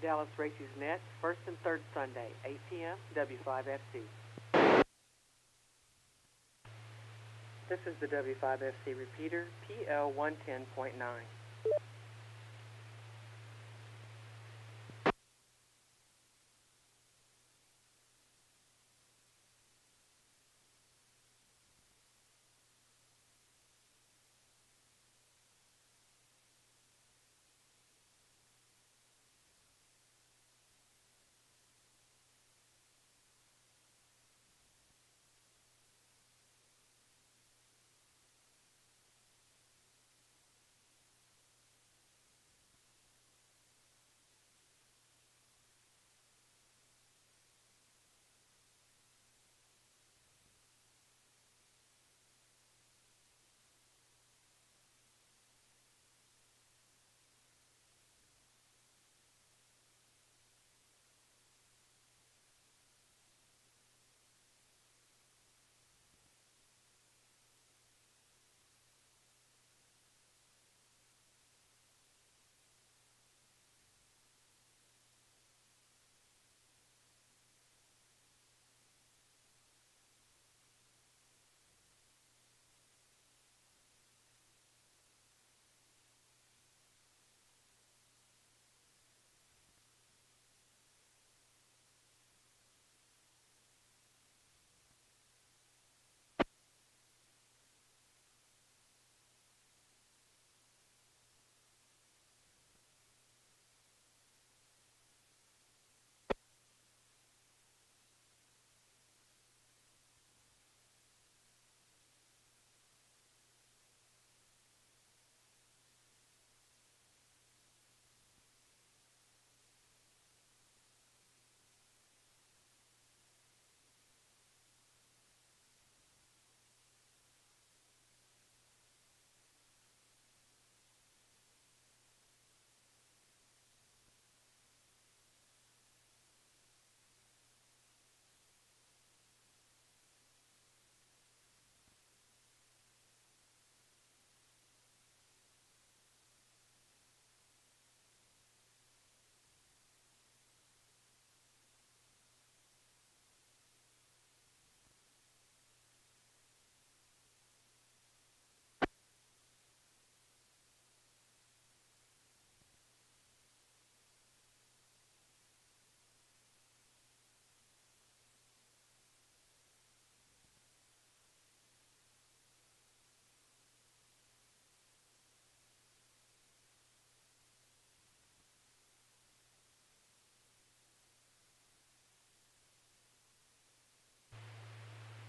Dallas Races Net, first and third Sunday, 8 p.m., W5FC. This is the W5FC repeater, PL110.9.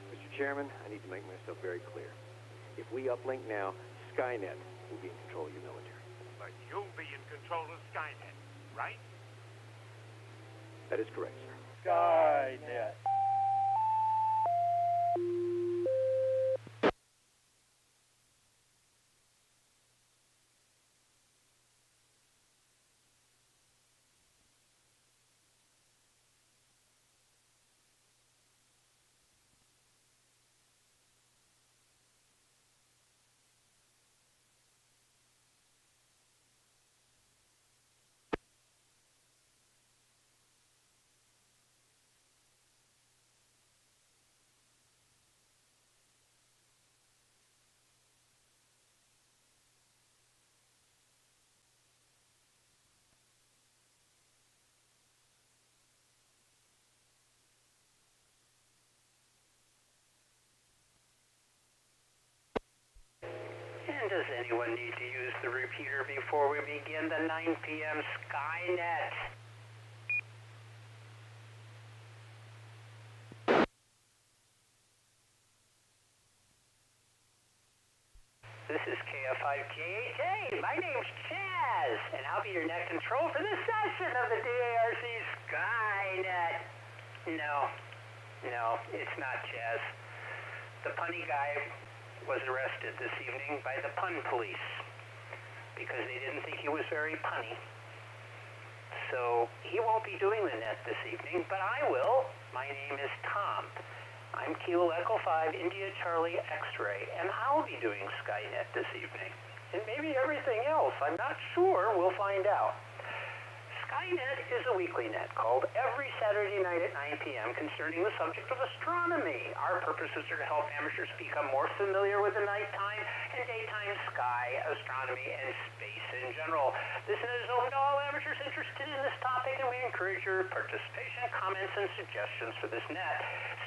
Mr. Chairman, I need to make myself very clear. If we uplink now, Skynet will be in control of your military. But you'll be in control of Skynet, right? That is correct, sir. Skynet. And does anyone need to use the repeater before we begin the 9 p.m. Skynet? This is KF5KHA. My name's Chaz, and I'll be your net control for this session of the DARC Skynet. No, it's not Chaz. The punny guy was arrested this evening by the pun police because they didn't think he was very punny. So he won't be doing the net this evening, but I will. My name is Tom. I'm Kilo Echo 5 India Charlie X-Ray, and I'll be doing Skynet this evening. And maybe everything else. I'm not sure. We'll find out. Skynet is a weekly net called every Saturday night at 9 p.m. concerning the subject of astronomy. Our purposes are to help amateurs become more familiar with the nighttime and daytime sky, astronomy, and space in general. This net is open to all amateurs interested in this topic, and we encourage your participation, comments, and suggestions for this net.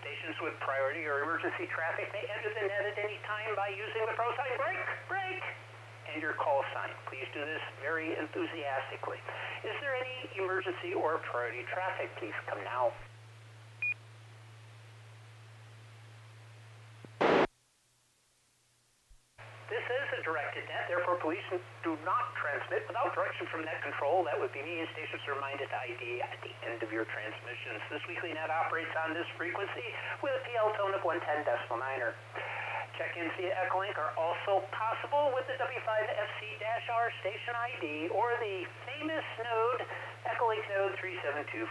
Stations with priority or emergency traffic may enter the net at any time by using the pro sign break, and your call sign. Please do this very enthusiastically. Is there any emergency or priority traffic? Please come now. This is a directed net, therefore police do not transmit without direction from net control. That would be me, and stations are reminded to ID at the end of your transmissions. This weekly net operates on this frequency with a PL tone of 110 decimal niner. Check-ins via Echolink are also possible with the W5FC-R station ID or the famous node, Echolink node 37247.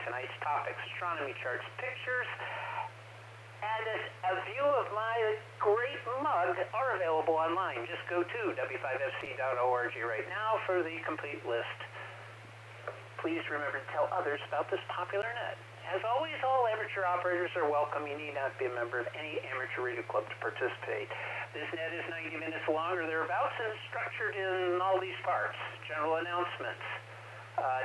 Tonight's topics, astronomy charts, pictures, and a view of my great mug are available online. Just go to w5fc.org right now for the complete list. Please remember to tell others about this popular net. As always, all amateur operators are welcome. You need not be a member of any amateur radio club to participate. This net is 90 minutes long or thereabouts and is structured in all these parts. General announcements.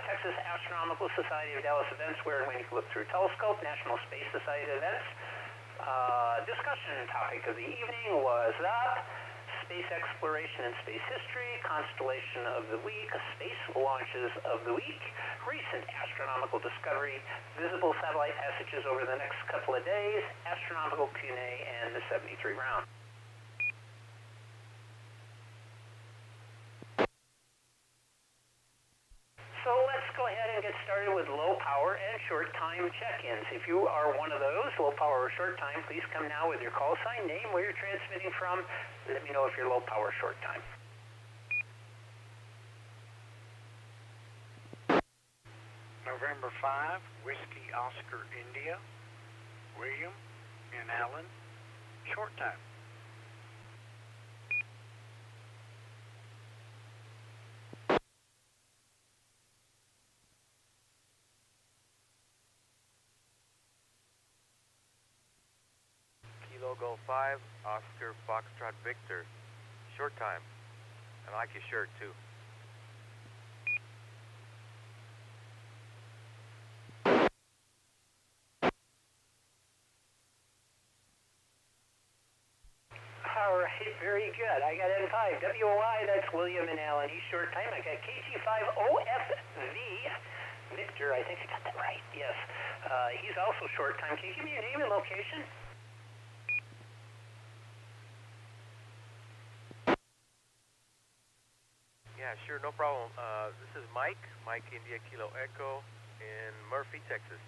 Texas Astronomical Society of Dallas events where and when you can look through a telescope. National Space Society events. Discussion topic of the evening was space exploration and space history, constellation of the week, space launches of the week, recent astronomical discovery, visible satellite passages over the next couple of days, astronomical Q&A, and the 73 round. So let's go ahead and get started with low power and short time check-ins. If you are one of those, low power or short time, please come now with your call sign, name, where you're transmitting from. Let me know if you're low power or short time. November 5, Whiskey Oscar India, William and Alan, short time. Kilo Golf 5, Oscar Foxtrot Victor, short time. I like your shirt too. All right, very good. I got N5. WOI, that's William and Alan. He's short time. I got KG5OFV. Victor, I think I got that right. Yes. He's also short time. Can you give me your name and location? Yeah, sure, no problem. This is Mike India Kilo Echo in Murphy, Texas.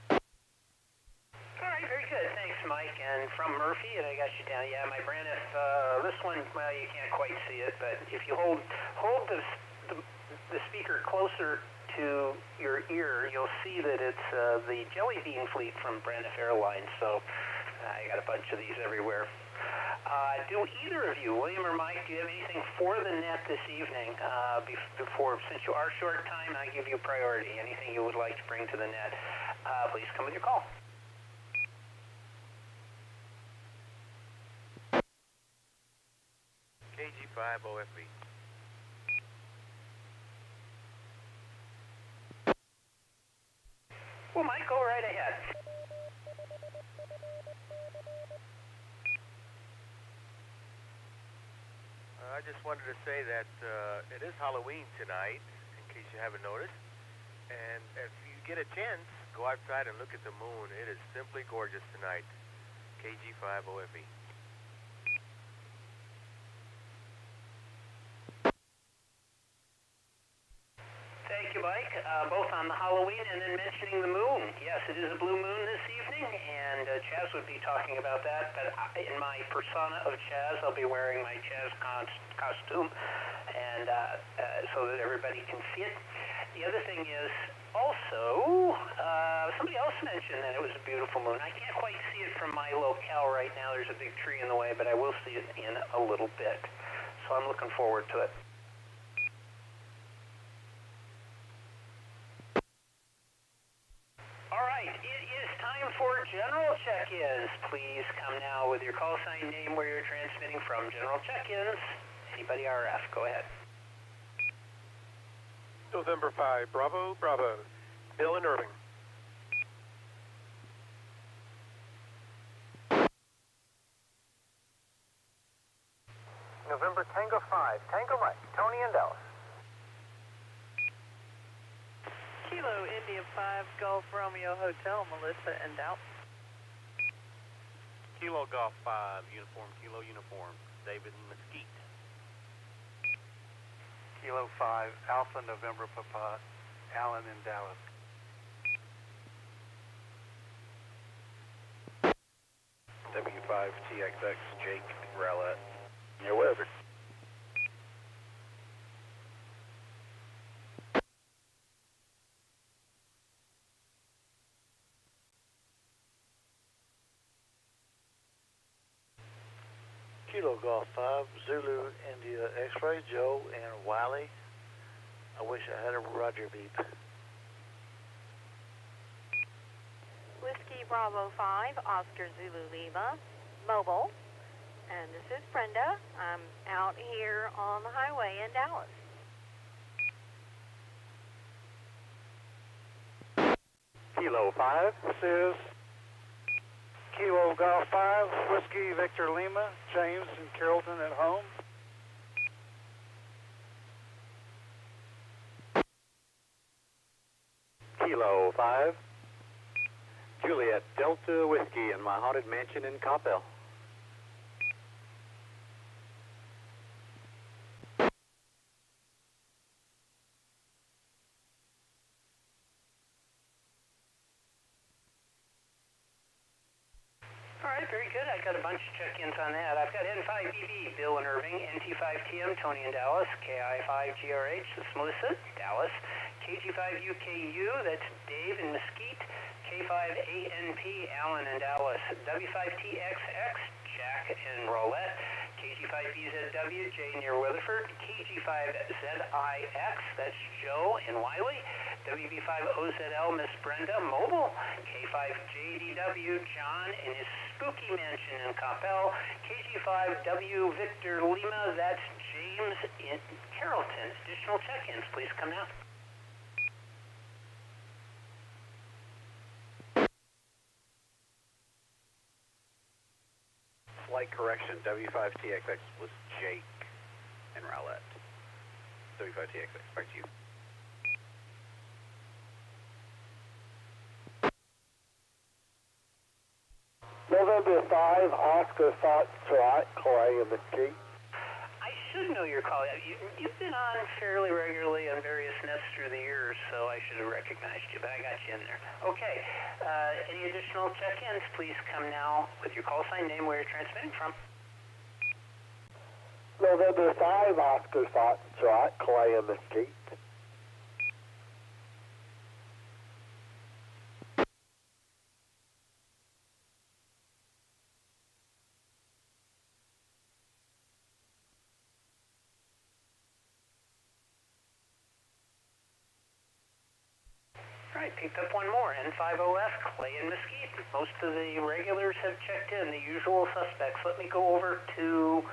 All right, very good. Thanks, Mike. And from Murphy, and I got you down. Yeah, my brand, this one, well, you can't quite see it, but if you hold the speaker closer to your ear, you'll see that it's the Jelly Bean fleet from Braniff Airlines. So I got a bunch of these everywhere. Do either of you, William or Mike, do you have anything for the net this evening? Since you are short time, I give you priority. Anything you would like to bring to the net, please come with your call. KG5OFB. Well, Mike, go right ahead. I just wanted to say that it is Halloween tonight, in case you haven't noticed. And if you get a chance, go outside and look at the moon. It is simply gorgeous tonight. KG5OFE. Thank you, Mike. Both on the Halloween and then mentioning the moon. Yes, it is a blue moon this evening, and Chaz would be talking about that. But in my persona of Chaz, I'll be wearing my Chaz costume, and so that everybody can see it. The other thing is also, somebody else mentioned that it was a beautiful moon. I can't quite see it from my locale right now. There's a big tree in the way, but I will see it in a little bit. so I'm looking forward to it. All right, it is time for general check-ins. Please come now with your call sign, name, where you're transmitting from. General check-ins. Anybody RF, go ahead. November 5, Bravo, Bravo. Bill and Irving. November Tango 5, Tango Mike, Tony and Dallas. Kilo India 5, Golf Romeo Hotel, Melissa and Dallas. Kilo Golf 5, Uniform, Kilo Uniform, David and Mesquite. Kilo 5, Alpha November Papa, Alan in Dallas. W5TXX, Jake Rowlett. Near Weather. Kilo Golf 5, Zulu India X-Ray, Joe and Wiley. I wish I had a Roger beep. Whiskey Bravo 5, Oscar Zulu Lima, mobile. And this is Brenda. I'm out here on the highway in Dallas. Kilo 5, this is Kilo Golf 5, Whiskey Victor Lima, James and Carrollton at home. Kilo 5, Juliet Delta Whiskey in my haunted mansion in Coppell. All right, very good. I got a bunch of check-ins on that. I've got N5BB, Bill and Irving, NT5TM, Tony and Dallas, KI5GRH, that's Melissa, Dallas, KG5UKU, that's Dave and Mesquite, K5ANP, Alan and Dallas, W5TXX, Jack and Roulette, KG5BZW, Jay near Weatherford, KG5ZIX, that's Joe and Wiley, WB5OZL, Miss Brenda, Mobile, K5JDW, John in his spooky mansion in Coppell, KG5W, Victor Lima, that's James in Carrollton. Additional check-ins, please come now. Slight correction, W5TXX was Jake and Rowlett. W5TXX, back to you. November 5, Oscar Foxtrot, Clay and Mesquite. I should know your call. You've been on fairly regularly on various nets through the years, so I should have recognized you, but I got you in there. Okay, any additional check-ins, please come now with your call sign, name, where you're transmitting from. November 5, Oscar Foxtrot, Clay and Mesquite. All right, picked up one more, N5OF, Clay and Mesquite. Most of the regulars have checked in, the usual suspects. Let me go over to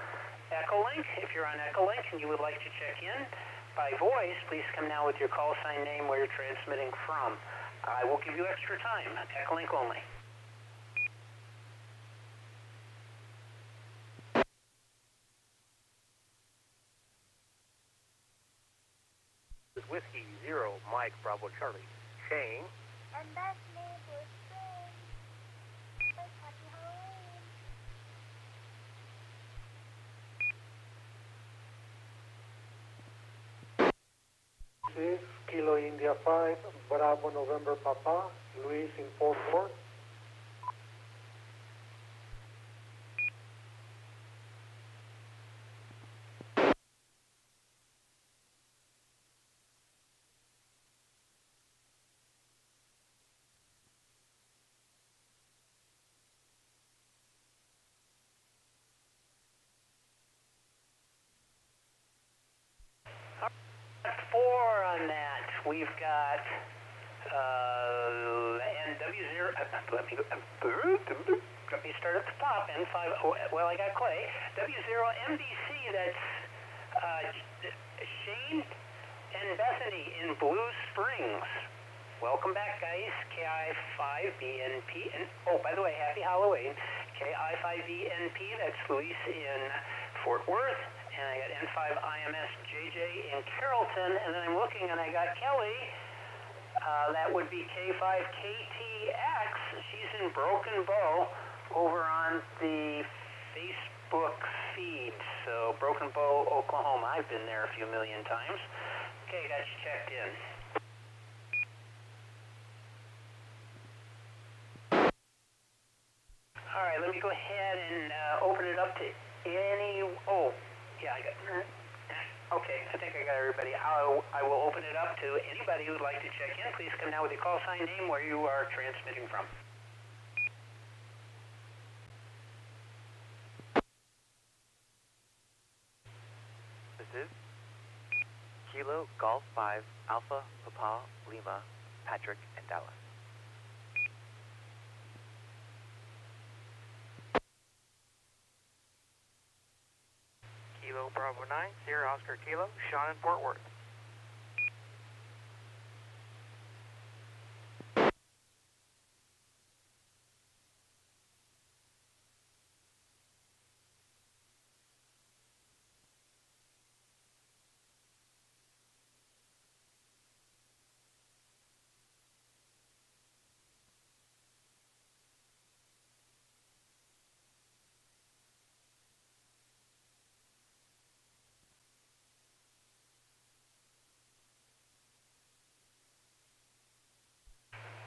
Echolink. If you're on Echolink and you would like to check in by voice, please come now with your call sign, name, where you're transmitting from. I will give you extra time, Echolink only. Whiskey 0, Mike, Bravo, Charlie. Shane. And that name was Shane. Happy Halloween. 6, Kilo India 5, Bravo November Papa, Luis in Fort Worth. on that, we've got and W0. Let me start at the top. N5. Oh, well, I got Clay. W0MDC. That's Shane and Bethany in Blue Springs. Welcome back, guys. KI5BNP. And oh, by the way, happy Halloween. KI5BNP. That's Luis in Fort Worth. And I got N5IMS JJ in Carrollton. And then I'm looking and I got Kelly. That would be K5KTX. She's in Broken Bow over on the Facebook feed. So Broken Bow, Oklahoma. I've been there a few million times. Okay, got you checked in. All right, let me go ahead and open it up to any. Oh, yeah, I got. Okay, I think I got everybody. I will open it up to anybody who would like to check in. Please come now with your call sign, name, where you are transmitting from. This is Kilo Golf 5 Alpha Papa Lima Patrick and Dallas. Kilo Bravo 9, Sierra Oscar Kilo, Sean in Fort Worth.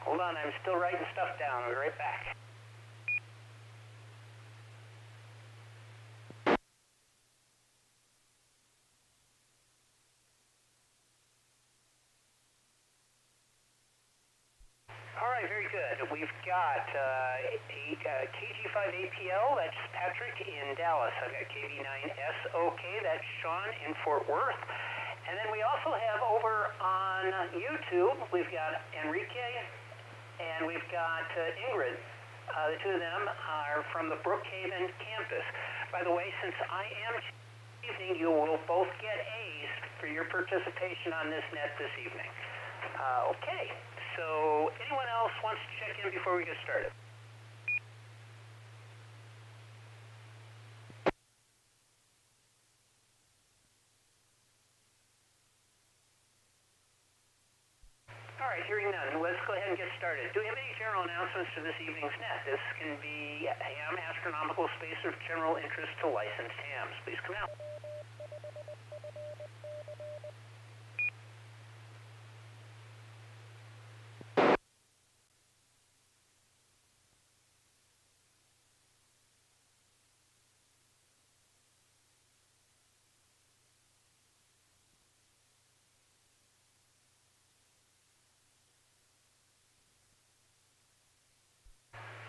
Hold on, I'm still writing stuff down. I'll be right back. All right, very good. We've got KG5APL, that's Patrick in Dallas. I've got KB9SOK, that's Sean in Fort Worth. And then we also have over on YouTube, we've got Enrique and we've got Ingrid. The two of them are from the Brookhaven campus. By the way, since I am evening, you will both get A's for your participation on this net this evening. Okay, so anyone else wants to check in before we get started? All right, hearing none, let's go ahead and get started. Do we have any general announcements for this evening's net? This can be ham, astronomical space of general interest to licensed hams. Please come out.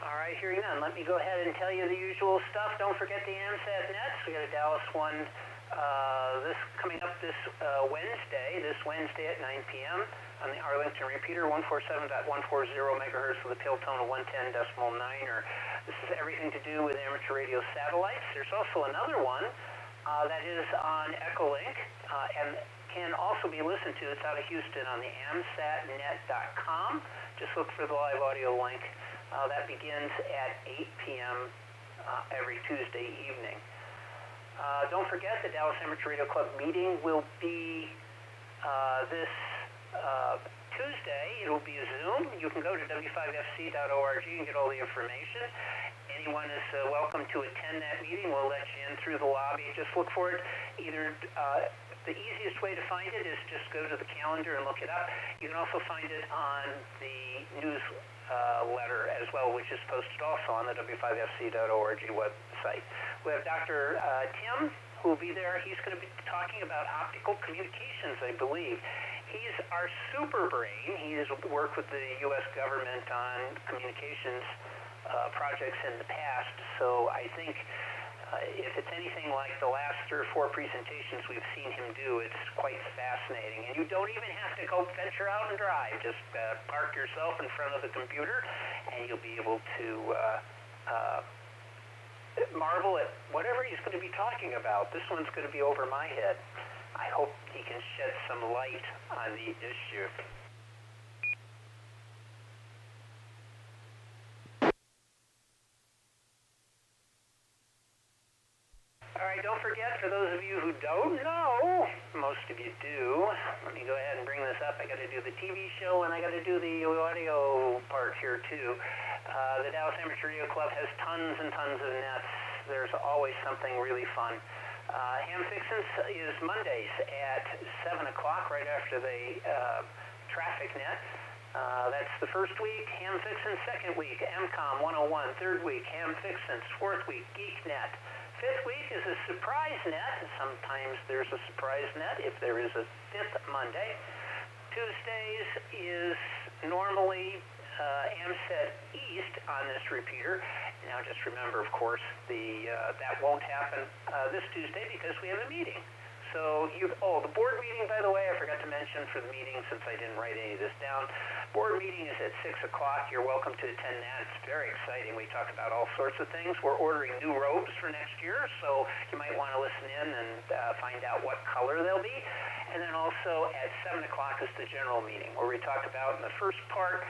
All right, hearing none, let me go ahead and tell you the usual stuff. Don't forget the AMSAT nets. We got a Dallas one this coming up this Wednesday at 9 p.m. on the Arlington repeater, 147.140 megahertz with a tail tone of 110.9. This is everything to do with amateur radio satellites. There's also another one that is on Echolink and can also be listened to. It's out of Houston on the amsatnet.com. Just look for the live audio link. That begins at 8 p.m. Every Tuesday evening. Don't forget the Dallas Amateur Radio Club meeting will be this Tuesday. It will be a Zoom. You can go to w5fc.org and get all the information. Anyone is welcome to attend that meeting. We'll let you in through the lobby. Just look for it. Either the easiest way to find it is just go to the calendar and look it up. You can also find it on the news letter as well, which is posted also on the w5fc.org website. We have Dr. Tim, who will be there. He's going to be talking about optical communications, I believe. He's our super brain. He has worked with the U.S. government on communications projects in the past, so I think if it's anything like the last 3 or 4 presentations we've seen him do, it's quite fascinating. And you don't even have to go venture out and drive. Just park yourself in front of the computer, and you'll be able to marvel at whatever he's going to be talking about. This one's going to be over my head. I hope he can shed some light on the issue. All right, don't forget, for those of you who don't know, most of you do, let me go ahead and bring this up. I got to do the TV show, and I got to do the audio part here, too. The Dallas Amateur Radio Club has tons and tons of nets. There's always something really fun. Ham Fixins is Mondays at 7 o'clock, right after the traffic net. That's the first week, Ham Fixins. Second week, MCOM 101. Third week, Ham Fixins. Fourth week, GeekNet. Fifth week is a surprise net. Sometimes there's a surprise net if there is a fifth Monday. Tuesdays is normally AMSET East on this repeater. Now just remember, of course, that won't happen this Tuesday because we have a meeting. So the board meeting, by the way, I forgot to mention for the meeting since I didn't write any of this down. Board meeting is at 6 o'clock. You're welcome to attend that. It's very exciting. We talk about all sorts of things. We're ordering new robes for next year, so you might want to listen in and find out what color they'll be. And then also at 7 o'clock is the general meeting, where we talk about in the first part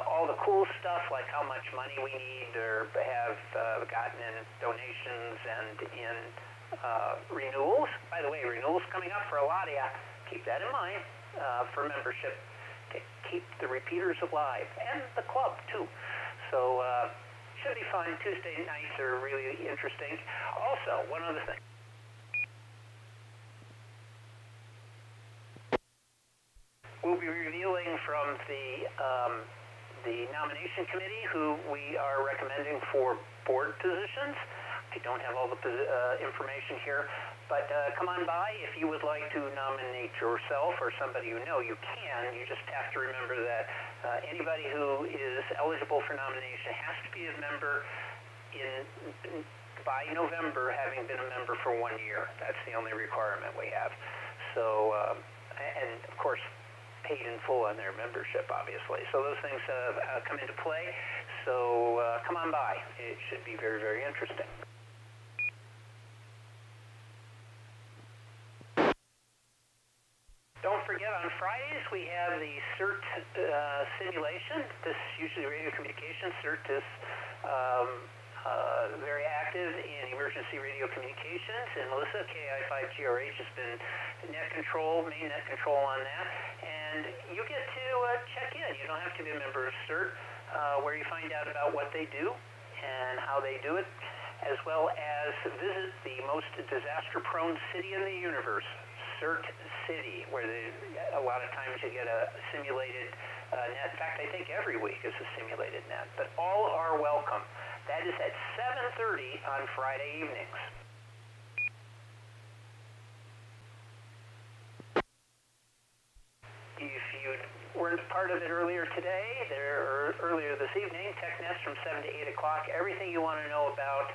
all the cool stuff, like how much money we need or have gotten in donations and in renewals. By the way, renewals coming up for a lot of you. Keep that in mind for membership to keep the repeaters alive, and the club too. So should be fun. Tuesday nights are really interesting. Also, one other thing. We'll be revealing from the nomination committee who we are recommending for board positions. I don't have all the information here, but come on by if you would like to nominate yourself or somebody you know. You can. You just have to remember that anybody who is eligible for nomination has to be a member by November, having been a member for 1 year. That's the only requirement we have. So, and of course, paid in full on their membership, obviously. So those things come into play. So come on by. It should be very, very interesting. Don't forget, on Fridays we have the CERT simulation. This is usually radio communications. CERT is very active in emergency radio communications, and Melissa, KI5GRH, has been net control, main net control on that. And you get to check in. You don't have to be a member of CERT, where you find out about what they do and how they do it, as well as visit the most disaster-prone city in the universe, CERT City, where a lot of times you get a simulated net. In fact, I think every week is a simulated net. But all are welcome. That is at 7:30 on Friday evenings. If you weren't part of it earlier today, or earlier this evening, TechNest from 7 to 8 o'clock, everything you want to know about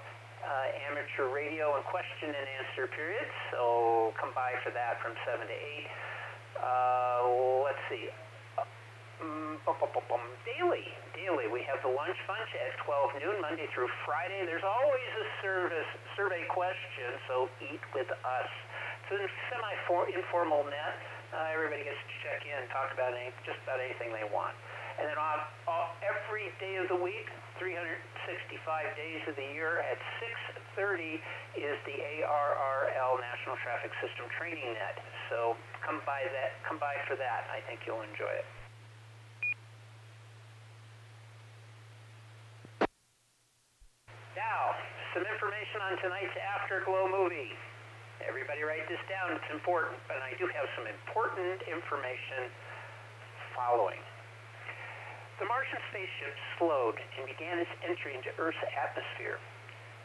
amateur radio and question and answer periods. So come by for that from 7 to 8. Let's see. Daily. We have the lunch bunch at 12 noon, Monday through Friday. There's always a survey question, so eat with us. It's a semi-informal net. Everybody gets to check in and talk about just about anything they want. And then every day of the week, 365 days of the year at 6:30 is the ARRL National Traffic System Training Net. So come by for that. I think you'll enjoy it. Now, some information on tonight's Afterglow movie. Everybody write this down. It's important. And I do have some important information following. The Martian spaceship slowed and began its entry into Earth's atmosphere.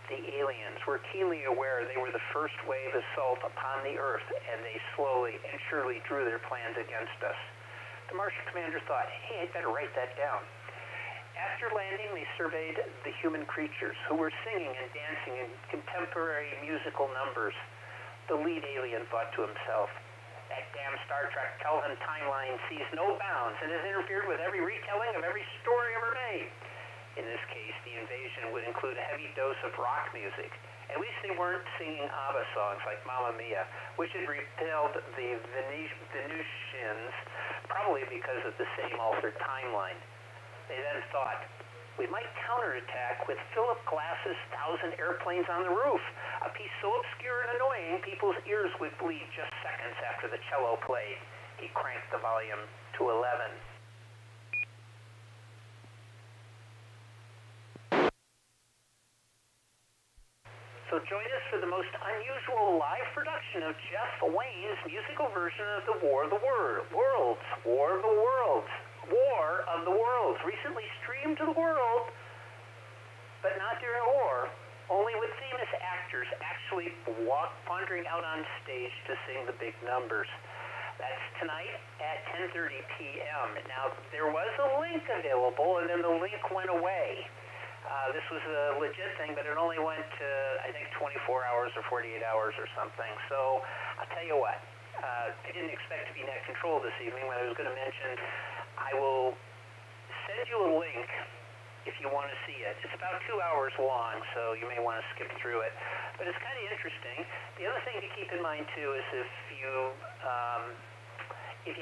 The aliens were keenly aware they were the first wave assault upon the Earth, and they slowly and surely drew their plans against us. The Martian commander thought, hey, I'd better write that down. At After landing, they surveyed the human creatures who were singing and dancing in contemporary musical numbers. The lead alien thought to himself, "That damn Star Trek Kelvin timeline sees no bounds and has interfered with every retelling of every story ever made." In this case, the invasion would include a heavy dose of rock music. At least they weren't singing ABBA songs like Mamma Mia, which had repelled the Venusians, probably because of the same altered timeline. They then thought, we might counterattack with Philip Glass's 1,000 Airplanes on the Roof, a piece so obscure and annoying people's ears would bleed just seconds after the cello played. He cranked the volume to 11. So join us for the most unusual live production of Jeff Wayne's musical version of the War of the Worlds, recently streamed to the world, but not during a war, only with famous actors actually wandering out on stage to sing the big numbers. That's tonight at 10:30 p.m. Now, there was a link available, and then the link went away. This was a legit thing, but it only went to, I think, 24 hours or 48 hours or something. So I'll tell you what, I didn't expect to be net control this evening, but I was going to mention I will send you a link if you want to see it. It's about 2 hours long, so you may want to skip through it. But it's kind of interesting. The other thing to keep in mind, too, is if you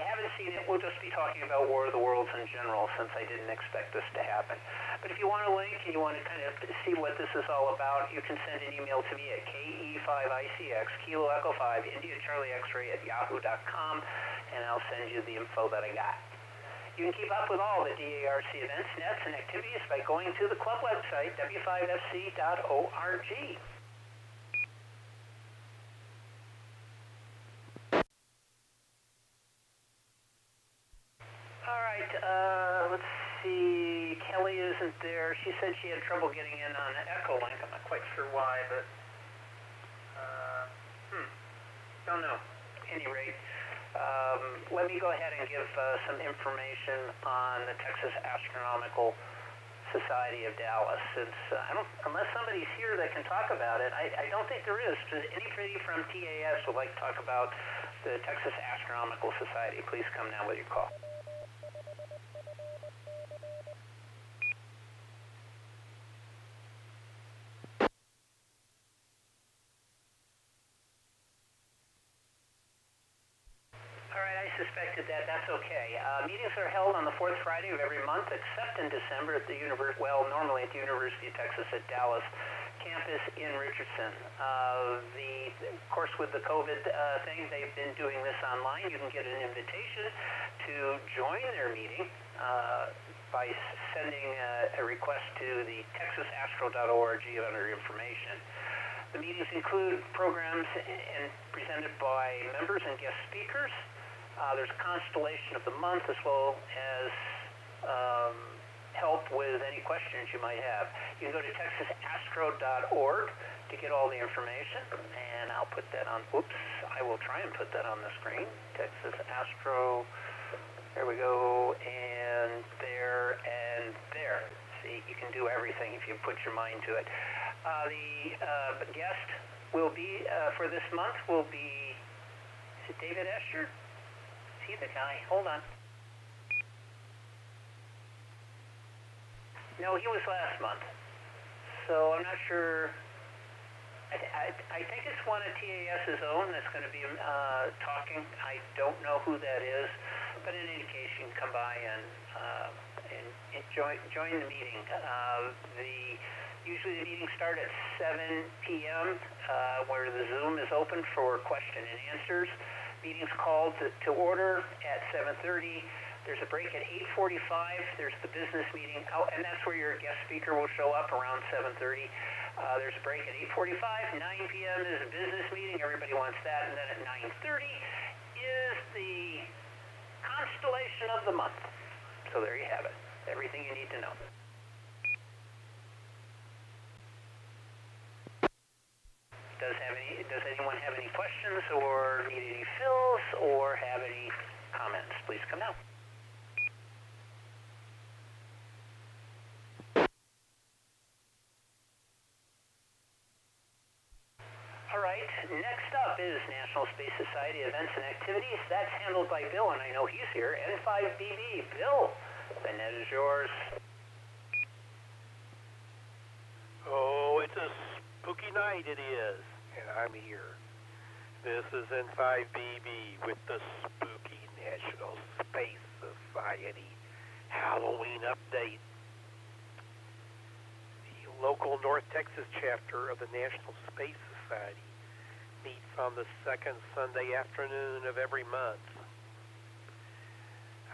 haven't seen it, we'll just be talking about War of the Worlds in general, since I didn't expect this to happen. But if you want a link and you want to kind of see what this is all about, you can send an email to me at KE5ICX, Kilo Echo 5, India Charlie X-ray at yahoo.com, and I'll send you the info that I got. You can keep up with all the DARC events, nets, and activities by going to the club website, w5fc.org. All right, let's see. Kelly isn't there. She said she had trouble getting in on an Echo link. I'm not quite sure why, but don't know. At any rate, let me go ahead and give some information on the Texas Astronomical Society of Dallas. Since unless somebody's here that can talk about it, I don't think there is. Does anybody from TAS would like to talk about the Texas Astronomical Society? Please come now with your call. Suspected that. That's okay. Meetings are held on the fourth Friday of every month, except in December at the normally at the University of Texas at Dallas campus in Richardson. Of course, with the COVID thing, they've been doing this online. You can get an invitation to join their meeting by sending a request to the texasastro.org under information. The meetings include programs presented by members and guest speakers. There's a Constellation of the Month, as well as help with any questions you might have. You can go to texasastro.org to get all the information, and I'll put that on, I will try and put that on the screen. Texas Astro, there we go, and there, and there. See, you can do everything if you put your mind to it. The guest will be, for this month, will be, is it David Escher? See the guy? Hold on. No, he was last month. So I'm not sure. I think it's one of TAS's own that's going to be talking. I don't know who that is, but in any case, you can come by and join the meeting. Usually the meetings start at 7 p.m., where the Zoom is open for question and answers. Meetings called to order at 7:30. There's a break at 8:45. There's the business meeting, and that's where your guest speaker will show up around 7:30. There's a break at 8:45. 9 p.m. is a business meeting. Everybody wants that. And then at 9:30 is the Constellation of the Month. So there you have it. Everything you need to know. Does anyone have any questions or need any fills or have any comments? Please come now. right, next up is National Space Society events and activities. That's handled by Bill, and I know he's here. N5BB. Bill, the net is yours. Oh, it's a spooky night it is, and I'm here. This is N5BB with the Spooky National Space Society Halloween update. The local North Texas chapter of the National Space Society meets on the second Sunday afternoon of every month.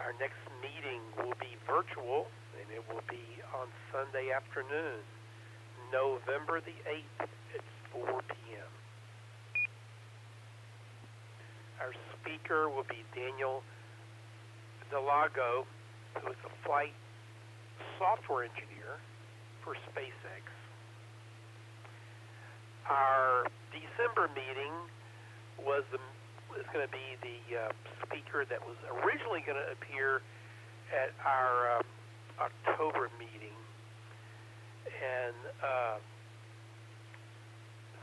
Our next meeting will be virtual, and it will be on Sunday afternoon, November the 8th at 4 p.m. Our speaker will be Daniel Delago, who is a flight software engineer for SpaceX. Our December meeting is going to be the speaker that was originally going to appear at our October meeting, and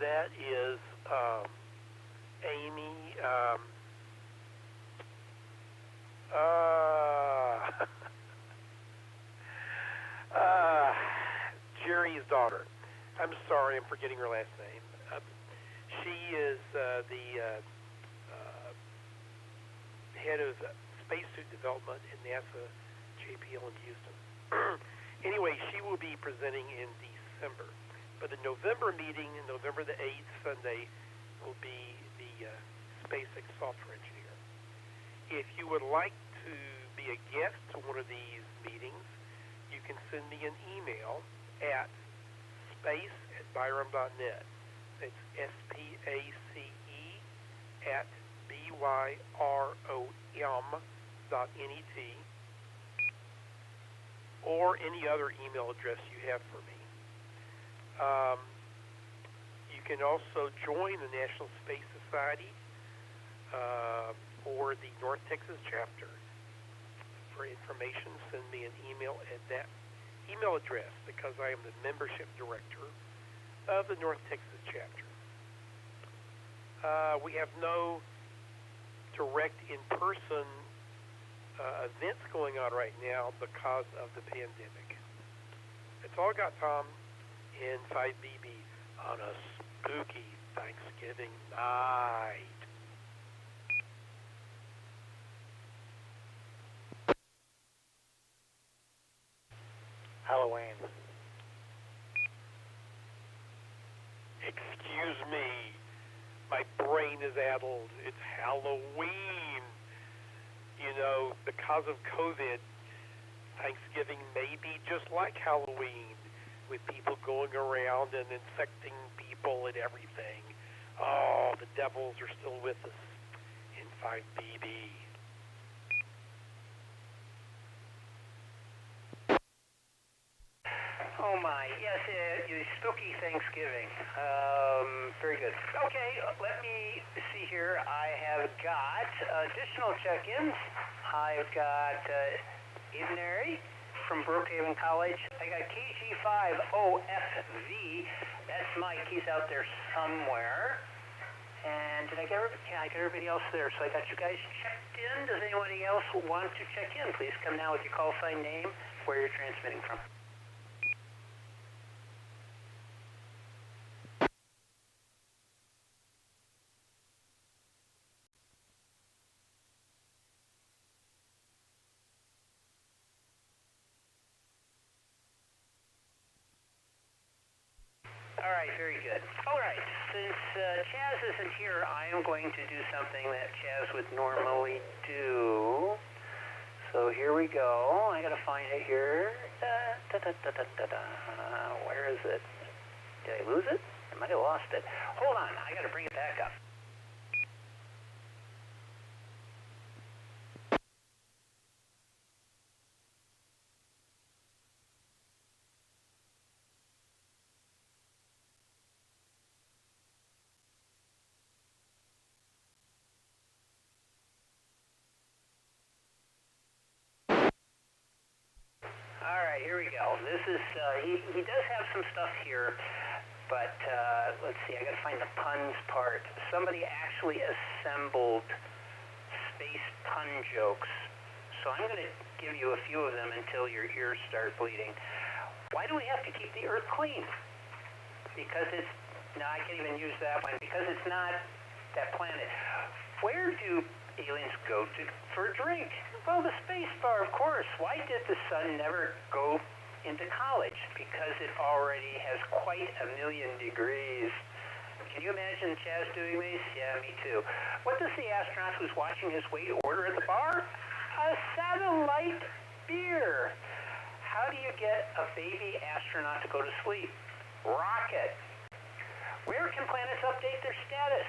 that is Amy. Jerry's daughter. I'm sorry, I'm forgetting her last name. She is the head of spacesuit development in NASA JPL in Houston. Anyway, she will be presenting in December. But the November meeting, November the 8th, Sunday, will be the SpaceX software engineer. If you would like to be a guest to one of these meetings, you can send me an email at space@byram.net. It's SPACE@BYROM.net, or any other email address you have for me. You can also join the National Space Society or the North Texas chapter. For information, send me an email at that email address, because I am the membership director of the North Texas chapter. We have no direct in-person events going on right now because of the pandemic. That's all I got, Tom, in 5BB on a spooky Thanksgiving night. Halloween. Excuse me, my brain is addled. It's Halloween. You know, because of COVID, Thanksgiving may be just like Halloween, with people going around and infecting people and everything. Oh, the devils are still with us in 5BB. Oh my, yes, spooky Thanksgiving. Very good. Okay, let me see here. I have got additional check-ins. I've got Edenary from Brookhaven College. I got KG5OFV. That's Mike. He's out there somewhere. And did I get everybody? Yeah, I got everybody else there. So I got you guys checked in. Does anybody else want to check in? Please come now with your call sign name, where you're transmitting from. All right, very good. All right, since Chaz isn't here, I am going to do something that Chaz would normally do. So here we go. I gotta find it here. Where is it? Did I lose it? I might have lost it. Hold on, I gotta bring it back up. All right, here we go. This is, he does have some stuff here But let's see, I gotta find the puns part. Somebody actually assembled space pun jokes. So I'm gonna give you a few of them until your ears start bleeding. Why do we have to keep the Earth clean? Because it's, no, I can't even use that one, because it's not that planet. Where do aliens go to for a drink? Well, the space bar, of course. Why did the sun never go into college? Because it already has quite 1,000,000 degrees. Can you imagine Chaz doing these? Yeah, me too. What does the astronaut who's watching his weight order at the bar? A satellite beer. How do you get a baby astronaut to go to sleep? Rocket. Where can planets update their status?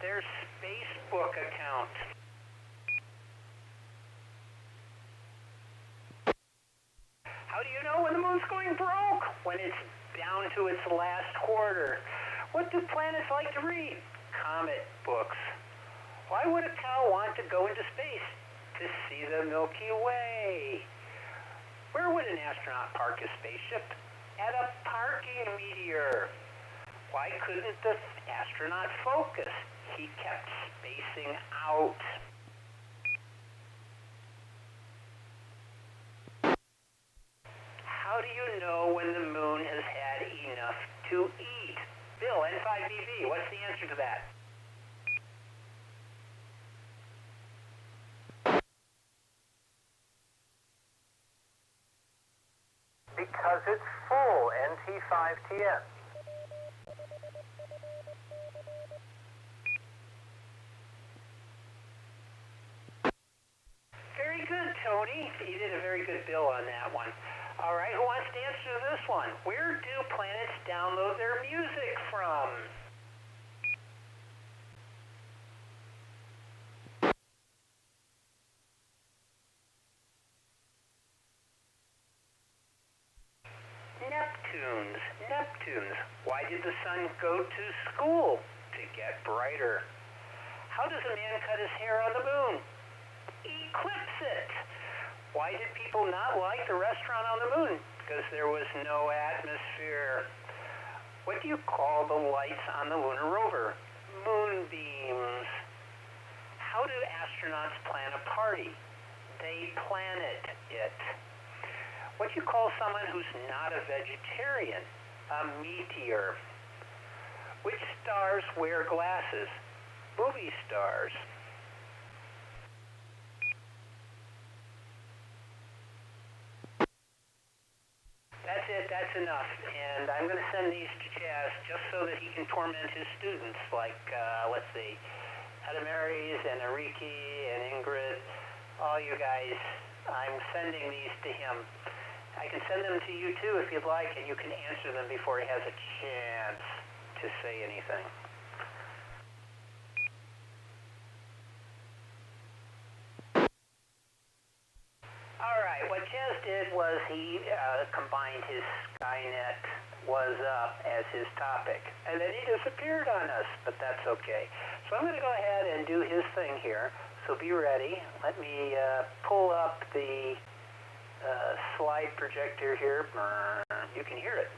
Their Facebook account. How do you know when the moon's going broke? When it's down to its last quarter. What do planets like to read? Comic books. Why would a cow want to go into space? To see the Milky Way. Where would an astronaut park his spaceship? At a parking meteor. Why couldn't the astronaut focus? He kept spacing out. How do you know when the moon has had enough to eat? Bill, N5BV, what's the answer to that? Because it's full, NT5TN. Very good, Tony. You did a very good bill on that one. All right, who wants to answer this one? Where do planets download their music from? Neptunes. Why did the sun go to school? To get brighter. How does a man cut his hair on the moon? Eclipse it. Why did people not like the restaurant on the moon? Because there was no atmosphere. What do you call the lights on the lunar rover? Moonbeams. How do astronauts plan a party? They planet it. What do you call someone who's not a vegetarian? A meteor. Which stars wear glasses? Movie stars. That's it, that's enough. And I'm going to send these to Chaz just so that he can torment his students like, let's see, Adamaris and Ariki and Ingrid, all you guys. I'm sending these to him. I can send them to you too if you'd like, and you can answer them before he has a chance to say anything. All right, what Chaz did was he combined his Skynet was up as his topic, and then he disappeared on us, but that's okay. So I'm going to go ahead and do his thing here, so be ready. Let me pull up the slide projector here. You can hear it.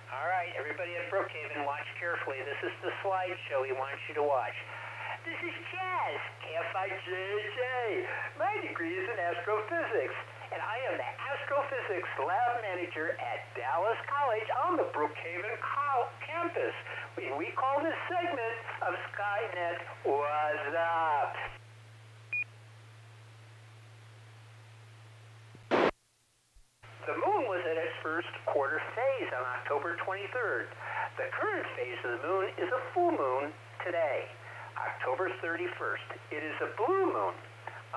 All right, everybody at Brookhaven, watch carefully. This is the slideshow he wants you to watch. This is Chaz, KFIJJ. My degree is in astrophysics, and I am the astrophysics lab manager at Dallas College on the Brookhaven campus. We call this segment of Skynet What's Up? The moon was at its first quarter phase on October 23rd. The current phase of the moon is a full moon today, October 31st. It is a blue moon.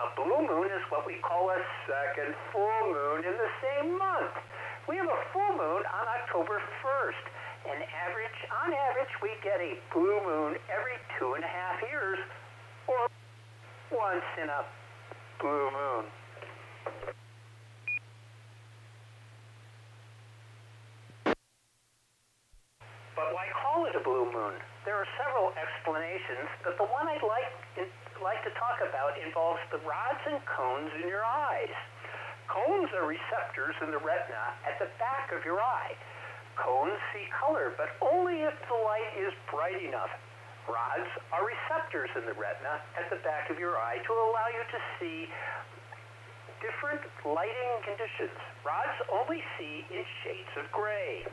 A blue moon is what we call a second full moon in the same month. We have a full moon on October 1st. On average, we get a blue moon every 2.5 years, or once in a blue moon. But why call it a blue moon? There are several explanations, but the one I'd like like to talk about involves the rods and cones in your eyes. Cones are receptors in the retina at the back of your eye. Cones see color, but only if the light is bright enough. Rods are receptors in the retina at the back of your eye to allow you to see different lighting conditions. Rods only see in shades of gray.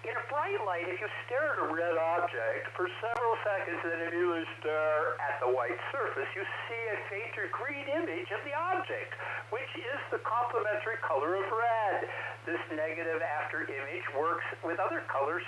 In a bright light, if you stare at a red object for several seconds and then immediately stare at the white surface, you see a fainter green image of the object, which is the complementary color of red. This negative after image works with other colors.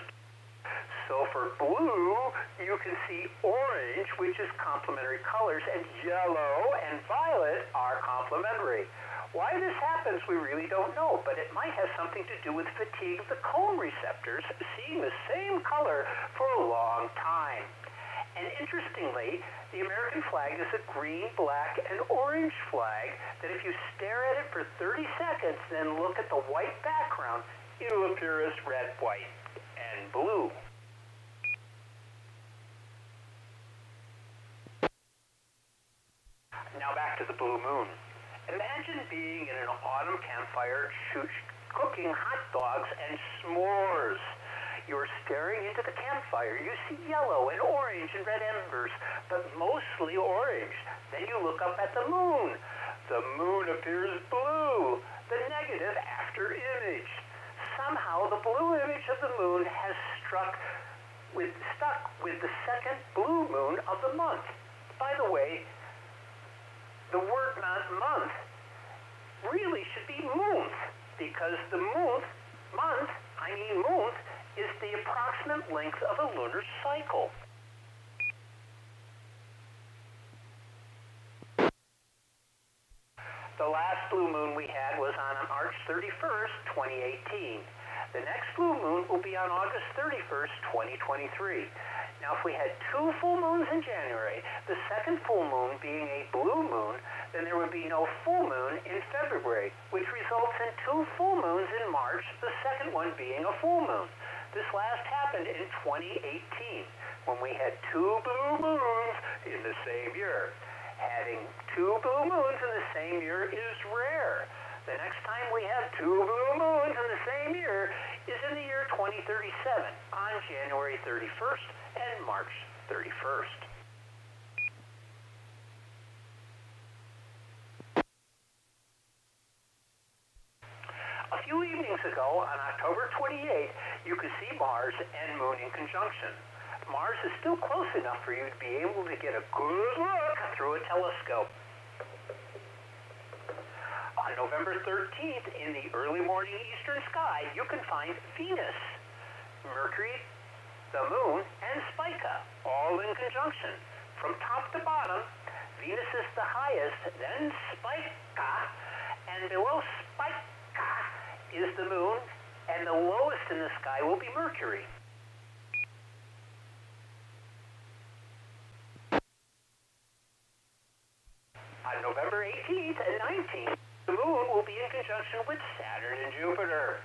So for blue, you can see orange, which is complementary colors, and yellow and violet are complementary. Why this happens, we really don't know, but it might have something to do with fatigue of the cone receptors, seeing the same color for a long time. And interestingly, the American flag is a green, black, and orange flag that if you stare at it for 30 seconds, then look at the white background, it'll appear as red, white, and blue. Now back to the blue moon. Imagine being in an autumn campfire cooking hot dogs and s'mores. You're staring into the campfire. You see yellow and orange and red embers, but mostly orange. Then you look up at the moon. The moon appears blue, the negative after image. Somehow the blue image of the moon has stuck with the second blue moon of the month. By the way, the word month really should be moonth, because the month is the approximate length of a lunar cycle. The last blue moon we had was on March 31st, 2018. The next blue moon will be on August 31st, 2023. Now, if we had 2 full moons in January, the second full moon being a blue moon, then there would be no full moon in February, which results in 2 full moons in March, the second one being a full moon. This last happened in 2018, when we had 2 blue moons in the same year. Having 2 blue moons in the same year is rare. The next time we have 2 blue moons in the same year is in the year 2037, on January 31st and March 31st. A few evenings ago, on October 28th, you could see Mars and Moon in conjunction. Mars is still close enough for you to be able to get a good look through a telescope. On November 13th, in the early morning eastern sky, you can find Venus, Mercury, the Moon, and Spica, all in conjunction. From top to bottom, Venus is the highest, then Spica, and below Spica is the Moon, and the lowest in the sky will be Mercury. On November 18th and 19th, the Moon will be in conjunction with Saturn and Jupiter.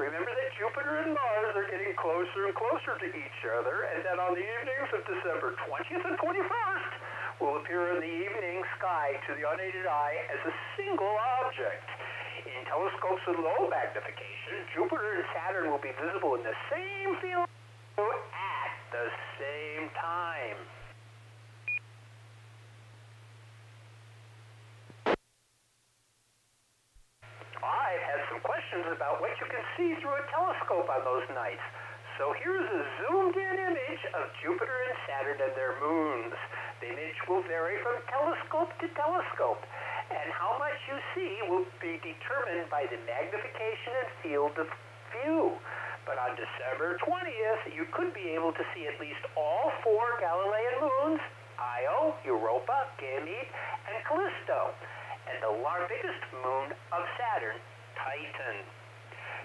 Remember that Jupiter and Mars are getting closer and closer to each other, and that on the evenings of December 20th and 21st will appear in the evening sky to the unaided eye as a single object. In telescopes with low magnification, Jupiter and Saturn will be visible in the same field at the same time. I've had some questions about what you can see through a telescope on those nights. So here's a zoomed-in image of Jupiter and Saturn and their moons. The image will vary from telescope to telescope, and how much you see will be determined by the magnification and field of view. But on December 20th, you could be able to see at least all 4 Galilean moons, Io, Europa, Ganymede, and Callisto, and the biggest moon of Saturn, Titan.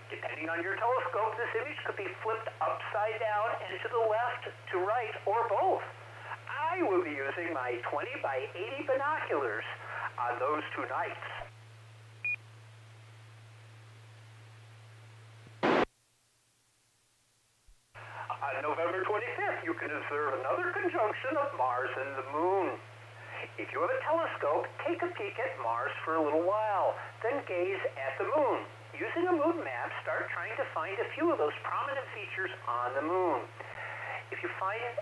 Depending on your telescope, this image could be flipped upside down and to the left, to right, or both. I will be using my 20 by 80 binoculars on those 2 nights. On November 25th, you can observe another conjunction of Mars and the Moon. If you have a telescope, take a peek at Mars for a little while, then gaze at the Moon. Using a moon map, start trying to find a few of those prominent features on the Moon. If you find...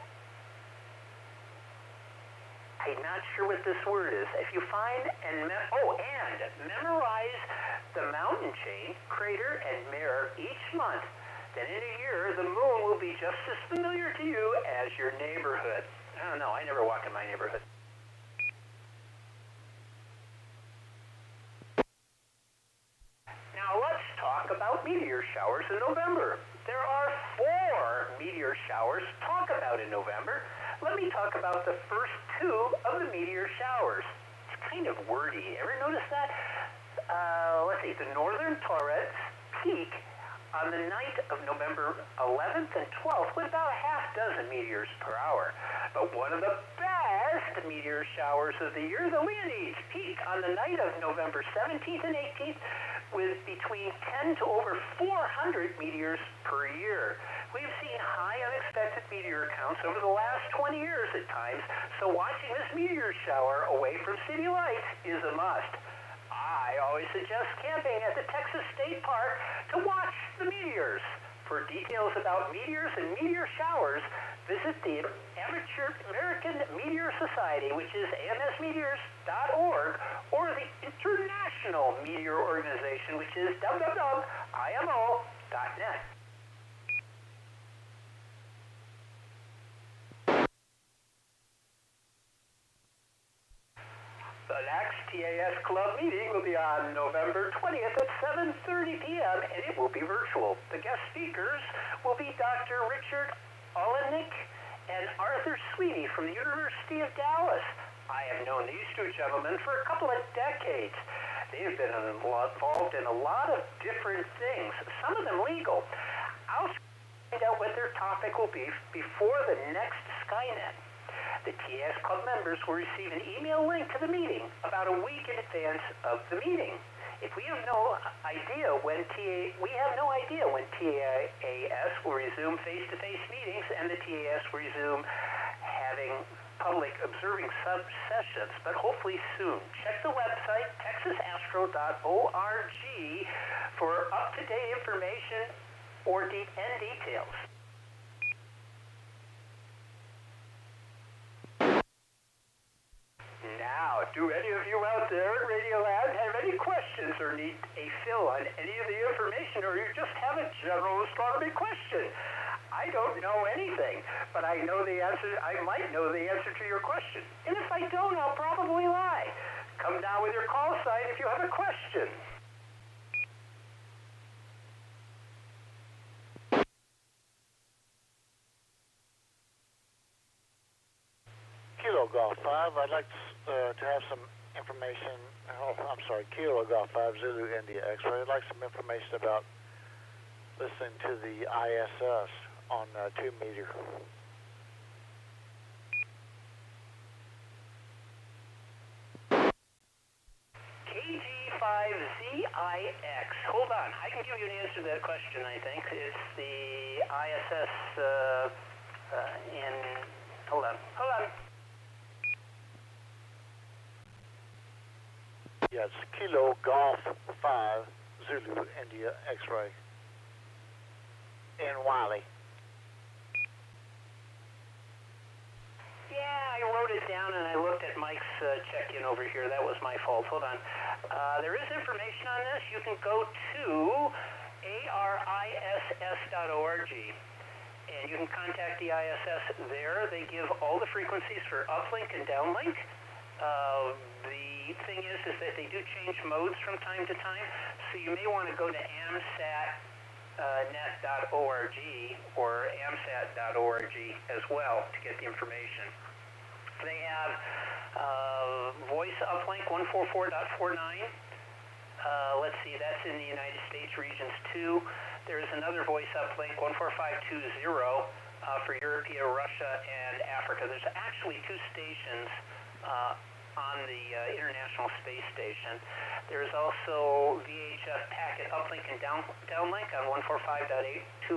I'm not sure what this word is. If you find and memorize the mountain chain, crater, and mare each month, then in a year, the Moon will be just as familiar to you as your neighborhood. I don't know, I never walk in my neighborhood. Now let's talk about meteor showers in November. There are 4 meteor showers to talk about in November. Let me talk about the first 2 of the meteor showers. It's kind of wordy. Ever notice that? Let's see, the northern Taurus peak on the night of November 11th and 12th with about a half dozen meteors per hour. But one of the best meteor showers of the year, the Leonids, peak on the night of November 17th and 18th with between 10 to over 400 meteors per year. We've seen high unexpected meteor counts over the last 20 years at times, so watching this meteor shower away from city lights is a must. I always suggest camping at the Texas State Park to watch the meteors. For details about meteors and meteor showers, visit the Amateur American Meteor Society, which is amsmeteors.org, or the International Meteor Organization, which is www.imo.net. The next TAS Club meeting will be on November 20th at 7:30 p.m., and it will be virtual. The guest speakers will be Dr. Richard Olenek and Arthur Sweetie from the University of Dallas. I have known these 2 gentlemen for a couple of decades. They have been involved in a lot of different things, some of them legal. I'll find out what their topic will be before the next Skynet. The TAS Club members will receive an email link to the meeting about a week in advance of the meeting. If we have no idea when TAS will resume face-to-face meetings, and the TAS will resume having public observing sub-sessions, but hopefully soon. Check the website, texasastro.org, for up-to-date information and details. Now, do any of you out there at Radioland have any questions or need a fill on any of the information, or you just have a general astronomy question? I don't know anything, but I know the answer. I might know the answer to your question. And if I don't, I'll probably lie. Come down with your call sign if you have a question. Kilo Golf 5, I'd like to have some information. Kilo Golf 5, Zulu India X-ray. I'd like some information about listening to the ISS on 2 meter. KG5ZIX. Hold on. I can give you an answer to that question, I think. It's the ISS Hold on. Yeah, it's Kilo Golf 5, Zulu India X-ray. In Wiley. Yeah, I wrote it down and I looked at Mike's check-in over here. That was my fault. Hold on. There is information on this. You can go to ariss.org and you can contact the ISS there. They give all the frequencies for uplink and downlink. The thing is that they do change modes from time to time, so you may want to go to amsat.net.org or amsat.org as well to get the information. They have voice uplink 144.49. Let's see, that's in the United States regions 2. There is another voice uplink 14520 for Europe, Russia, and Africa. There's actually 2 stations on the International Space Station. There's also VHF packet uplink and downlink on 145.825,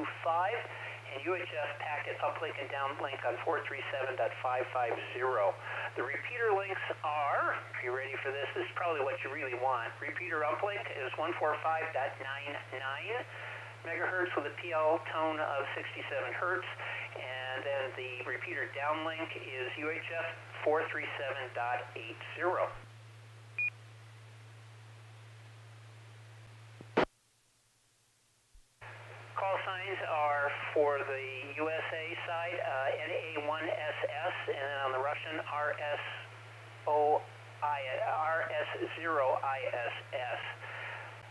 and UHF packet uplink and downlink on 437.550. The repeater links are, are you ready for this? This is probably what you really want. Repeater uplink is 145.99 megahertz with a PL tone of 67 hertz, and then the repeater downlink is UHF 437.80. Call signs are for the USA side, NA1SS, and then on the Russian, RS0ISS.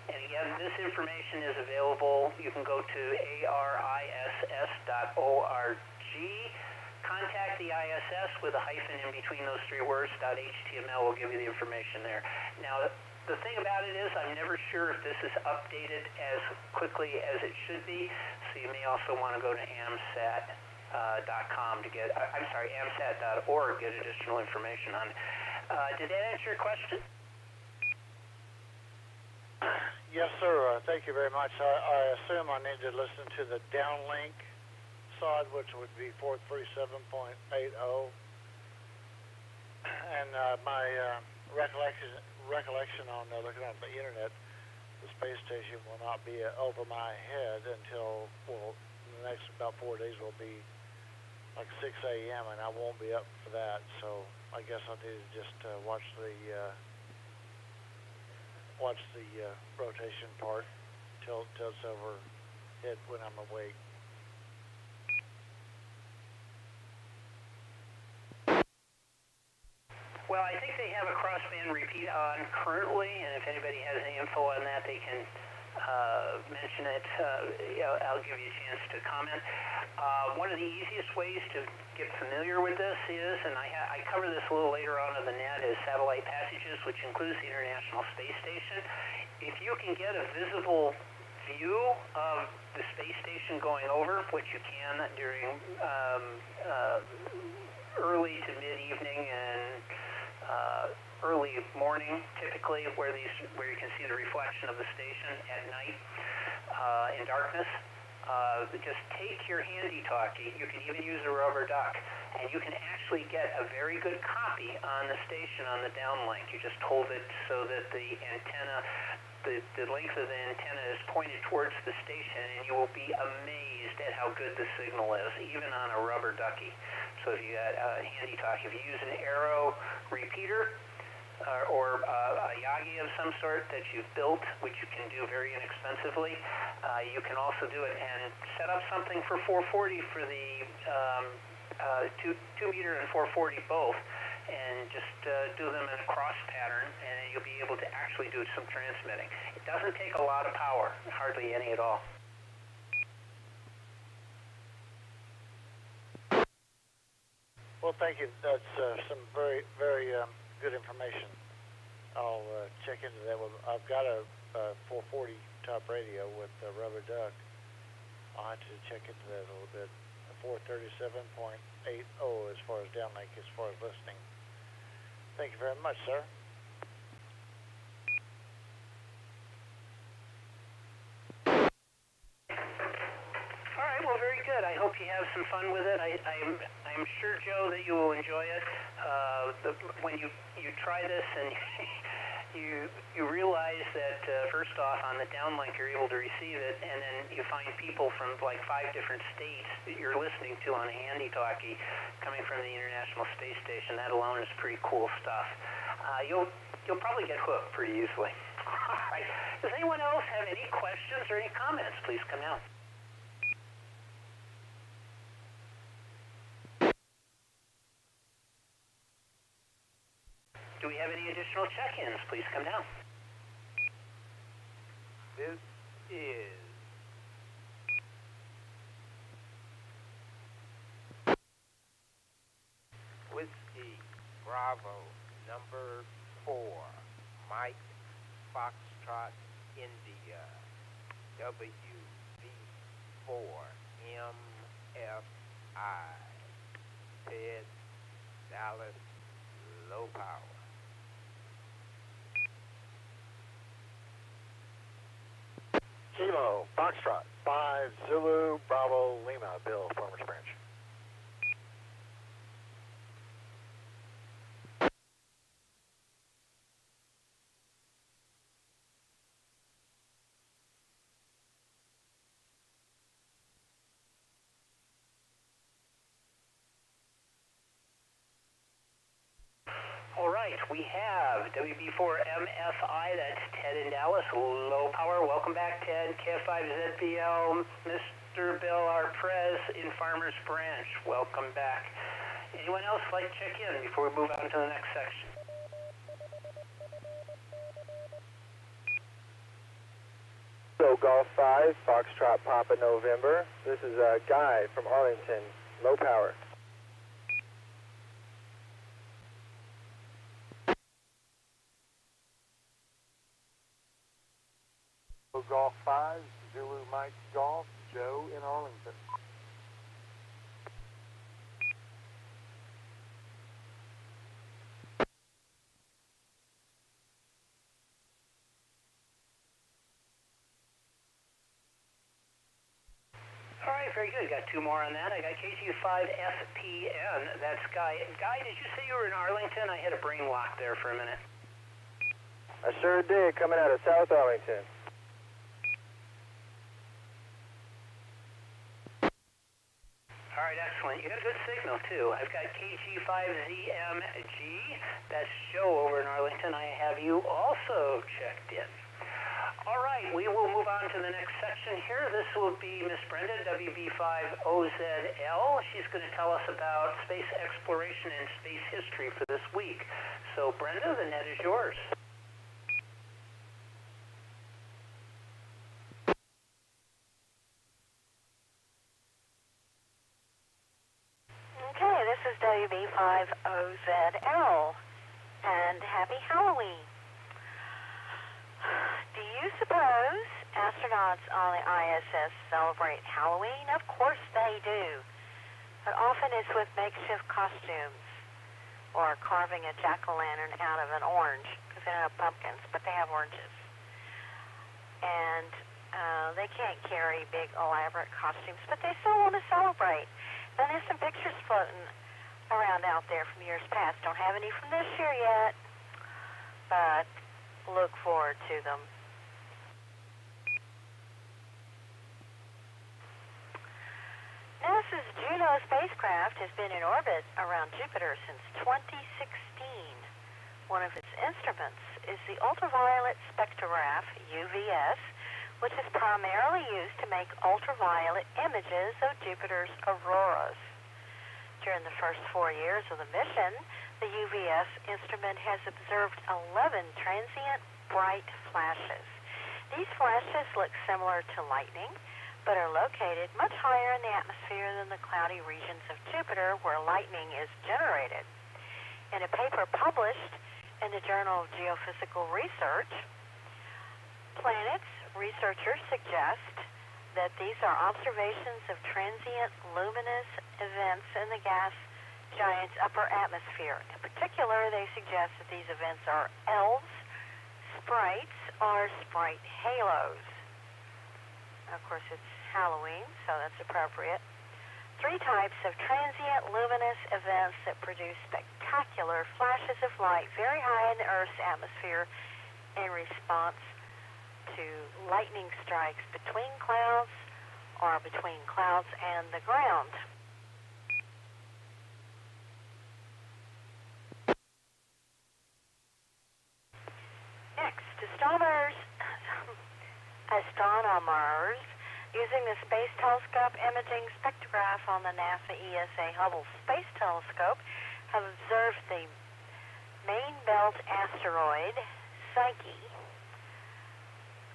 And again, this information is available. You can go to ariss.org. Contact the ISS with a hyphen in between those three words, .html will give you the information there. Now, the thing about it is I'm never sure if this is updated as quickly as it should be, so you may also want to go to amsat.com to get, amsat.org, get additional information on it. Did that answer your question? Yes, sir. Thank you very much. I assume I need to listen to the downlink side, which would be 437.80. And my recollection on looking at the internet, the space station will not be over my head until, well, the next about 4 days will be like 6 a.m. and I won't be up for that. So I guess I'll need to just watch the rotation part till it's over hit when I'm awake. Well, I think they have a crossband repeat on currently, and if anybody has any info on that, they can mention it. I'll give you a chance to comment. One of the easiest ways to get familiar with this is, and I cover this a little later on in the net, is satellite passages, which includes the International Space Station. If you can get a visible view of the space station going over, which you can during early to mid-evening and early morning, typically, where you can see the reflection of the station at night in darkness. Just take your handy-talkie. You can even use a rubber duck, and you can actually get a very good copy on the station on the downlink. You just hold it so that the antenna, the length of the antenna is pointed towards the station, and you will be amazed at how good the signal is, even on a rubber ducky. So if you got a handy-talkie, if you use an arrow repeater, or a Yagi of some sort that you've built, which you can do very inexpensively, you can also do it and set up something for 440 for the 2 meter and 440 both, and just do them in a cross pattern, and you'll be able to actually do some transmitting. It doesn't take a lot of power, hardly any at all. Well, thank you. That's some very, very good information. I'll check into that. I've got a 440 top radio with a rubber duck. I'll have to check into that a little bit. 437.80 as far as downlink, as far as listening. Thank you very much, sir. All right, well, very good. I hope you have some fun with it. I'm sure, Joe, that you will enjoy it. When you try this and you realize that first off, on the downlink you're able to receive it, and then you find people from like 5 different states that you're listening to on a handy-talkie coming from the International Space Station. That alone is pretty cool stuff. You'll probably get hooked pretty easily. All right. Does anyone else have any questions or any comments? Please come out. Do we have any additional check-ins? Please come down. This is Whiskey Bravo number 4, Mike Foxtrot, India, WV4MFI, Ted, Dallas, low power. Kilo Foxtrot 5 5 Zulu Bravo Lima, Bill, Farmers Branch. All right, we have WB4MFI, that's Ted in Dallas, low power. Welcome back, Ted. KF5ZBL, Mr. Bill Arprez in Farmers Branch. Welcome back. Anyone else like to check in before we move on to the next section? So Golf 5, Foxtrot Papa November. This is Guy from Arlington, low power. Golf 5, Zulu Mike Golf, Joe in Arlington. All right, very good. Got two more on that. I got KG5FPN. That's Guy. Guy, did you say you were in Arlington? I had a brain lock there for a minute. I sure did, coming out of South Arlington. All right, excellent. You got a good signal, too. I've got KG5ZMG. That's Joe over in Arlington. I have you also checked in. All right, we will move on to the next section here. This will be Miss Brenda, WB5OZL. She's going to tell us about space exploration and space history for this week. So, Brenda, the net is yours. Okay, this is WB5OZL, and happy Halloween. Do you suppose astronauts on the ISS celebrate Halloween? Of course they do, but often it's with makeshift costumes or carving a jack-o'-lantern out of an orange, because they don't have pumpkins, but they have oranges. And they can't carry big, elaborate costumes, but they still want to celebrate. Then there's some pictures floating around out there from years past. Don't have any from this year yet, but look forward to them. NASA's Juno spacecraft has been in orbit around Jupiter since 2016. One of its instruments is the ultraviolet spectrograph, UVS, which is primarily used to make ultraviolet images of Jupiter's auroras. During the first 4 years of the mission, the UVS instrument has observed 11 transient bright flashes. These flashes look similar to lightning, but are located much higher in the atmosphere than the cloudy regions of Jupiter where lightning is generated. In a paper published in the Journal of Geophysical Research, Planets, researchers suggest that these are observations of transient luminous events in the gas giant's upper atmosphere. In particular, they suggest that these events are elves, sprites, or sprite halos. Of course, it's Halloween, so that's appropriate. 3 types of transient luminous events that produce spectacular flashes of light very high in the Earth's atmosphere in response to lightning strikes between clouds or between clouds and the ground. Next, astronomers using the Space Telescope Imaging Spectrograph on the NASA ESA Hubble Space Telescope have observed the main belt asteroid, Psyche.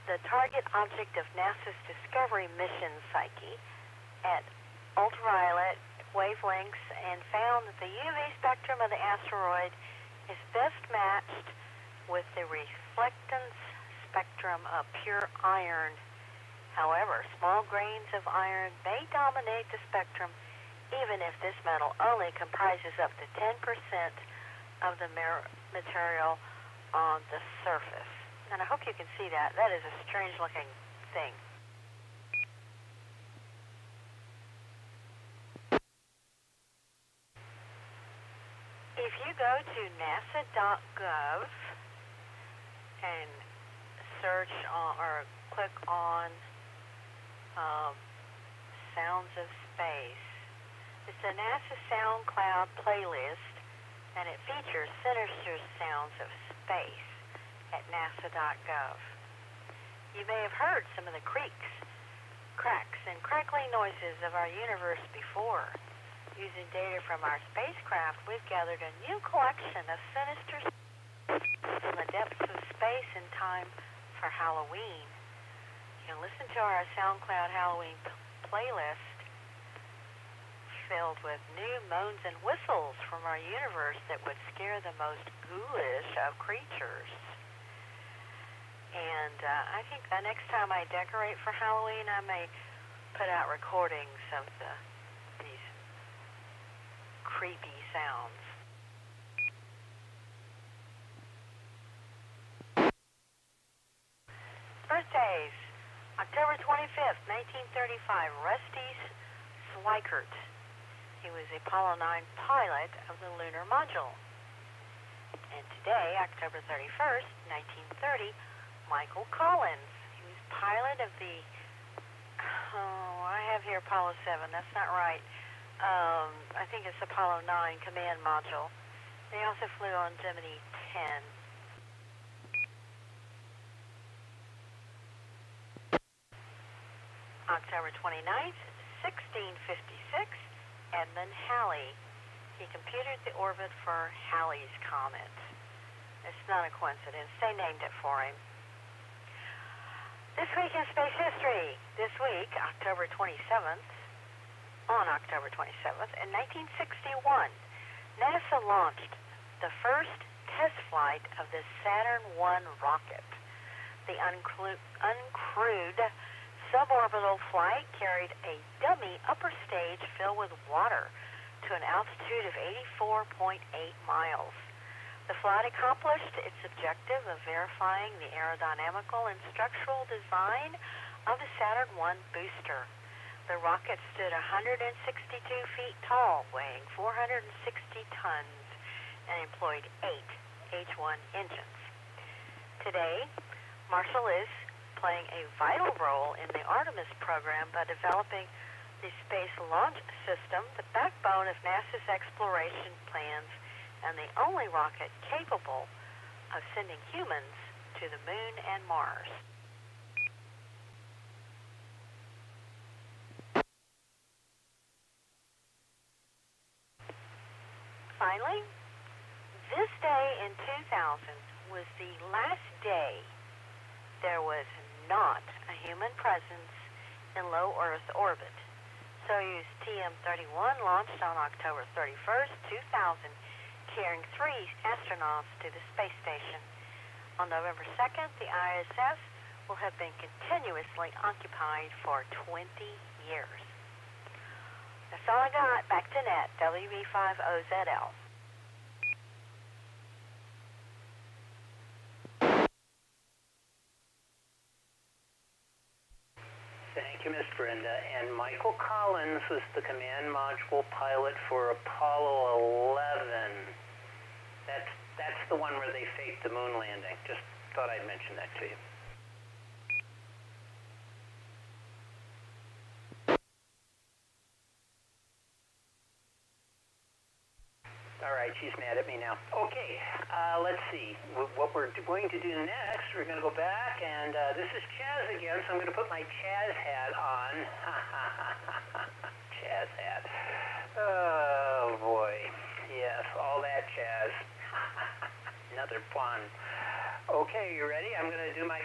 The target object of NASA's Discovery mission, Psyche, at ultraviolet wavelengths, and found that the UV spectrum of the asteroid is best matched with the reflectance spectrum of pure iron. However, small grains of iron may dominate the spectrum, even if this metal only comprises up to 10% of the material on the surface. And I hope you can see that. That is a strange-looking thing. if you go to nasa.gov and search on, or click on Sounds of Space, it's a NASA SoundCloud playlist, and it features sinister sounds of space at nasa.gov. You may have heard some of the creaks, cracks, and crackling noises of our universe before. Using data from our spacecraft, we've gathered a new collection of sinister sounds from the depths of space in time for Halloween. You can listen to our SoundCloud Halloween playlist filled with new moans and whistles from our universe that would scare the most ghoulish of creatures. And I think the next time I decorate for Halloween, I may put out recordings of these creepy sounds. Birthdays. October 25th, 1935, Rusty Schweickart. He was the Apollo 9 pilot of the lunar module. And today, October 31st, 1930, Michael Collins. He was pilot of the, I have here Apollo 7, that's not right. I think it's Apollo 9 command module. They also flew on Gemini 10. October 29th, 1656, Edmund Halley. He computed the orbit for Halley's Comet. It's not a coincidence. They named it for him. This week in space history. This week, October 27th, on October 27th, in 1961, NASA launched the first test flight of the Saturn I rocket. The uncrewed suborbital flight carried a dummy upper stage filled with water to an altitude of 84.8 miles. The flight accomplished its objective of verifying the aerodynamical and structural design of the Saturn I booster. The rocket stood 162 feet tall, weighing 460 tons, and employed 8 H-1 engines. Today, Marshall is playing a vital role in the Artemis program by developing the Space Launch System, the backbone of NASA's exploration plans, and the only rocket capable of sending humans to the Moon and Mars. Finally, this day in 2000 was the last day there was not a human presence in low Earth orbit. Soyuz TM-31 launched on October 31st, 2000, carrying 3 astronauts to the space station. On November 2nd, the ISS will have been continuously occupied for 20 years. That's all I got. Back to net, WB5OZL. Thank you, Miss Brenda. And Michael Collins was the command module pilot for Apollo 11. That's the one where they faked the moon landing. Just thought I'd mention that to you. All right, she's mad at me now. Okay, let's see. What we're going to do next, we're going to go back, and this is Chaz again, so I'm going to put my Chaz hat on. Chaz hat. Oh, boy. Yes, all that Chaz. Another pun. Okay, you ready? I'm going to do my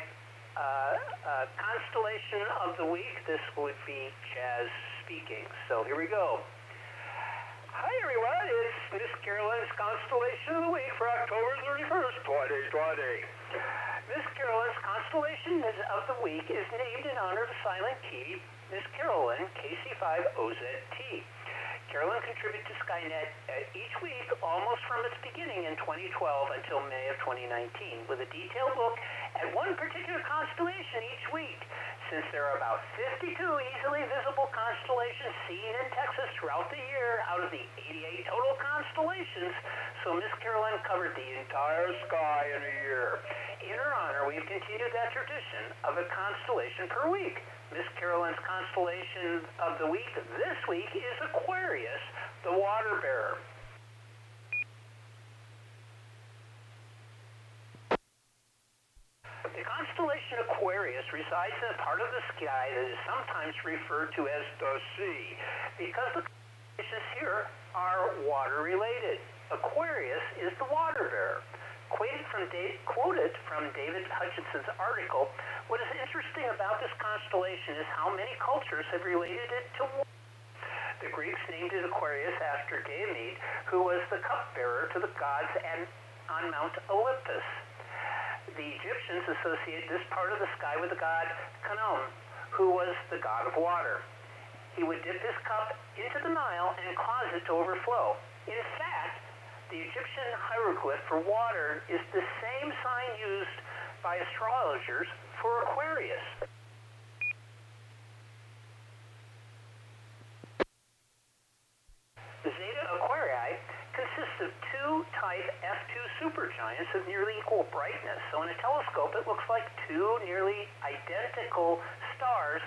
constellation of the week. This would be Chaz speaking. So here we go. Hi, everyone. It's Miss Carolyn's Constellation of the Week for October 31st, 2020. Miss Carolyn's Constellation of the Week is named in honor of Silent Key, Miss Carolyn, KC5OZT. Carolyn contributed to Skynet each week almost from its beginning in 2012 until May of 2019, with a detailed look at one particular constellation each week. Since there are about 52 easily visible constellations constellations seen in Texas throughout the year out of the 88 total constellations, so Miss Caroline covered the entire sky in a year. In her honor, we've continued that tradition of a constellation per week. Miss Caroline's constellation of the week this week is Aquarius, the water bearer. The constellation Aquarius resides in a part of the sky that is sometimes referred to as the sea, because the constellations here are water-related. Aquarius is the water bearer. Quoted from David Hutchinson's article, what is interesting about this constellation is how many cultures have related it to water. The Greeks named it Aquarius after Ganymede, who was the cupbearer to the gods on Mount Olympus. The Egyptians associate this part of the sky with the god Khnum, who was the god of water. He would dip his cup into the Nile and cause it to overflow. In fact, the Egyptian hieroglyph for water is the same sign used by astrologers for Aquarius. Zeta Aquarii consists of two type F2 supergiants of nearly equal brightness. So in a telescope, it looks like two nearly identical stars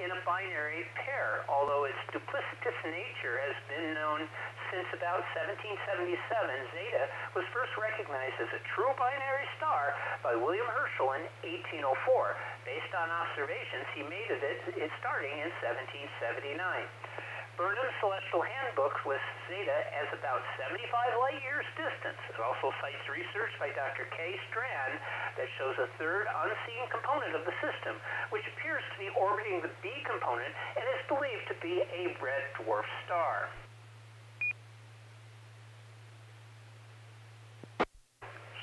in a binary pair, although its duplicitous nature has been known since about 1777. Zeta was first recognized as a true binary star by William Herschel in 1804, based on observations he made of it starting in 1779. Burnham's Celestial Handbook lists Zeta as about 75 light-years distance. It also cites research by Dr. K. Strand that shows a third unseen component of the system, which appears to be orbiting the B component and is believed to be a red dwarf star.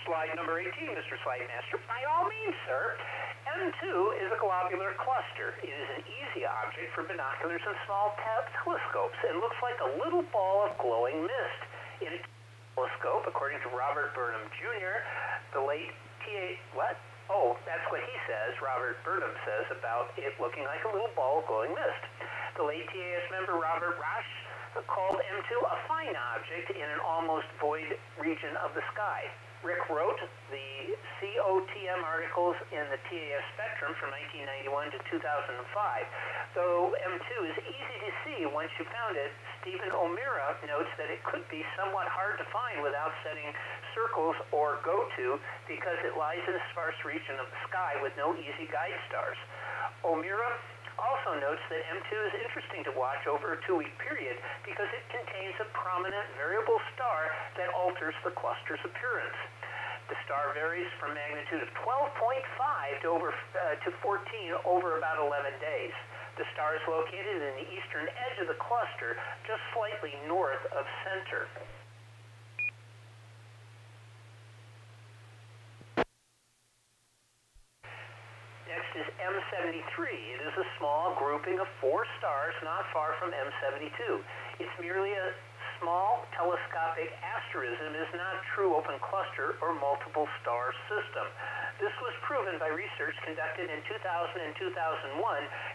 Slide number 18, Mr. Slide Master. By all means, sir. M2 is a globular cluster. It is an easy object for binoculars and small telescopes and looks like a little ball of glowing mist. In a telescope, according to Robert Burnham Jr., the late that's what he says, Robert Burnham says about it looking like a little ball of glowing mist. The late TAS member Robert Rasch called M2 a fine object in an almost void region of the sky. Rick wrote the COTM articles in the TAS Spectrum from 1991 to 2005. Though M2 is easy to see once you found it, Stephen O'Meara notes that it could be somewhat hard to find without setting circles or go-to because it lies in a sparse region of the sky with no easy guide stars. O'Meara also notes that M2 is interesting to watch over a 2-week period because it contains a prominent variable star that alters the cluster's appearance. The star varies from magnitude of 12.5 to 14 over about 11 days. The star is located in the eastern edge of the cluster, just slightly north of center. Next is M73. It is a small grouping of 4 stars not far from M72. It's merely a small telescopic asterism. It is not a true open cluster or multiple star system. This was proven by research conducted in 2000 and 2001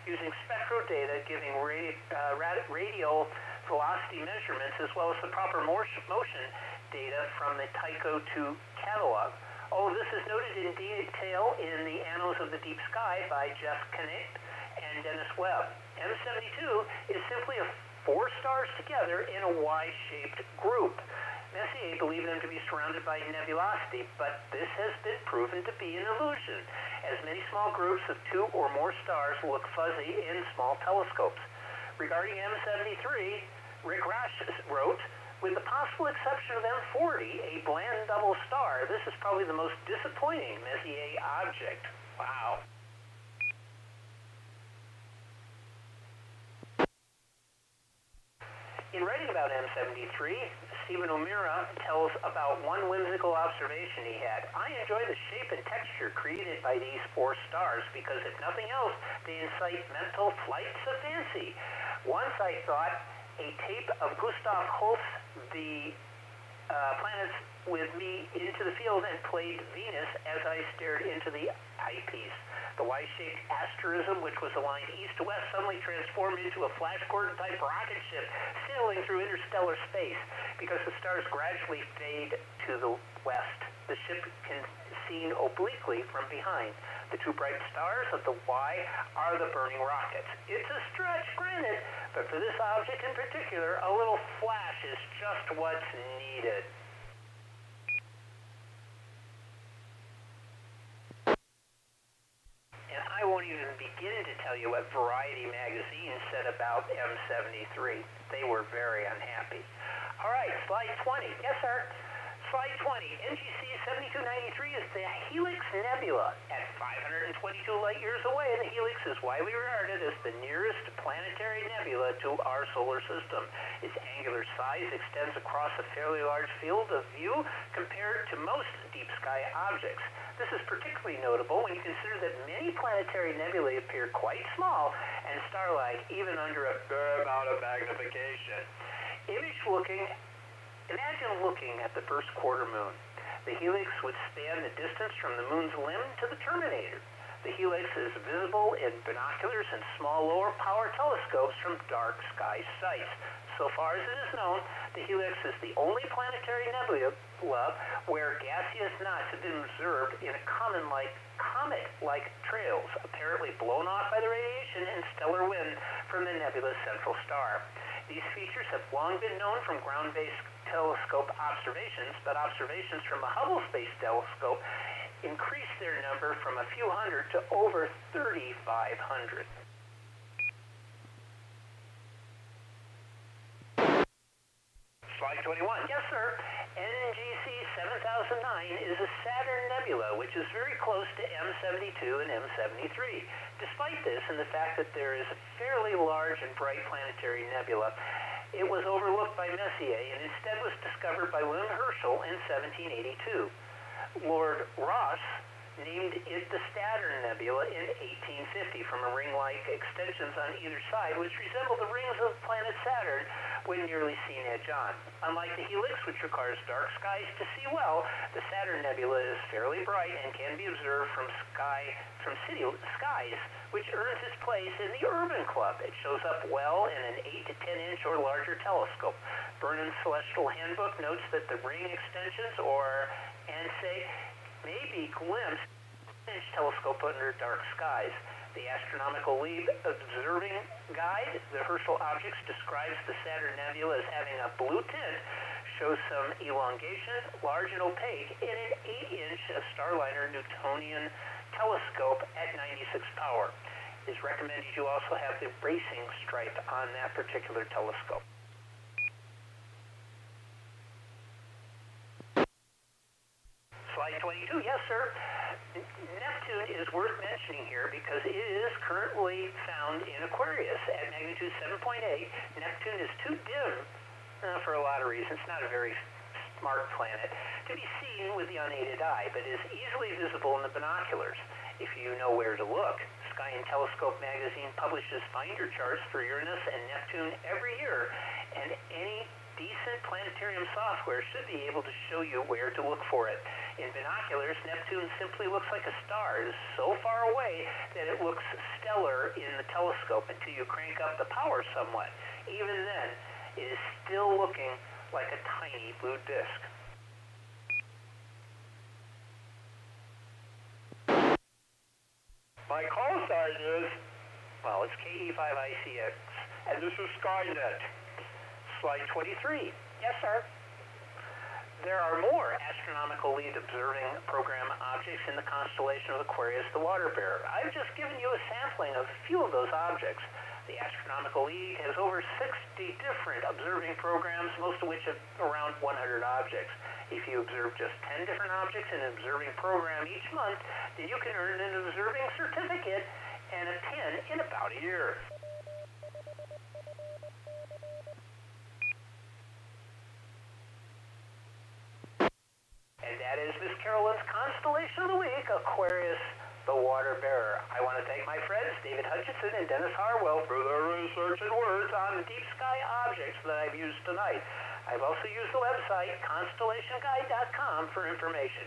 using spectral data giving radial velocity measurements as well as the proper motion data from the Tycho 2 catalog. All of this is noted in detail in the Annals of the Deep Sky by Jeff Knight and Dennis Webb. M72 is simply 4 stars together in a Y-shaped group. Messier believed them to be surrounded by nebulosity, but this has been proven to be an illusion, as many small groups of 2 or more stars look fuzzy in small telescopes. Regarding M73, Rick Rasch wrote, with the possible exception of M40, a bland double star, this is probably the most disappointing Messier object. Wow. In writing about M73, Stephen O'Meara tells about one whimsical observation he had. I enjoy the shape and texture created by these 4 stars because, if nothing else, they incite mental flights of fancy. Once I thought a tape of Gustav Holst's The planets with me into the field and played Venus as I stared into the eyepiece. The Y-shaped asterism, which was aligned east to west, suddenly transformed into a Flash Gordon-type rocket ship sailing through interstellar space. Because the stars gradually fade to the west, the ship can be seen obliquely from behind. The two bright stars of the Y are the burning rockets. It's a stretch, granted, but for this object in particular, a little flash is just what's needed. And I won't even begin to tell you what Variety magazine said about M73. They were very unhappy. All right, slide 20. Yes, sir. Slide 20. NGC 7293 is the Helix Nebula. At 522 light years away, the Helix is widely regarded as the nearest planetary nebula to our solar system. Its angular size extends across a fairly large field of view compared to most deep sky objects. This is particularly notable when you consider that many planetary nebulae appear quite small and star-like even under a fair amount of magnification. Imagine looking at the first quarter moon. The helix would span the distance from the moon's limb to the terminator. The helix is visible in binoculars and small lower power telescopes from dark sky sites. So far as it is known, the helix is the only planetary nebula where gaseous knots have been observed in a comet-like trails, apparently blown off by the radiation and stellar wind from the nebula's central star. These features have long been known from ground-based telescope observations, but observations from the Hubble Space Telescope increased their number from a few hundred to over 3,500. Slide 21. Yes, sir. NGC 7009 is a Saturn nebula, which is very close to M72 and M73. Despite this and the fact that there is a fairly large and bright planetary nebula, it was overlooked by Messier and instead was discovered by William Herschel in 1782. Lord Rosse named it the Saturn Nebula in 1850 from a ring-like extensions on either side which resemble the rings of the planet Saturn when nearly seen edge-on. Unlike the helix, which requires dark skies to see well, the Saturn Nebula is fairly bright and can be observed from city skies, which earns its place in the Urban Club. It shows up well in an 8 to 10 inch or larger telescope. Burnham's Celestial Handbook notes that the ring extensions, or ANSE, may be glimpsed in inch telescope under dark skies. The Astronomical League Observing Guide, the Herschel Objects, describes the Saturn Nebula as having a blue tint, shows some elongation, large and opaque, in an 8-inch Starliner Newtonian telescope at 96 power. It is recommended you also have the racing stripe on that particular telescope. Slide 22, yes, sir. Neptune is worth mentioning here because it is currently found in Aquarius at magnitude 7.8. Neptune is too dim for a lot of reasons, not a very smart planet, to be seen with the unaided eye, but is easily visible in the binoculars if you know where to look. Sky and Telescope magazine publishes finder charts for Uranus and Neptune every year, and any decent planetarium software should be able to show you where to look for it. In binoculars, Neptune simply looks like a star. It is so far away that it looks stellar in the telescope until you crank up the power somewhat. Even then, it is still looking like a tiny blue disk. My call sign is, well, it's KE5ICX, and this is Skynet. Slide 23. Yes, sir. There are more Astronomical Lead Observing Program objects in the constellation of Aquarius, the water bearer. I've just given you a sampling of a few of those objects. The Astronomical League has over 60 different observing programs, most of which have around 100 objects. If you observe just 10 different objects in an observing program each month, then you can earn an observing certificate and a pin in about a year. And that is Miss Carolyn's Constellation of the Week, Aquarius, the water bearer. I want to thank my friends David Hutchinson and Dennis Harwell for their research and words on the deep sky objects that I've used tonight. I've also used the website constellationguide.com for information.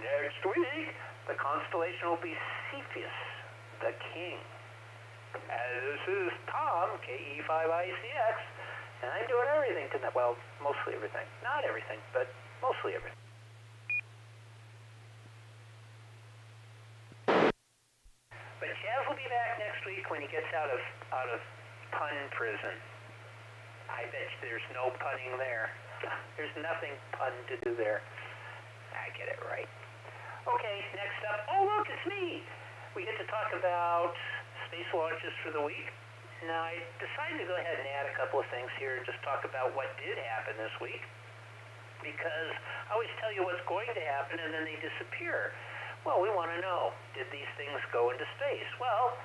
Next week, the constellation will be Cepheus, the king. And this is Tom, KE5ICX, and I'm doing everything tonight. Well, mostly everything. Not everything, but mostly everything. But Chaz will be back next week when he gets out of pun prison. I bet you there's no punning there. There's nothing pun to do there. I get it right. Okay, next up. Oh, look, it's me. We get to talk about space launches for the week. Now, I decided to go ahead and add a couple of things here and just talk about what did happen this week. Because I always tell you what's going to happen and then they disappear. Well, we want to know, did these things go into space? Well,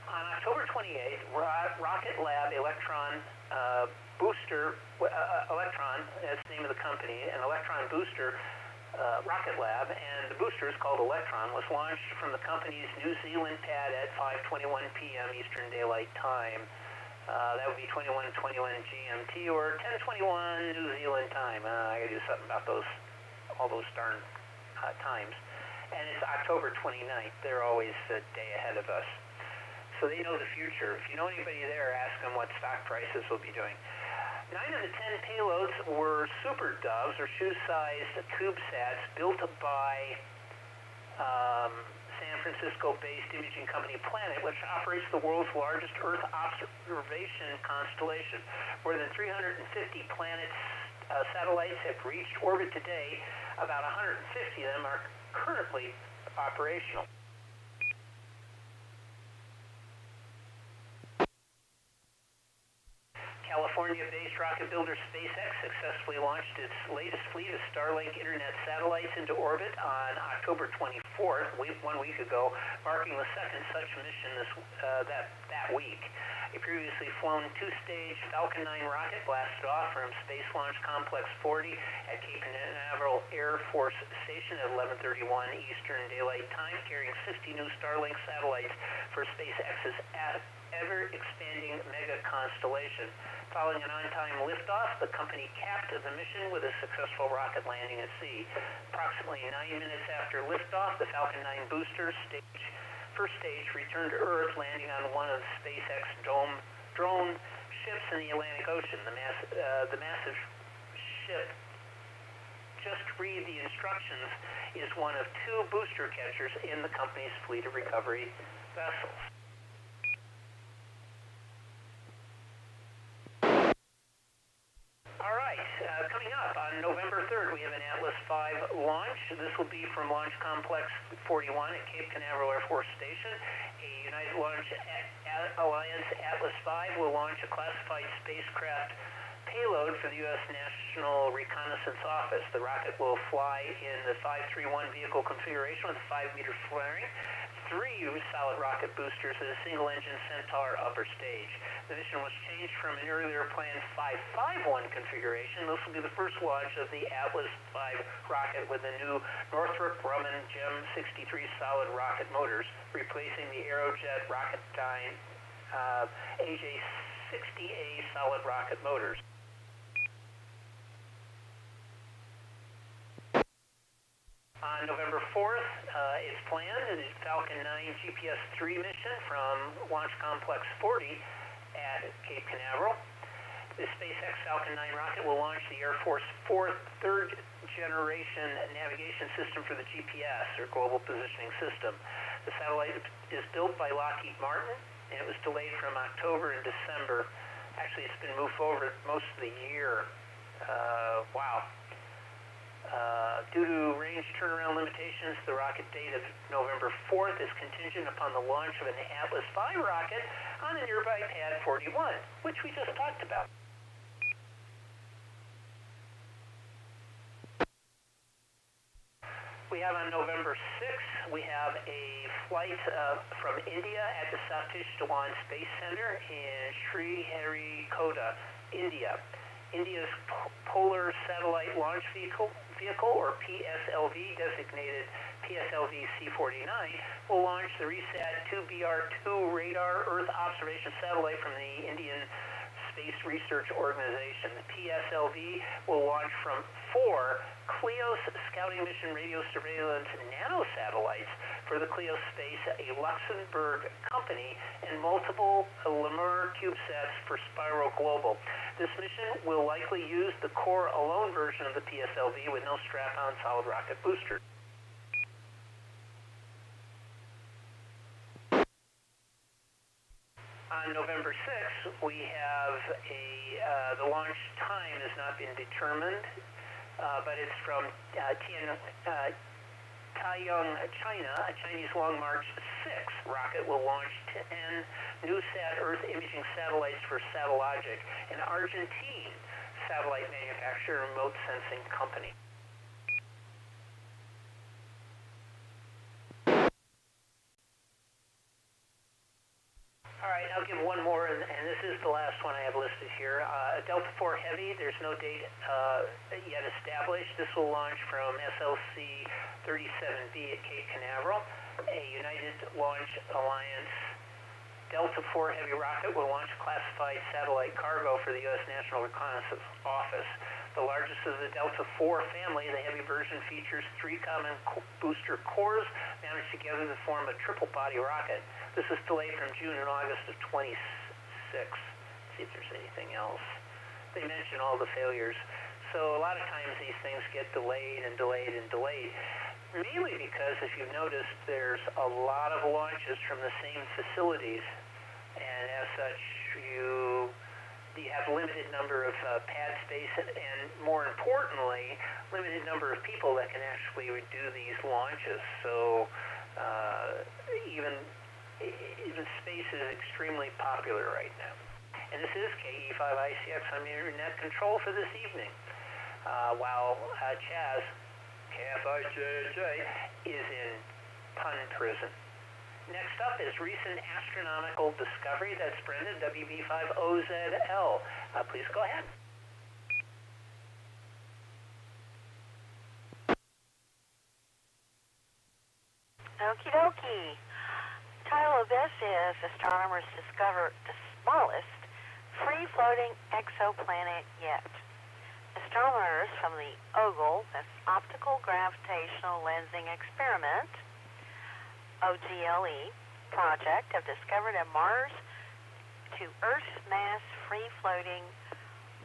on October 28th, Rocket Lab Electron Booster, Electron, that's the name of the company, an Electron Booster Rocket Lab, and the booster is called Electron, was launched from the company's New Zealand pad at 5:21 p.m. Eastern Daylight Time. That would be 21:21 GMT or 10:21 New Zealand time. I gotta do something about all those darn times. And it's October 29th. They're always a day ahead of us. So they know the future. If you know anybody there, ask them what stock prices will be doing. 9 of the 10 payloads were Super Doves, or shoe-sized CubeSats, built by San Francisco-based imaging company Planet, which operates the world's largest Earth observation constellation. More than 350 Planet satellites have reached orbit today. About 150 of them are currently operational. California-based rocket builder SpaceX successfully launched its latest fleet of Starlink internet satellites into orbit on October 24th, 1 week ago, marking the second such mission that week. A previously flown two-stage Falcon 9 rocket blasted off from Space Launch Complex 40 at Cape Canaveral Air Force Station at 11:31 Eastern Daylight Time, carrying 60 new Starlink satellites for SpaceX's ever-expanding mega constellation. Following an on-time liftoff, the company capped the mission with a successful rocket landing at sea. Approximately 9 minutes after liftoff, the Falcon 9 booster first stage returned to Earth, landing on one of SpaceX drone ships in the Atlantic Ocean. The massive ship, just read the instructions, is one of 2 booster catchers in the company's fleet of recovery vessels. All right, coming up on November 3rd, we have an Atlas V launch. This will be from Launch Complex 41 at Cape Canaveral Air Force Station. A United Launch Alliance Atlas V will launch a classified spacecraft payload for the U.S. National Reconnaissance Office. The rocket will fly in the 531 vehicle configuration with a 5-meter flaring, 3 solid rocket boosters, and a single-engine Centaur upper stage. The mission was changed from an earlier planned 551 configuration. This will be the first launch of the Atlas V rocket with the new Northrop Grumman GEM 63 solid rocket motors, replacing the Aerojet Rocketdyne AJ-60A solid rocket motors. On November 4th, it's planned the Falcon 9 GPS-3 mission from Launch Complex 40 at Cape Canaveral. The SpaceX Falcon 9 rocket will launch the Air Force 4th third-generation navigation system for the GPS, or Global Positioning System. The satellite is built by Lockheed Martin, and it was delayed from October and December. Actually, it's been moved forward most of the year. Wow. Due to range turnaround limitations, the rocket date of November 4th is contingent upon the launch of an Atlas V rocket on a nearby Pad 41, which we just talked about. We have on November 6th, we have a flight from India at the Satish Dhawan Space Center in Sriharikota, India. India's Polar Satellite Launch Vehicle, or PSLV, designated PSLV C-49 will launch the RESAT-2BR-2 radar Earth observation satellite from the Indian Space Research Organization. The PSLV will launch from 4 CLEOS Scouting Mission Radio Surveillance nanosatellites for the CLEOS Space, a Luxembourg company, and multiple Lemur CubeSats for Spiro Global. This mission will likely use the core-alone version of the PSLV with no strap-on solid rocket booster. On November 6th, we have the launch time has not been determined, but it's from Taiyang, China. A Chinese Long March 6 rocket will launch 10 NewSat Earth imaging satellites for Satellogic, an Argentine satellite manufacturer and remote sensing company. All right, I'll give one more, and this is the last one I have listed here. Delta IV Heavy, there's no date yet established. This will launch from SLC 37B at Cape Canaveral. A United Launch Alliance Delta IV Heavy rocket will launch classified satellite cargo for the U.S. National Reconnaissance Office. The largest of the Delta IV family, the Heavy version features 3 common booster cores managed together to form a triple-body rocket. This is delayed from June and August of 26. See if there's anything else. They mention all the failures. So a lot of times these things get delayed and delayed and delayed. Mainly because, if you've noticed, there's a lot of launches from the same facilities, and as such, you have limited number of pad space, and more importantly, limited number of people that can actually do these launches. So even space is extremely popular right now. And this is KE5ICX. I'm your net control for this evening. While Chaz, KFIJJ, is in pun prison. Next up is recent astronomical discovery. That's Brendan, WB5OZL. Please go ahead. Okie dokie. Title of this is Astronomers Discover the Smallest Free-Floating Exoplanet Yet. Astronomers from the OGLE, that's Optical Gravitational Lensing Experiment, OGLE, project have discovered a Mars to Earth mass free-floating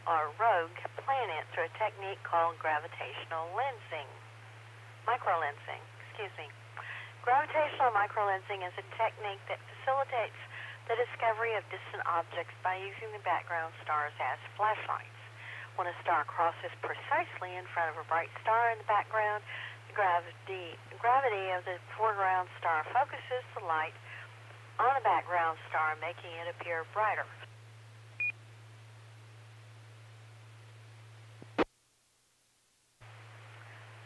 or rogue planet through a technique called gravitational lensing. Microlensing, excuse me. Gravitational microlensing is a technique that facilitates the discovery of distant objects by using the background stars as flashlights. When a star crosses precisely in front of a bright star in the background, the gravity of the foreground star focuses the light on the background star, making it appear brighter.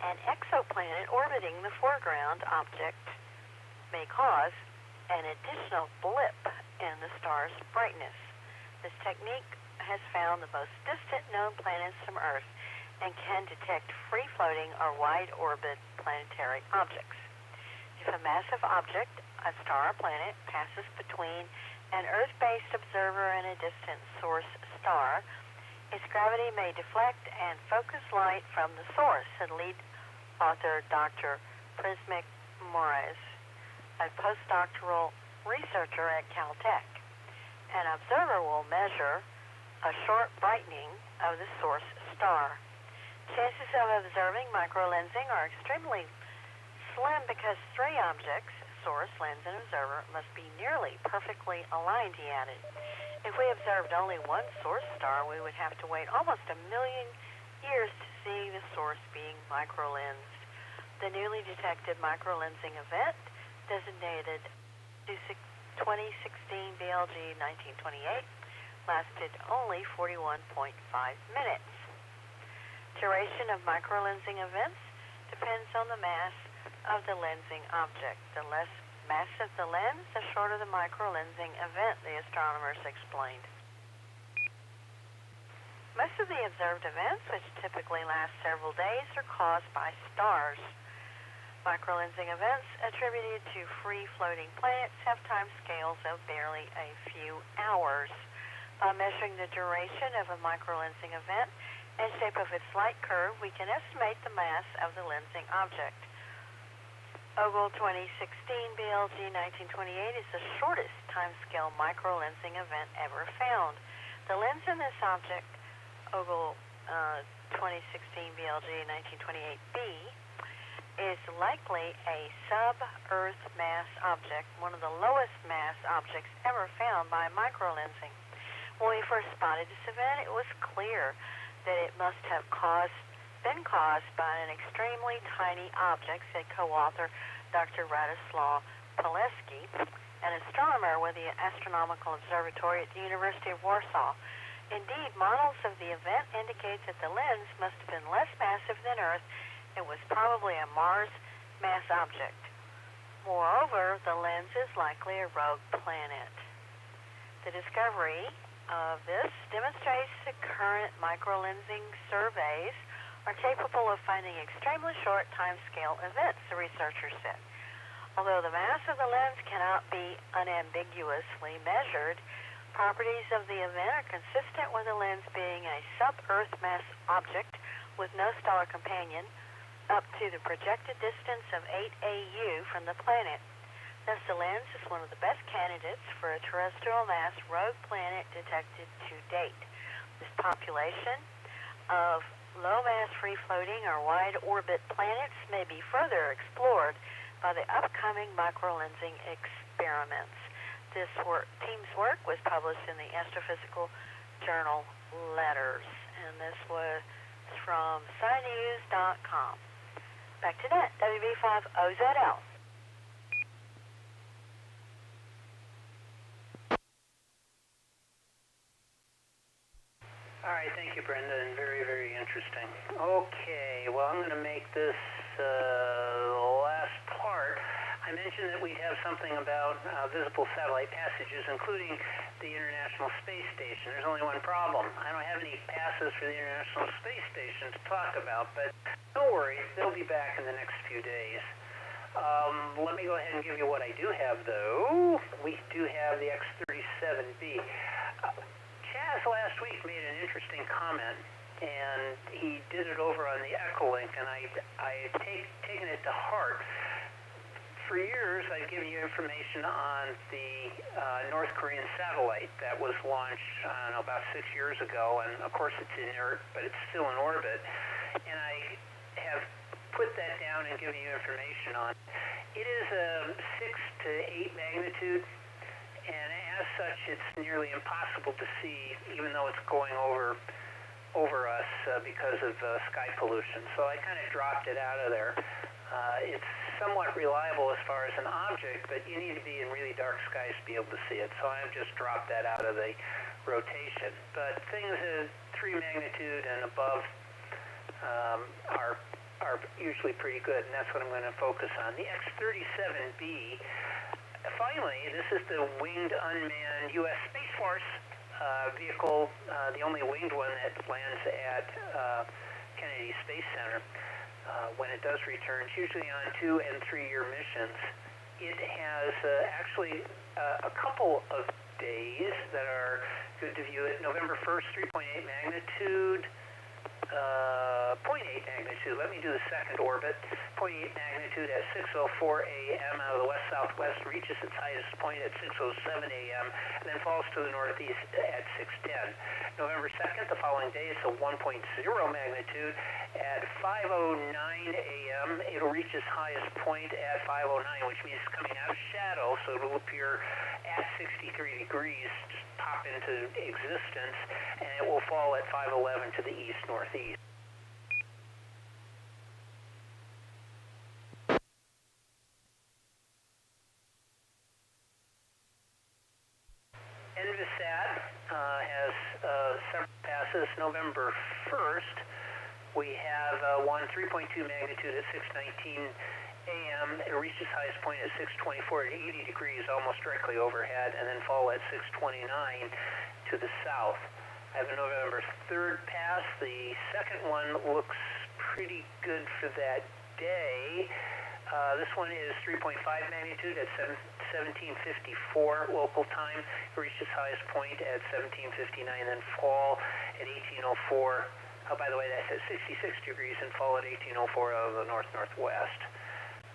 An exoplanet orbiting the foreground object may cause an additional blip in the star's brightness. This technique has found the most distant known planets from Earth and can detect free-floating or wide-orbit planetary objects. If a massive object, a star or planet, passes between an Earth-based observer and a distant source star, its gravity may deflect and focus light from the source, said lead author Dr. Prismic Moraes, a postdoctoral researcher at Caltech. An observer will measure a short brightening of the source star. Chances of observing microlensing are extremely slim because 3 objects, source, lens, and observer, must be nearly perfectly aligned, he added. If we observed only one source star, we would have to wait almost 1 million years to see the source being microlensed. The newly detected microlensing event, designated 2016 BLG 1928, lasted only 41.5 minutes. Duration of microlensing events depends on the mass of the lensing object. The less massive the lens, the shorter the microlensing event, the astronomers explained. Most of the observed events, which typically last several days, are caused by stars. Microlensing events attributed to free-floating planets have time scales of barely a few hours. By measuring the duration of a microlensing event and shape of its light curve, we can estimate the mass of the lensing object. Ogle 2016 BLG 1928 is the shortest timescale microlensing event ever found. The lens in this object, Ogle 2016 BLG 1928b, is likely a sub-Earth mass object, one of the lowest mass objects ever found by microlensing. When we first spotted this event, it was clear that it must have been caused by an extremely tiny object, said co-author Dr. Radoslaw Pileski, an astronomer with the Astronomical Observatory at the University of Warsaw. Indeed, models of the event indicate that the lens must have been less massive than Earth. It was probably a Mars mass object. Moreover, the lens is likely a rogue planet. The discovery of this demonstrates that current microlensing surveys are capable of finding extremely short timescale events, the researcher said. Although the mass of the lens cannot be unambiguously measured, properties of the event are consistent with the lens being a sub-Earth mass object with no stellar companion up to the projected distance of 8 AU from the planet. Thus, the lens is one of the best candidates for a terrestrial mass rogue planet detected to date. This population of low-mass free-floating or wide-orbit planets may be further explored by the upcoming microlensing experiments. This team's work was published in the Astrophysical Journal Letters, and this was from SciNews.com. Back to net, WB5OZL. All right, thank you, Brenda, and very, very interesting. Okay, well, I'm going to make this the last part. I mentioned that we'd have something about visible satellite passages, including the International Space Station. There's only one problem. I don't have any passes for the International Space Station to talk about, but don't worry, they'll be back in the next few days. Let me go ahead and give you what I do have, though. We do have the X-37B. Chaz last week made an interesting comment, and he did it over on the Echolink, and I have taken it to heart. For years, I've given you information on the North Korean satellite that was launched, I don't know, about 6 years ago, and of course it's inert, but it's still in orbit. And I have put that down and given you information on it. It is a 6 to 8 magnitude, and as such, it's nearly impossible to see, even though it's going over us because of sky pollution. So I kind of dropped it out of there. It's somewhat reliable as far as an object, but you need to be in really dark skies to be able to see it. So I've just dropped that out of the rotation. But things at 3 magnitude and above are usually pretty good, and that's what I'm going to focus on. The X-37B, finally, this is the winged unmanned U.S. Space Force vehicle, the only winged one that lands at Kennedy Space Center. When it does return, it's usually on 2- and 3-year missions. It has actually a couple of days that are good to view it. November 1st, 3.8 magnitude, 0.8 magnitude. Let me do the second orbit. 0.8 magnitude at 6:04 a.m. out of the west-southwest, reaches its highest point at 6:07 a.m., and then falls to the northeast at 6:10. November 2nd, the following day, it's a 1.0 magnitude. At 5:09 a.m., it'll reach its highest point at 5:09, which means it's coming out of shadow, so it'll appear at 63 degrees, just pop into existence, and it will fall at 5:11 to the east-northeast. Envisat has several passes. November 1st, we have one 3.2 magnitude at 6:19 a.m. It reaches highest point at 6:24 at 80 degrees, almost directly overhead, and then fall at 6:29 to the south. I have a November 3rd pass. The second one looks pretty good for that day. This one is 3.5 magnitude at 1754 local time. It reached its highest point at 1759, then fall at 1804. Oh, by the way, that's at 66 degrees and fall at 1804 out of the north-northwest.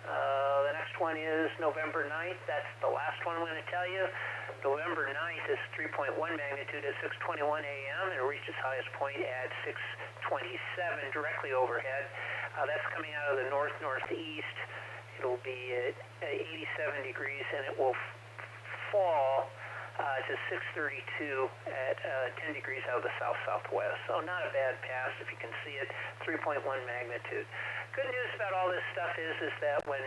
The next one is November 9th. That's the last one I'm going to tell you. November 9th is 3.1 magnitude at 6:21 a.m. and it reached its highest point at 6:27 directly overhead. That's coming out of the north-northeast. It'll be at 87 degrees and it will fall to 6:32 at 10 degrees out of the south-southwest. So not a bad pass if you can see it, 3.1 magnitude. Good news about all this stuff is that when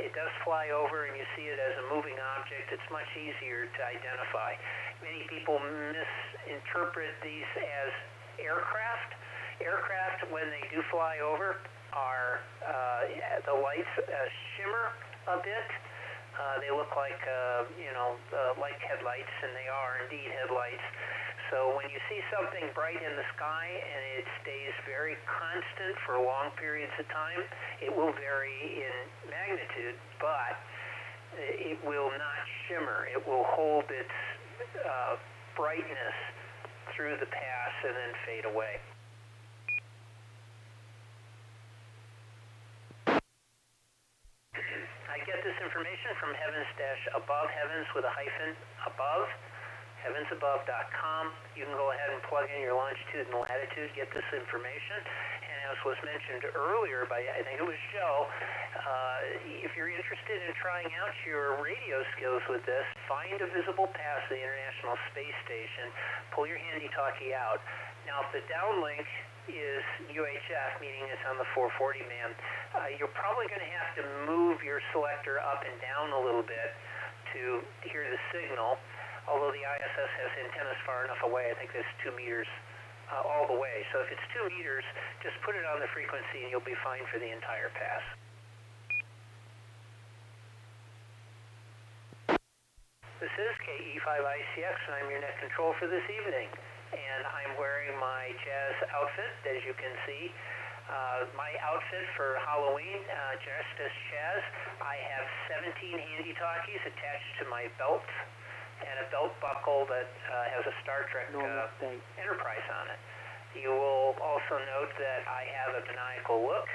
it does fly over and you see it as a moving object, it's much easier to identify. Many people misinterpret these as aircraft. Aircraft, when they do fly over, are the lights shimmer a bit. They look like, like headlights, and they are indeed headlights. So when you see something bright in the sky and it stays very constant for long periods of time, it will vary in magnitude, but it will not shimmer. It will hold its brightness through the pass and then fade away. I get this information from heavens-above, heavens with a hyphen, above, heavensabove.com. You can go ahead and plug in your longitude and latitude, get this information. And as was mentioned earlier by, I think it was Joe, if you're interested in trying out your radio skills with this, find a visible pass to the International Space Station, pull your handy-talkie out. Now, if the downlink is UHF, meaning it's on the 440 band, you're probably going to have to move your selector up and down a little bit to hear the signal. Although the ISS has antennas far enough away, I think it's 2 meters all the way. So if it's 2 meters, just put it on the frequency and you'll be fine for the entire pass. This is KE5ICX and I'm your net control for this evening. And I'm wearing my Jazz outfit, as you can see. My outfit for Halloween, just as Chaz, I have 17 handy-talkies attached to my belt and a belt buckle that has a Star Trek Enterprise on it. You will also note that I have a maniacal look,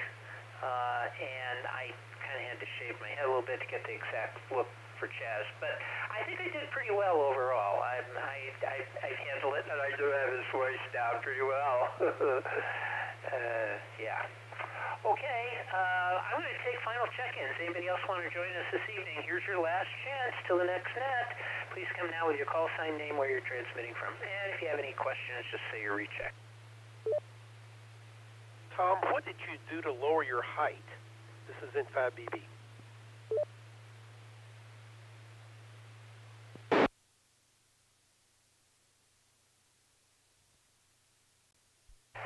and I kind of had to shave my head a little bit to get the exact look for Chaz, but I think I did pretty well overall. I've handled it, and I do have his voice down pretty well. Yeah. Okay, I'm going to take final check-ins. Anybody else want to join us this evening? Here's your last chance till the next net. Please come now with your call sign, name, where you're transmitting from. And if you have any questions, just say your recheck. Tom, what did you do to lower your height? This is IN5BB.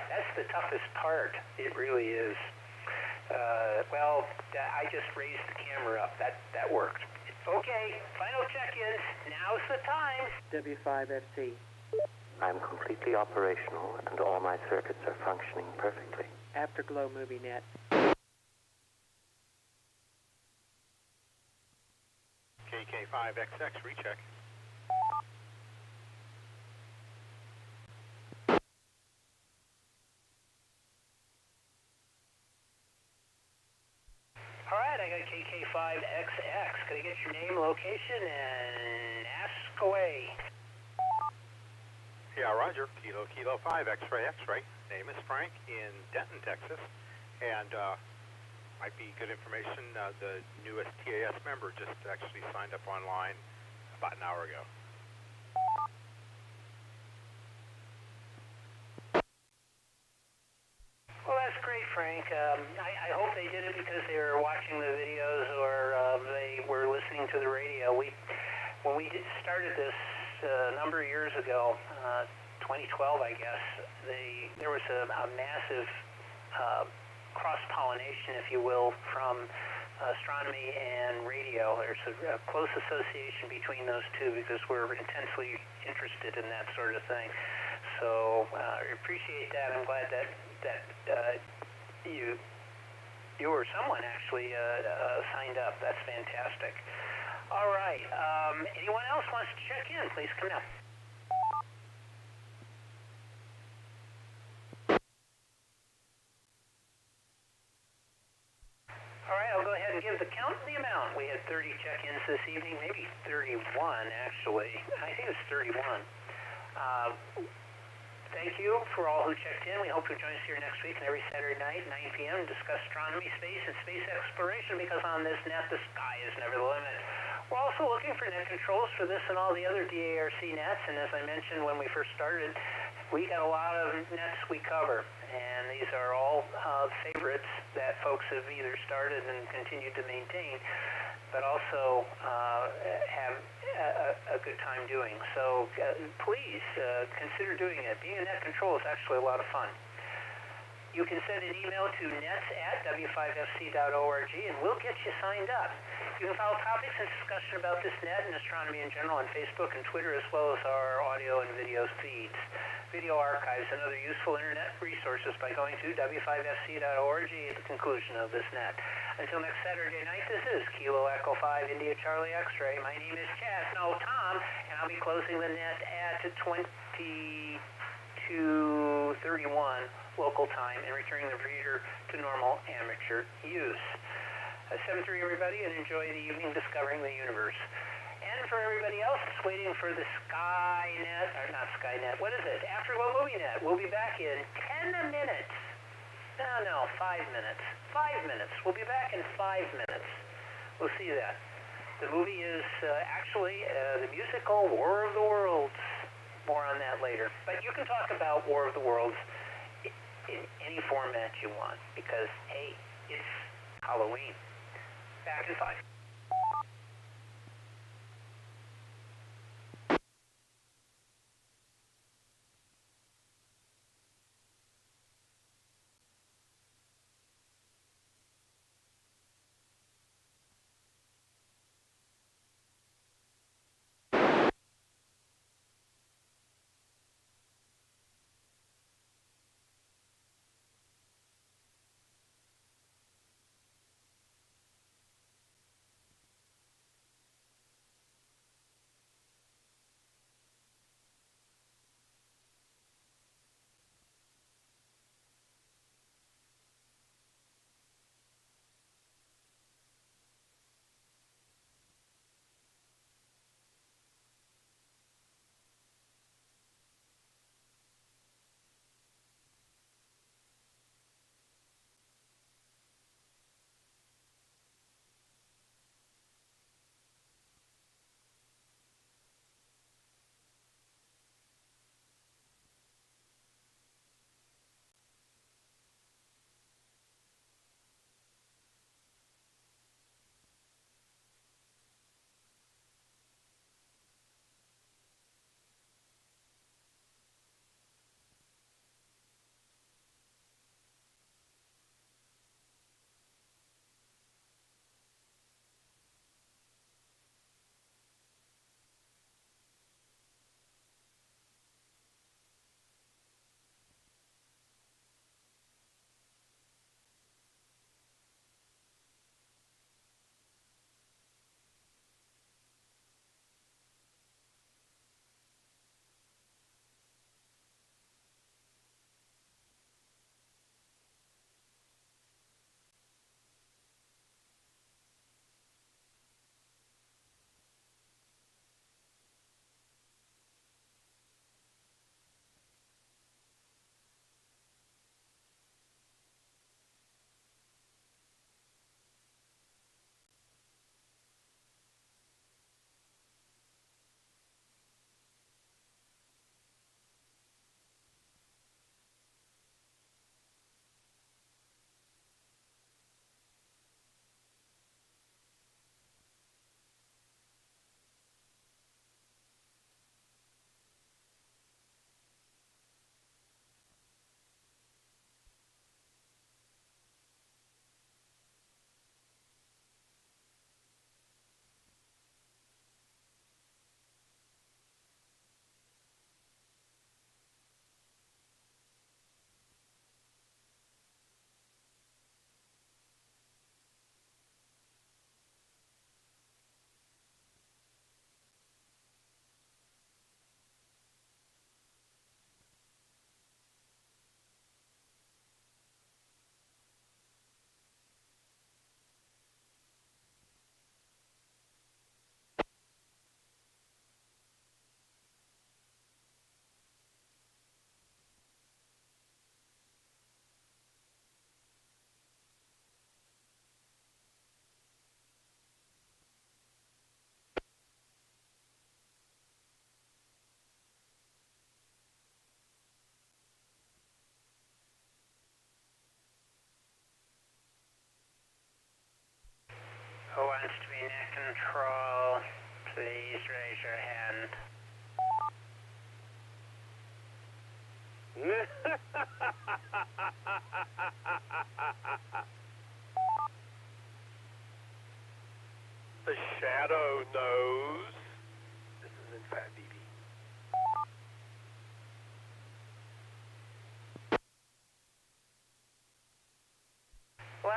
That's the toughest part. It really is. I just raised the camera up. That worked. Okay, final check-ins. Now's the time. W5FC. I'm completely operational and all my circuits are functioning perfectly. Afterglow Movie Net. KK5XX, recheck. All right, I got KK5XX. Can I get your name, location, and ask away? Yeah, Roger. Kilo 5, X-ray, X-ray. Name is Frank in Denton, Texas. And might be good information, the newest TAS member just actually signed up online about an hour ago. Well, that's great, Frank. I hope they did it because they were watching the videos or they were listening to the radio. When we started this a number of years ago, 2012, I guess, there was a massive cross-pollination, if you will, from astronomy and radio. There's a close association between those two because we're intensely interested in that sort of thing. So I appreciate that. I'm glad that you you or someone actually signed up. That's fantastic. All right. Anyone else wants to check in? Please come down. All right, I'll go ahead and give the count and the amount. We had 30 check-ins this evening, maybe 31 actually. I think it was 31. Thank you for all who checked in. We hope you'll join us here next week and every Saturday night, 9 p.m. to discuss astronomy, space, and space exploration, because on this net, the sky is never the limit. We're also looking for net controls for this and all the other DARC nets, and as I mentioned when we first started, we got a lot of nets we cover, and these are all favorites that folks have either started and continued to maintain, but also have a good time doing. So please consider doing it. Being a net control is actually a lot of fun. You can send an email to nets@w5fc.org and we'll get you signed up. You can follow topics and discussion about this net and astronomy in general on Facebook and Twitter, as well as our audio and video feeds, video archives, and other useful internet resources by going to w5fc.org at the conclusion of this net. Until next Saturday night, this is Kilo Echo 5 India Charlie X-Ray. My name is Chad, no Tom, and I'll be closing the net at 22:31 local time and returning the reader to normal amateur use. 7-3 everybody, and enjoy the evening discovering the universe. And for everybody else that's waiting for the Skynet, or not Skynet, what is it? Afterglow Movie Net. We'll be back in 10 minutes. No, 5 minutes. 5 minutes. We'll be back in 5 minutes. We'll see that. The movie is actually the musical War of the Worlds. More on that later. But you can talk about War of the Worlds in any format you want, because, hey, it's Halloween. Back in 5.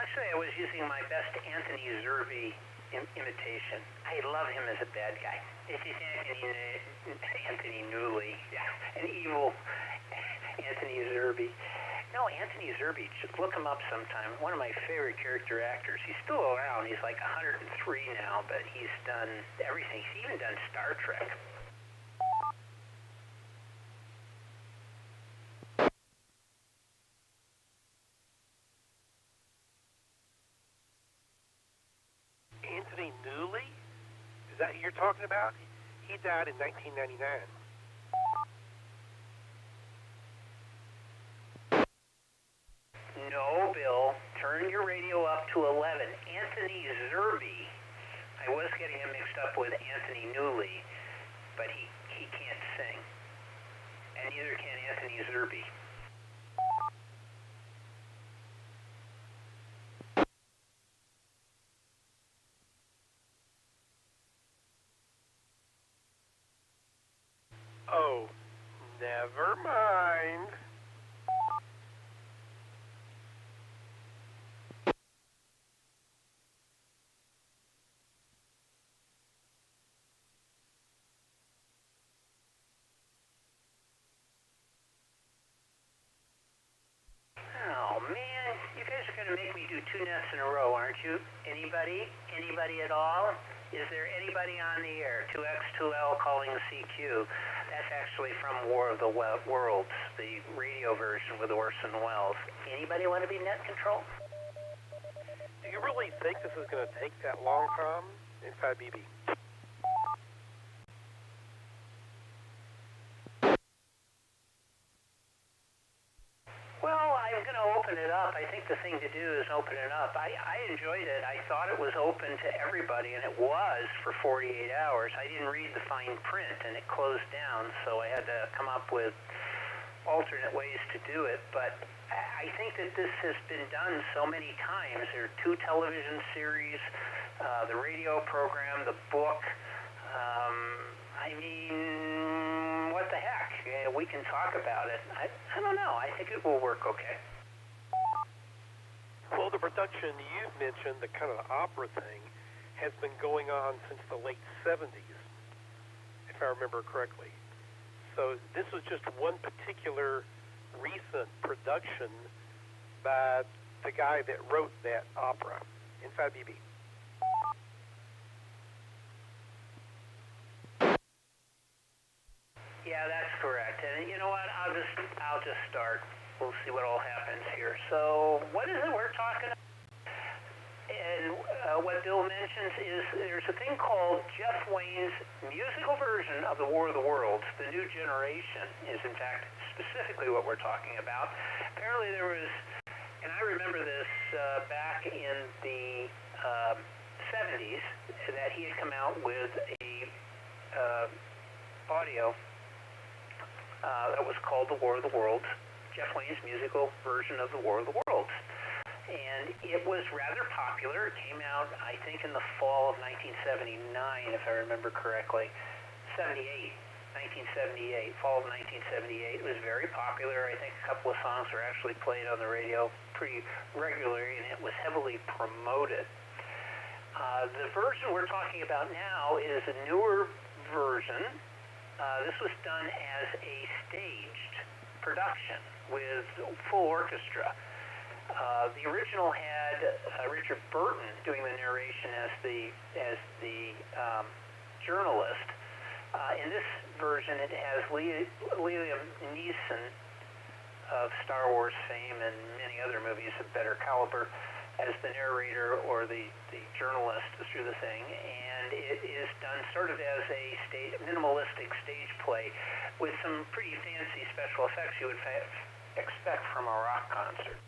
actually, I was using my best Anthony Zerbe imitation. I love him as a bad guy. This is Anthony Newley, an evil Anthony Zerbe. No, Anthony Zerbe, just look him up sometime. One of my favorite character actors. He's still around. He's like 103 now, but he's done everything. He's even done Star Trek. Anthony Newley? Is that who you're talking about? He died in 1999. No, Bill. Turn your radio up to 11. Anthony Zerbe. I was getting him mixed up with Anthony Newley, but he can't sing. And neither can Anthony Zerbe. Oh, never mind. Oh, man. You guys are going to make me do two nets in a row, aren't you? Anybody? Anybody at all? Is there anybody on the air? 2X2L calling CQ. That's actually from War of the Worlds, the radio version with Orson Welles. Anybody want to be net control? Do you really think this is going to take that long, Tom? In 5BB. Well, I'm going to open it up. I think the thing to do is open it up. I enjoyed it. I thought it was open to everybody, and it was for 48 hours. I didn't read the fine print, and it closed down, so I had to come up with alternate ways to do it. But I think that this has been done so many times. There are 2 television series, the radio program, the book. I mean, what the heck? Yeah, we can talk about it. I don't know. I think it will work okay. Well, the production you've mentioned, the kind of opera thing, has been going on since the late 70s, if I remember correctly. So this was just one particular recent production by the guy that wrote that opera in 5BB. Yeah, that's correct. And you know what? I'll just start. We'll see what all happens here. So, what is it we're talking about? And what Bill mentions is there's a thing called Jeff Wayne's musical version of the War of the Worlds. The New Generation is, in fact, specifically what we're talking about. Apparently there was, and I remember this back in the 70s, that he had come out with a audio that was called The War of the Worlds, Jeff Wayne's musical version of The War of the Worlds. And it was rather popular. It came out, I think, in the fall of 1979, if I remember correctly. 1978, fall of 1978. It was very popular. I think a couple of songs were actually played on the radio pretty regularly, and it was heavily promoted. The version we're talking about now is a newer version. This was done as a staged production with full orchestra. The original had Richard Burton doing the narration as the journalist. In this version, it has Liam Neeson of Star Wars fame and many other movies of better caliber as the narrator or the journalist through the thing, and it is done sort of as a minimalistic stage play with some pretty fancy special effects you would expect from a rock concert.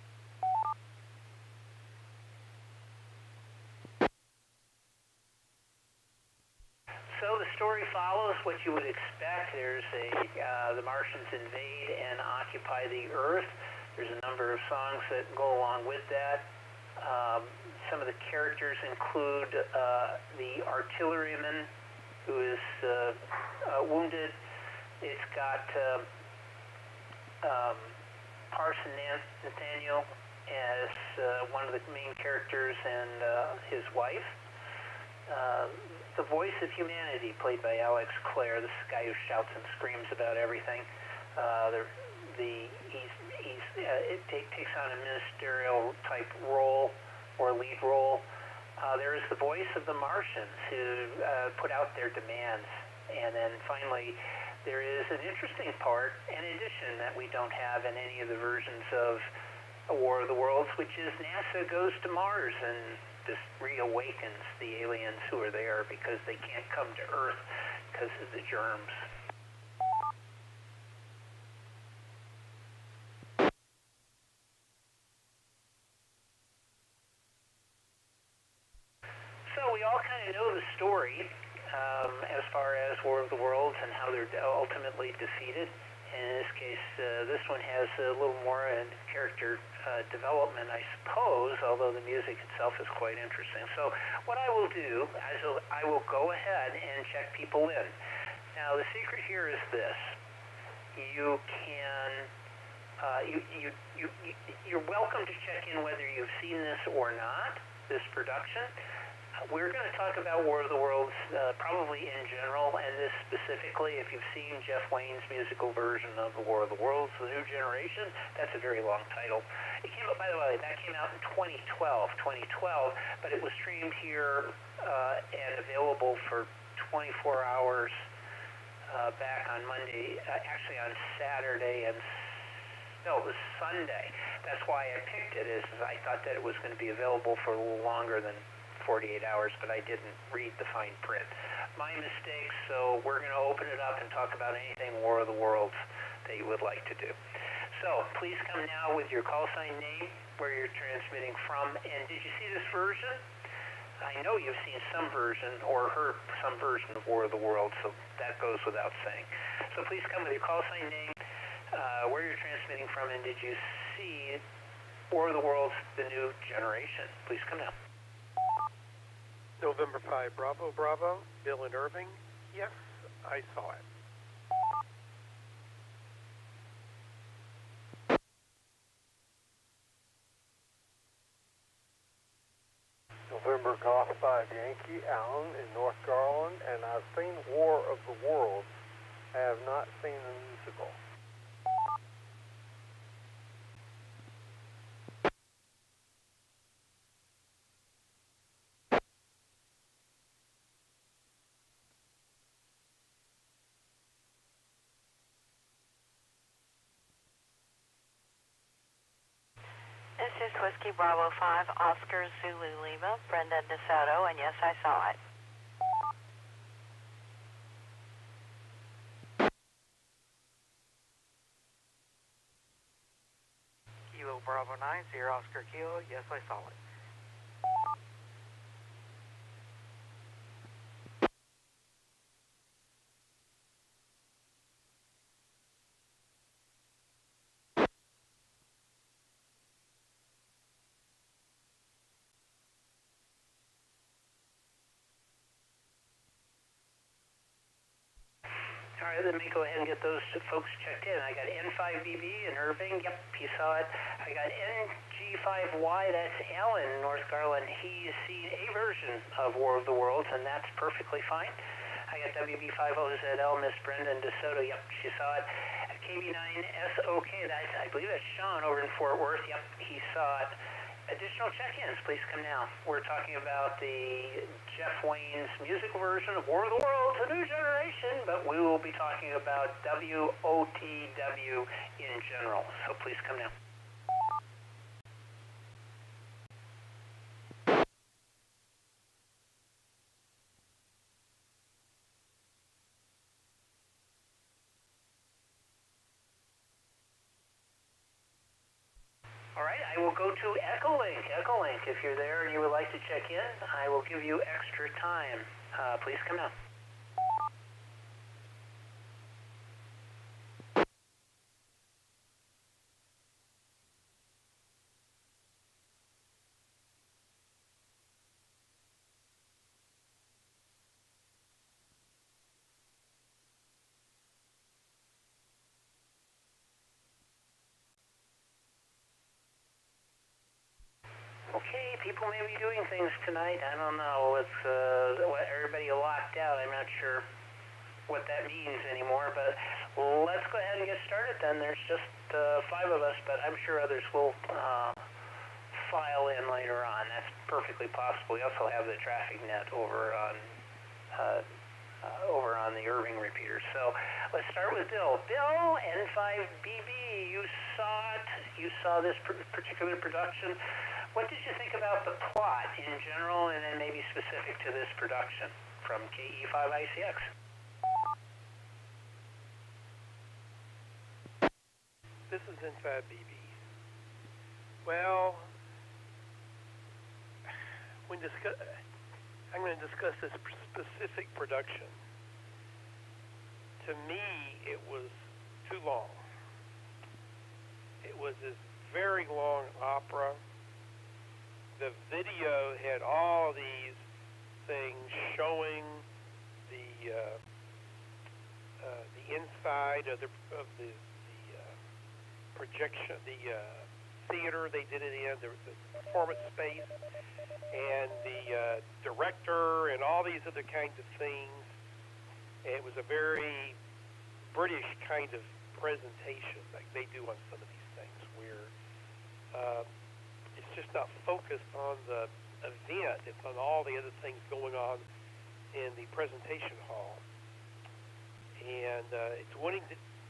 So the story follows what you would expect. There's the Martians invade and occupy the Earth. There's a number of songs that go along with that. Some of the characters include the artilleryman who is wounded. It's got Parson Nathaniel as one of the main characters and his wife. The Voice of Humanity, played by Alex Clare, this guy who shouts and screams about everything. It takes on a ministerial type role or lead role. There is the voice of the Martians who put out their demands. And then finally, there is an interesting part, an addition that we don't have in any of the versions of A War of the Worlds, which is NASA goes to Mars and just reawakens the aliens who are there because they can't come to Earth because of the germs. So we all kind of know the story as far as War of the Worlds and how they're ultimately defeated. In this case, this one has a little more character development, I suppose, although the music itself is quite interesting. So what I will do is I will go ahead and check people in. Now, the secret here is this. You can, you're welcome to check in whether you've seen this or not, this production. We're going to talk about War of the Worlds probably in general, and this specifically. If you've seen Jeff Wayne's musical version of The War of the Worlds, The New Generation, that's a very long title. It came out, by the way, that came out in 2012, but it was streamed here and available for 24 hours back on Monday, actually on Saturday and no, it was Sunday. That's why I picked it, is I thought that it was going to be available for a little longer than 48 hours, but I didn't read the fine print. My mistake, so we're going to open it up and talk about anything War of the Worlds that you would like to do. So please come now with your call sign name, where you're transmitting from, and did you see this version? I know you've seen some version or heard some version of War of the Worlds, so that goes without saying. So please come with your call sign name, where you're transmitting from, and did you see War of the Worlds, The New Generation? Please come now. November 5, Bravo, Bravo, Bill and Irving. Yes, I saw it. November Golf 5, Yankee, Allen in North Garland, and I've seen War of the Worlds. I have not seen the musical. This is Whiskey Bravo 5, Oscar Zulu Lima, Brenda DeSoto, and yes, I saw it. Kilo Bravo 9, Sierra Oscar Kilo, yes, I saw it. All right, let me go ahead and get those folks checked in. I got N5BB in Irving. Yep, he saw it. I got NG5Y. That's Alan in North Garland. He's seen a version of War of the Worlds, and that's perfectly fine. I got WB50ZL, Miss Brendan DeSoto. Yep, she saw it. KB9SOK. I believe that's Sean over in Fort Worth. Yep, he saw it. Additional check-ins, please come now. We're talking about the Jeff Wayne's musical version of War of the Worlds, A New Generation, but we will be talking about WOTW in general. So please come now. All right, I will go to Echolink. Echolink, if you're there and you would like to check in, I will give you extra time. Please come now. people may be doing things tonight. I don't know. It's everybody locked out. I'm not sure what that means anymore, but let's go ahead and get started then. There's just 5 of us, but I'm sure others will file in later on. That's perfectly possible. We also have the traffic net over on the Irving repeater. So let's start with Bill. Bill, N5BB, you saw it. You saw this particular production. What did you think about the plot in general, and then maybe specific to this production from KE5ICX? This is N5BB. Well, I'm going to discuss this specific production. To me, it was too long. It was this very long opera. The video had all these things showing the inside of the projection, the theater they did it in, the performance space, and the director, and all these other kinds of things. It was a very British kind of presentation, like they do on some of these things, where it's just not focused on the event. It's on all the other things going on in the presentation hall, and it's wanting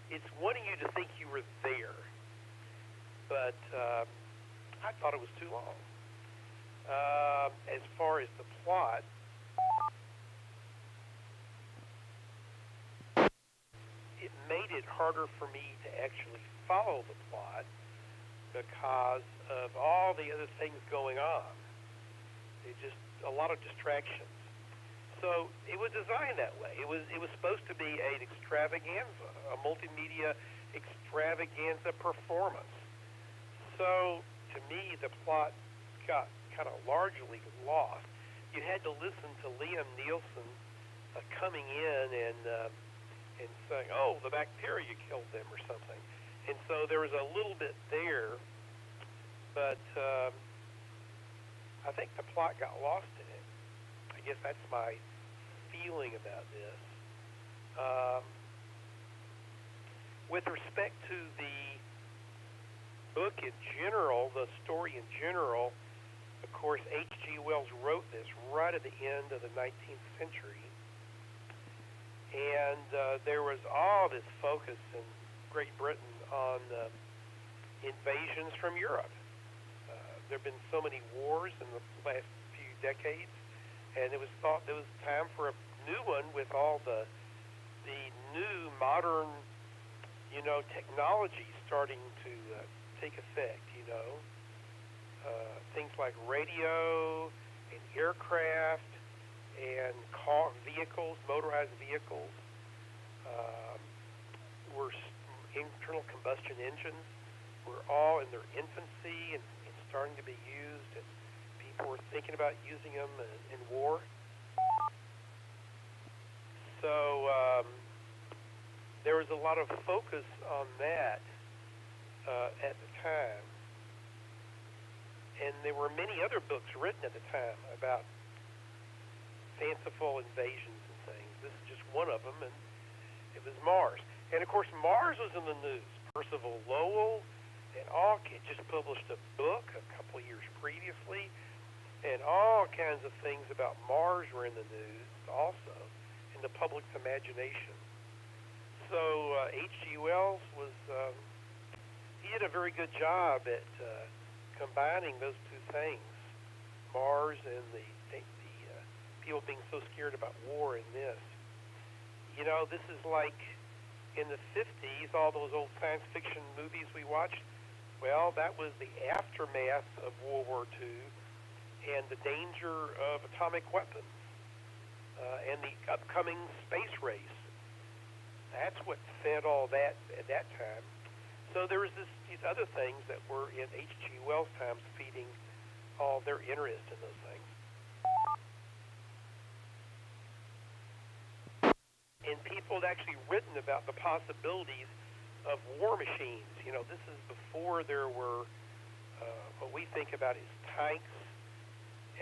you to think you were there. But I thought it was too long. As far as the plot, it made it harder for me to actually follow the plot because of all the other things going on. It just a lot of distractions. So it was designed that way. It was supposed to be an extravaganza, a multimedia extravaganza performance. So to me, the plot got kind of largely lost. You had to listen to Liam Neeson coming in and saying, "Oh, the bacteria killed them" or something. And so there was a little bit there, but I think the plot got lost in it. I guess that's my feeling about this. With respect to the book in general, the story in general, of course, H.G. Wells wrote this right at the end of the 19th century. And there was all this focus in Great Britain on invasions from Europe. There have been so many wars in the last few decades, and it was thought there was time for a new one with all the new modern, technology starting to take effect. Things like radio and aircraft and vehicles, motorized vehicles, were internal combustion engines were all in their infancy and starting to be used, and people were thinking about using them in war. So there was a lot of focus on that at the time. And there were many other books written at the time about fanciful invasions and things. This is just one of them, and it was Mars. And, of course, Mars was in the news. Percival Lowell and all just published a book a couple of years previously, and all kinds of things about Mars were in the news also, in the public's imagination. So H.G. Wells he did a very good job at combining those two things, Mars and the people being so scared about war in this. This is like in the 50s, all those old science fiction movies we watched. Well, that was the aftermath of World War II and the danger of atomic weapons and the upcoming space race. That's what fed all that at that time. So there was these other things that were in H.G. Wells' times feeding all their interest in those things. And people had actually written about the possibilities of war machines. This is before there were what we think about as tanks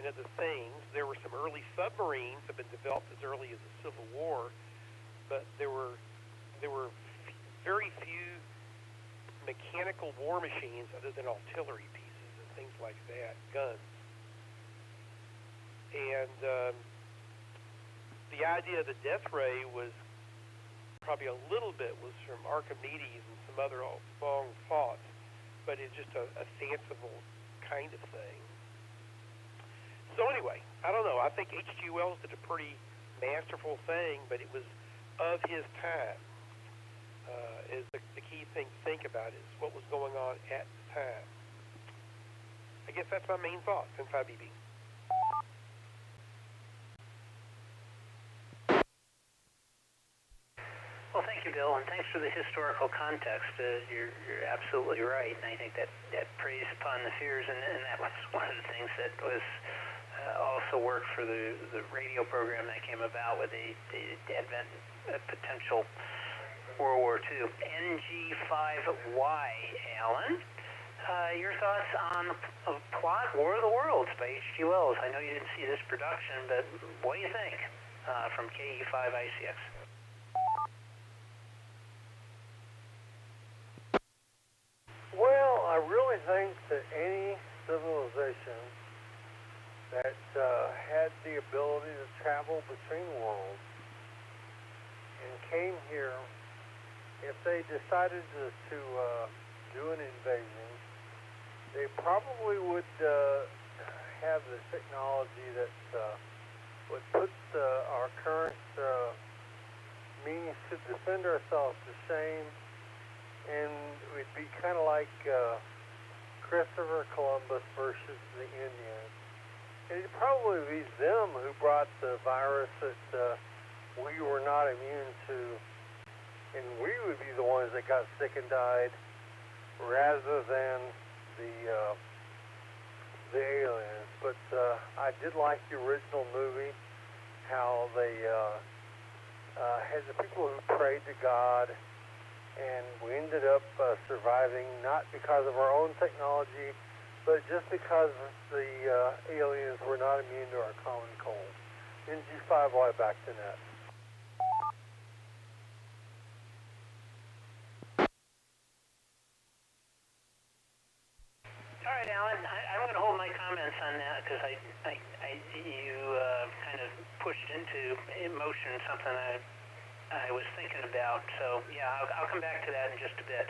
and other things. There were some early submarines that had been developed as early as the Civil War, but there were very few mechanical war machines other than artillery pieces and things like that, guns. And the idea of the death ray was probably a little bit was from Archimedes and some other long thoughts, but it's just a fanciful kind of thing. So anyway, I don't know. I think H.G. Wells did a pretty masterful thing, but it was of his time. Is the key thing to think about is what was going on at the time. I guess that's my main thought, 10-5BB. Well, thank you, Bill, and thanks for the historical context. You're absolutely right, and I think that preys upon the fears, and that was one of the things that was also worked for the radio program that came about with the advent potential World War II. NG5Y, Alan, your thoughts on the plot War of the Worlds by H.G. Wells? I know you didn't see this production, but what do you think from KE5ICX? Well, I really think that any civilization that had the ability to travel between worlds and came here, if they decided to do an invasion, they probably would have the technology that would put our current means to defend ourselves to shame, and it would be kind of like Christopher Columbus versus the Indians. It'd probably be them who brought the virus that we were not immune to, and we would be the ones that got sick and died, rather than the aliens. But I did like the original movie, how they had the people who prayed to God, and we ended up surviving not because of our own technology, but just because the aliens were not immune to our common cold. NG5Y back to net. All right, Alan, I'm going to hold my comments on that because you kind of pushed into emotion something I was thinking about. So, yeah, I'll come back to that in just a bit.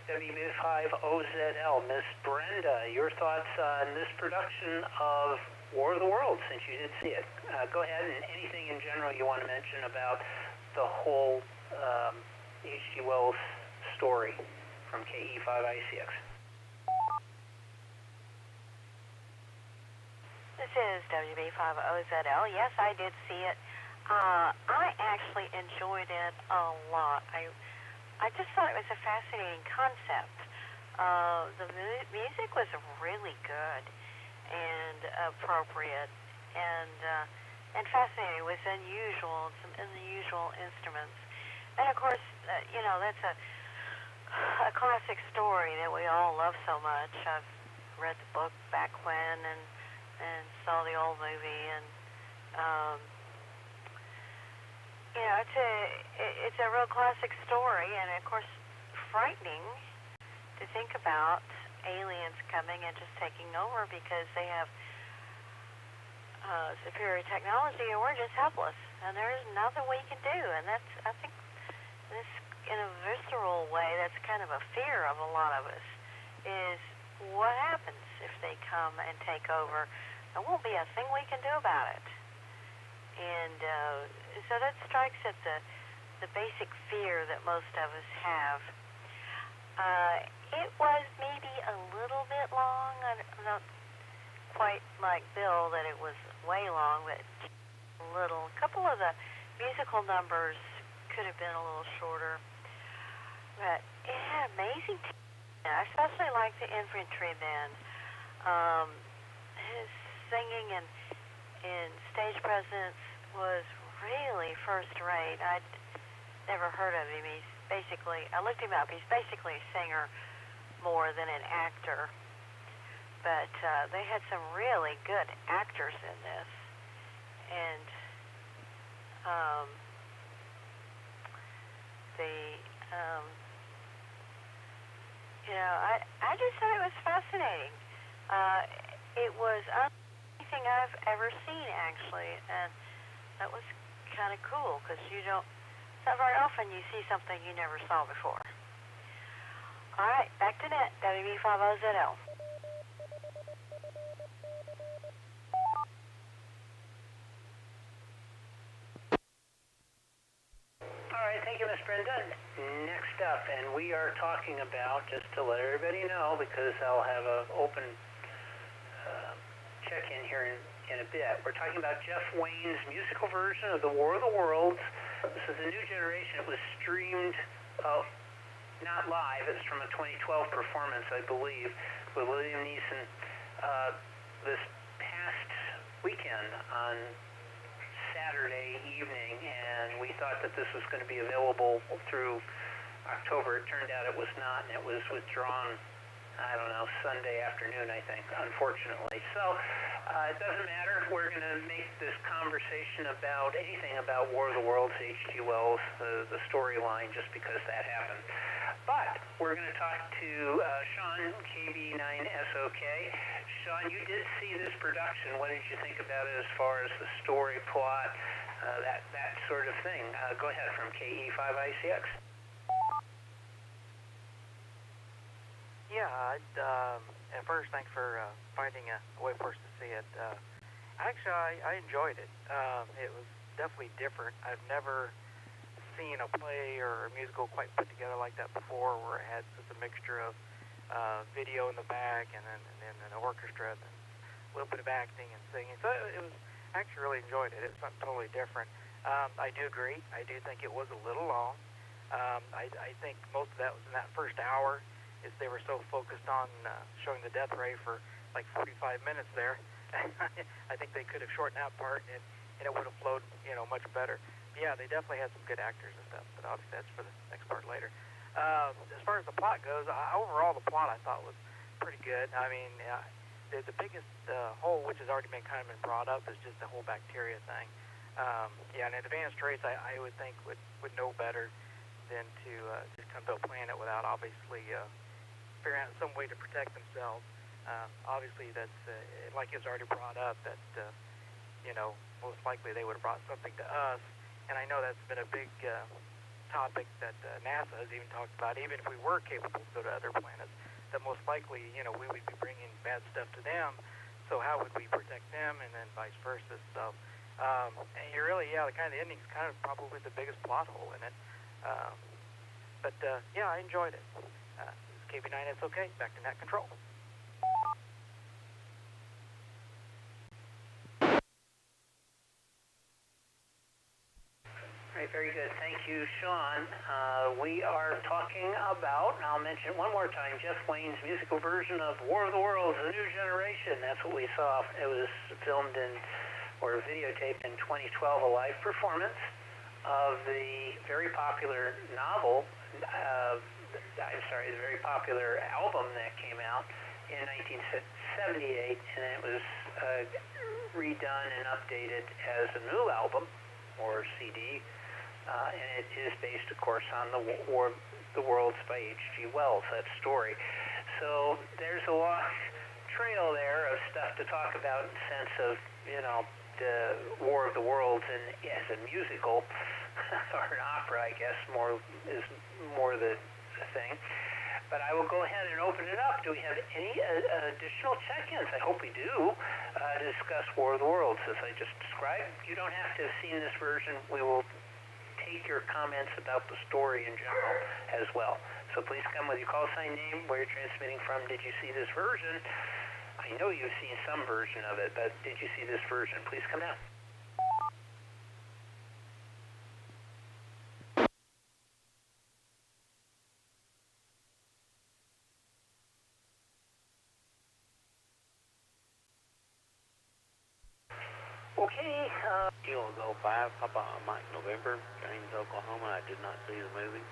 WB5OZL, Miss Brenda, your thoughts on this production of War of the Worlds, since you did see it. Go ahead, and anything in general you want to mention about the whole H.G. Wells story from KE5ICX. This is WB5OZL. Yes, I did see it. I actually enjoyed it a lot. I just thought it was a fascinating concept. The music was really good and appropriate and fascinating. It was unusual, some unusual instruments. And of course, that's a classic story that we all love so much. I've read the book back when and saw the old movie, and it's a real classic story, and of course frightening to think about aliens coming and just taking over because they have superior technology and we're just helpless, and there's nothing we can do. And that's, I think, this in a visceral way, that's kind of a fear of a lot of us, is what happens if they come and take over? There won't be a thing we can do about it. And so that strikes at the basic fear that most of us have. It was maybe a little bit long. I'm not quite like Bill that it was way long, but a little. A couple of the musical numbers could have been a little shorter. But it had amazing I especially like the infantry band. His singing and stage presence was really first rate. I'd never heard of him. He's basically, I looked him up, he's basically a singer more than an actor. but they had some really good actors in this, and I just thought it was fascinating. It was anything I've ever seen, actually, and that was kind of cool because it's not very often you see something you never saw before. All right, back to net, WB50ZL. All right, thank you, Miss Brenda. Next up, and we are talking about, just to let everybody know, because I'll have an open check-in here in a bit. We're talking about Jeff Wayne's musical version of The War of the Worlds. This is a new generation. It was streamed, not live. It's from a 2012 performance, I believe, with William Neeson this past weekend on Saturday evening, and we thought that this was going to be available through October. It turned out it was not, and it was withdrawn, I don't know, Sunday afternoon, I think, unfortunately. So it doesn't matter. We're going to make this conversation about anything about War of the Worlds, H.G. Wells, the storyline, just because that happened. But we're going to talk to Sean, KB9SOK. Sean, you did see this production. What did you think about it as far as the story, plot, that sort of thing? Go ahead, from KE5ICX. Yeah, at first, thanks for finding a way for us to see it. Actually, I enjoyed it. It was definitely different. I've never seen a play or a musical quite put together like that before, where it had just a mixture of video in the back and then an orchestra and a little bit of acting and singing. So it was actually really enjoyed it. It was something totally different. I do agree. I do think it was a little long. I think most of that was in that first hour. Is they were so focused on showing the death ray for like 45 minutes there. I think they could have shortened that part, and it would have flowed, much better. But yeah, they definitely had some good actors and stuff, but obviously that's for the next part later. As far as the plot goes, overall the plot I thought was pretty good. I mean, the biggest hole, which has already been brought up, is just the whole bacteria thing. And advanced race, I would think would know better than to just come to a planet without obviously figuring out some way to protect themselves. Obviously, that's like it's already brought up that most likely they would have brought something to us, and I know that's been a big topic that NASA has even talked about. Even if we were capable to go to other planets, that most likely we would be bringing bad stuff to them. So how would we protect them, and then vice versa? So and you really, the the ending is probably the biggest plot hole in it. But I enjoyed it. This is KB9SOK, back to net control. All right, very good. Thank you, Sean. We are talking about, and I'll mention it one more time, Jeff Wayne's musical version of War of the Worlds, The New Generation. That's what we saw. It was filmed or videotaped in 2012, a live performance of the very popular novel, the very popular album that came out in 1978, and it was redone and updated as a new album, or CD, and it is based, of course, on the War of the Worlds by H.G. Wells, that story. So there's a long trail there of stuff to talk about in the sense of, the War of the Worlds as a musical, or an opera, I guess, is more the thing. But I will go ahead and open it up. Do we have any additional check-ins? I hope we do, to discuss War of the Worlds, as I just described. You don't have to have seen this version. We will take your comments about the story in general as well. So please come with your call sign name, where you're transmitting from. Did you see this version? I know you've seen some version of it, but did you see this version? Please come down. Okay, Kilo Go 5, Papa Mike November, James, Oklahoma. I did not see the movie.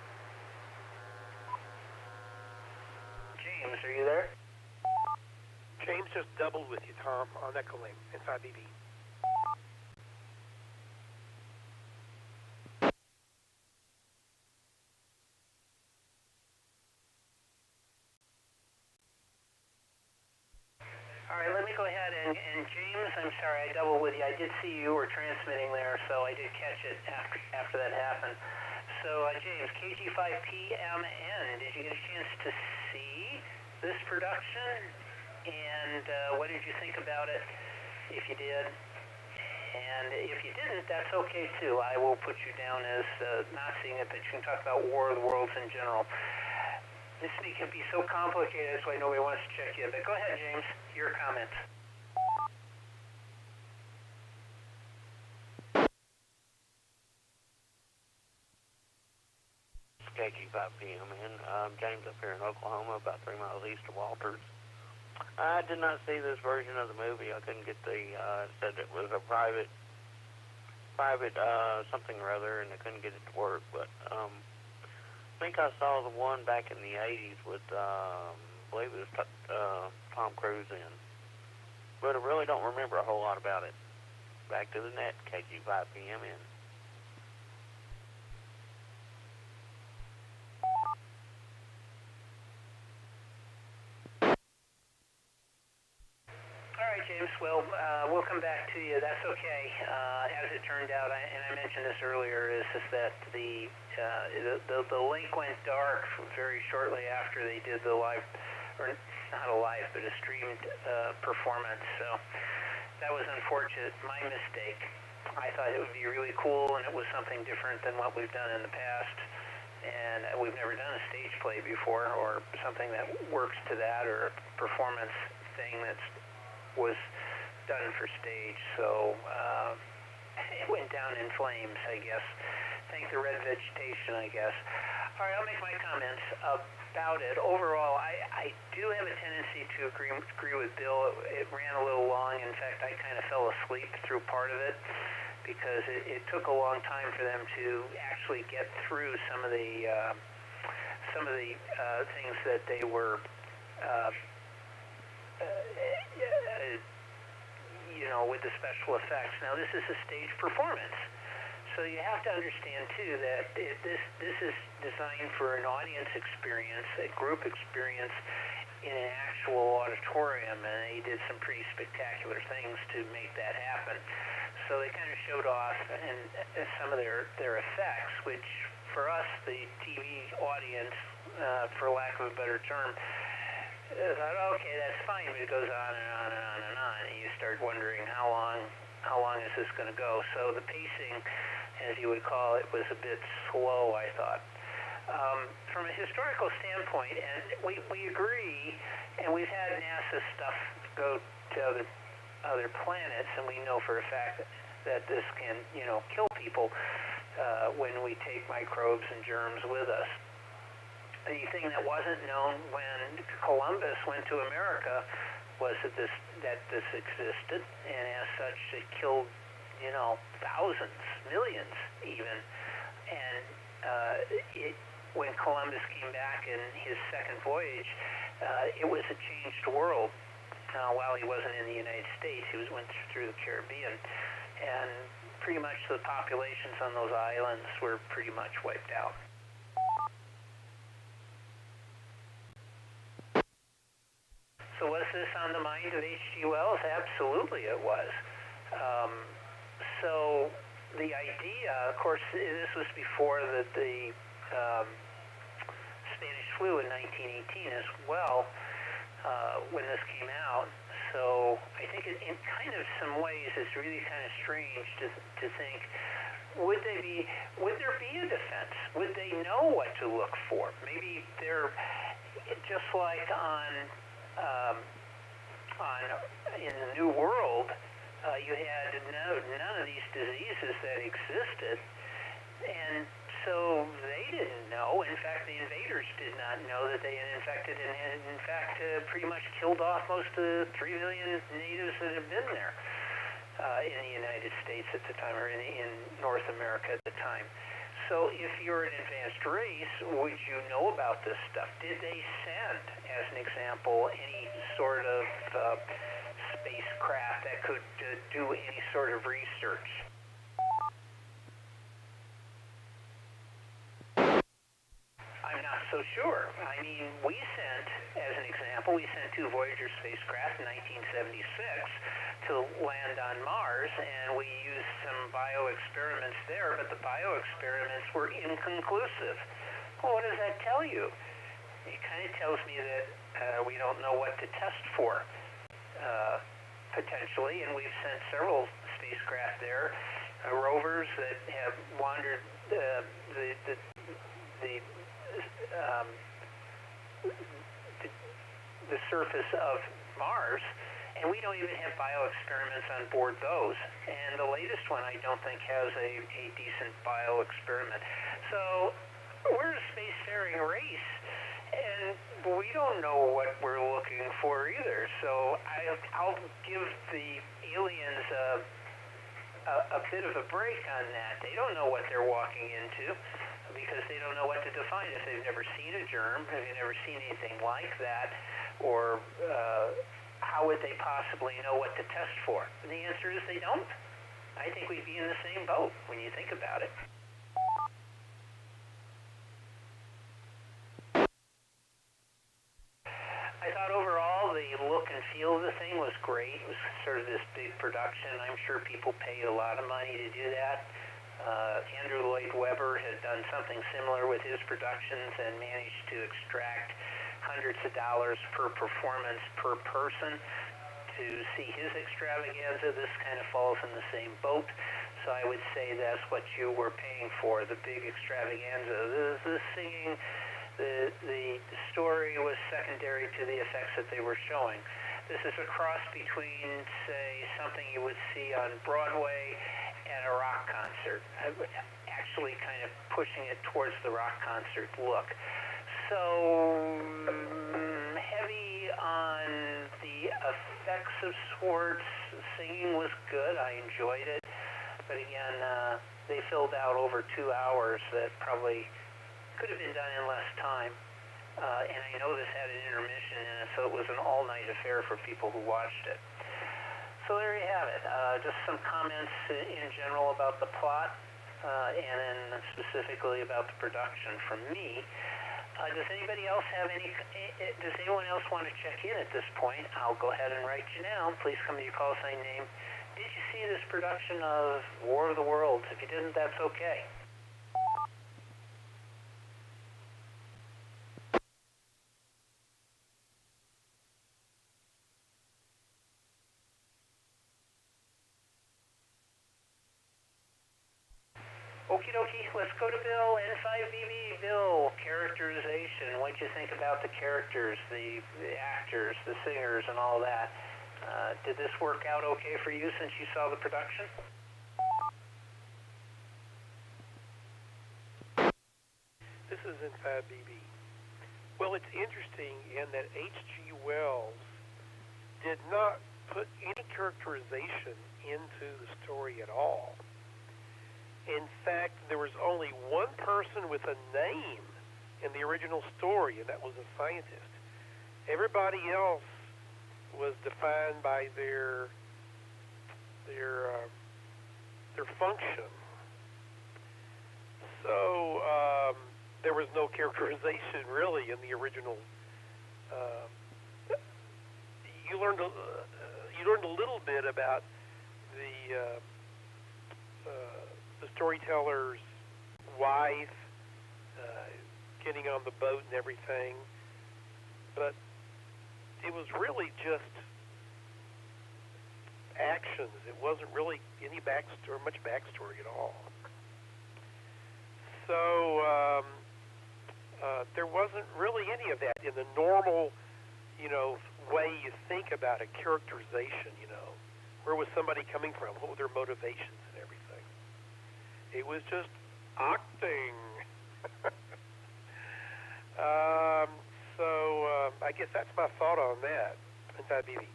James, are you there? James just doubled with you, Tom, on Echolink inside BB. All right, let me go ahead and James, I'm sorry I doubled with you. I did see you were transmitting there, so I did catch it after that happened. So James, KG5PMN, did you get a chance to see this production? And what did you think about it, if you did? And if you didn't, that's okay too. I will put you down as not seeing it, but you can talk about War of the Worlds in general. This thing can be so complicated, that's why nobody wants to check in. But go ahead, James, your comments. KG5PMN. James up here in Oklahoma, about 3 miles east of Walters. I did not see this version of the movie. I couldn't get the, said it was a private something or other, and I couldn't get it to work, but, I think I saw the one back in the 80s with, I believe it was Tom Cruise in. But I really don't remember a whole lot about it. Back to the net, KG5PMN. All right, James. Well, we'll come back to you. That's okay. As it turned out, and I mentioned this earlier, is that the link went dark very shortly after they did the live, or not a live, but a streamed performance. So that was unfortunate. My mistake. I thought it would be really cool, and it was something different than what we've done in the past. And we've never done a stage play before, or something that works to that, or a performance thing that was done for stage. So it went down in flames, I guess. Thank the red vegetation, I guess. All right, I'll make my comments about it. Overall, I do have a tendency to agree with Bill. It ran a little long. In fact, I kind of fell asleep through part of it because it took a long time for them to actually get through some of the things that they were with the special effects. Now, this is a stage performance, so you have to understand too that this is designed for an audience experience, a group experience in an actual auditorium, and they did some pretty spectacular things to make that happen. So they kind of showed off and some of their effects, which for us, the TV audience, for lack of a better term, thought, okay, that's fine, but it goes on and on and on and on, and you start wondering how long is this going to go. So the pacing, as you would call it, was a bit slow, I thought. From a historical standpoint, and we agree, and we've had NASA stuff go to other planets, and we know for a fact that this can, kill people when we take microbes and germs with us. The thing that wasn't known when Columbus went to America was that this existed, and as such, it killed, thousands, millions even. And when Columbus came back in his second voyage, it was a changed world. While he wasn't in the United States, he went through the Caribbean, and pretty much the populations on those islands were pretty much wiped out. So was this on the mind of H.G. Wells? Absolutely it was. So the idea, of course, this was before the Spanish flu in 1918 as well, when this came out. So I think in kind of some ways it's really kind of strange to think, would there be a defense? Would they know what to look for? Maybe they're just like in the New World, you had none of these diseases that existed, and so they didn't know. In fact, the invaders did not know that they had infected, and had, in fact, pretty much killed off most of the 3 million natives that had been there in the United States at the time, or in North America at the time. So if you're an advanced race, would you know about this stuff? Did they send, as an example, any sort of spacecraft that could do any sort of research. I'm not so sure. I mean, we sent, as an example, we sent 2 Voyager spacecraft in 1976 to land on Mars, and we used some bioexperiments there, but the bioexperiments were inconclusive. Well, what does that tell you? It kind of tells me that we don't know what to test for, potentially, and we've sent several spacecraft there, rovers that have wandered the surface of Mars, and we don't even have bioexperiments on board those. And the latest one I don't think has a decent bioexperiment. So we're a spacefaring race, and we don't know what we're looking for either. So I'll give the aliens a bit of a break on that. They don't know what they're walking into because they don't know what to define. If they've never seen a germ, have you never seen anything like that, or how would they possibly know what to test for? And the answer is they don't. I think we'd be in the same boat when you think about it. I thought overall the look and feel of the thing was great. It was sort of this big production. I'm sure people paid a lot of money to do that. Andrew Lloyd Webber had done something similar with his productions and managed to extract hundreds of dollars per performance per person to see his extravaganza. This kind of falls in the same boat. So I would say that's what you were paying for, the big extravaganza. The singing, the story was secondary to the effects that they were showing. This is a cross between, say, something you would see on Broadway and a rock concert. Actually kind of pushing it towards the rock concert look. So heavy on the effects of sorts. Singing was good. I enjoyed it. But again, they filled out over 2 hours that probably could have been done in less time. And I know this had an intermission in it, so it was an all-night affair for people who watched it. So there you have it. Just some comments in general about the plot, and then specifically about the production from me. Does anybody else have any, does anyone else want to check in at this point? I'll go ahead and write you down. Please come to your call sign name. Did you see this production of War of the Worlds? If you didn't, that's okay. Okie dokie, let's go to Bill, N5BB. Bill, characterization. What did you think about the characters, the actors, the singers, and all that? Did this work out okay for you since you saw the production? This is N5BB. Well, it's interesting in that H.G. Wells did not put any characterization into the story at all. In fact, there was only one person with a name in the original story, and that was a scientist. Everybody else was defined by their function. So there was no characterization really in the original. You learned a little bit about the storyteller's wife getting on the boat and everything, but it was really just actions. It wasn't really any backstory, much backstory at all. So there wasn't really any of that in the normal, way you think about a characterization. Where was somebody coming from? What were their motivations and everything? It was just acting. So I guess that's my thought on that. N5BB.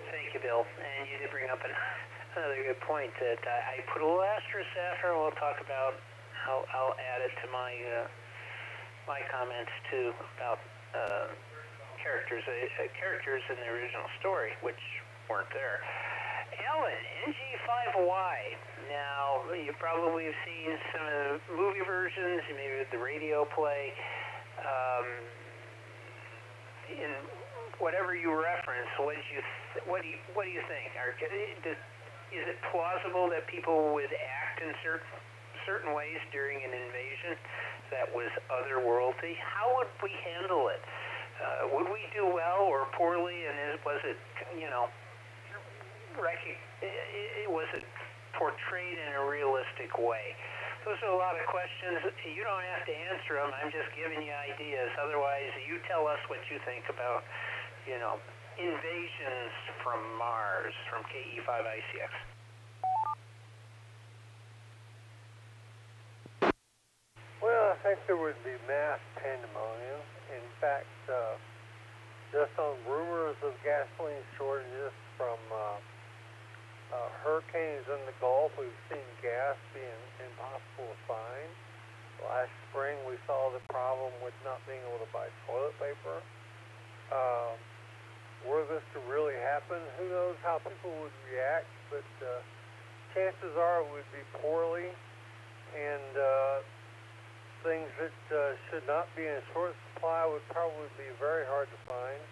Thank you, Bill. And you did bring up another good point that I put a little asterisk after, and we'll talk about I'll add it to my my comments too about characters in the original story, which weren't there. Alan, NG5Y. Now, you probably have seen some of the movie versions, maybe the radio play. In whatever you reference, what do you think? Is it plausible that people would act in certain ways during an invasion that was otherworldly? How would we handle it? Would we do well or poorly? And was it portrayed in a realistic way? Those are a lot of questions. You don't have to answer them. I'm just giving you ideas. Otherwise, you tell us what you think about, invasions from Mars, from KE5ICX. Well, I think there would be mass pandemonium. In fact, just on rumors of gasoline shortages from hurricanes in the Gulf, we've seen gas being impossible to find. Last spring, we saw the problem with not being able to buy toilet paper. Were this to really happen, who knows how people would react, but chances are it would be poorly, and things that should not be in short supply would probably be very hard to find.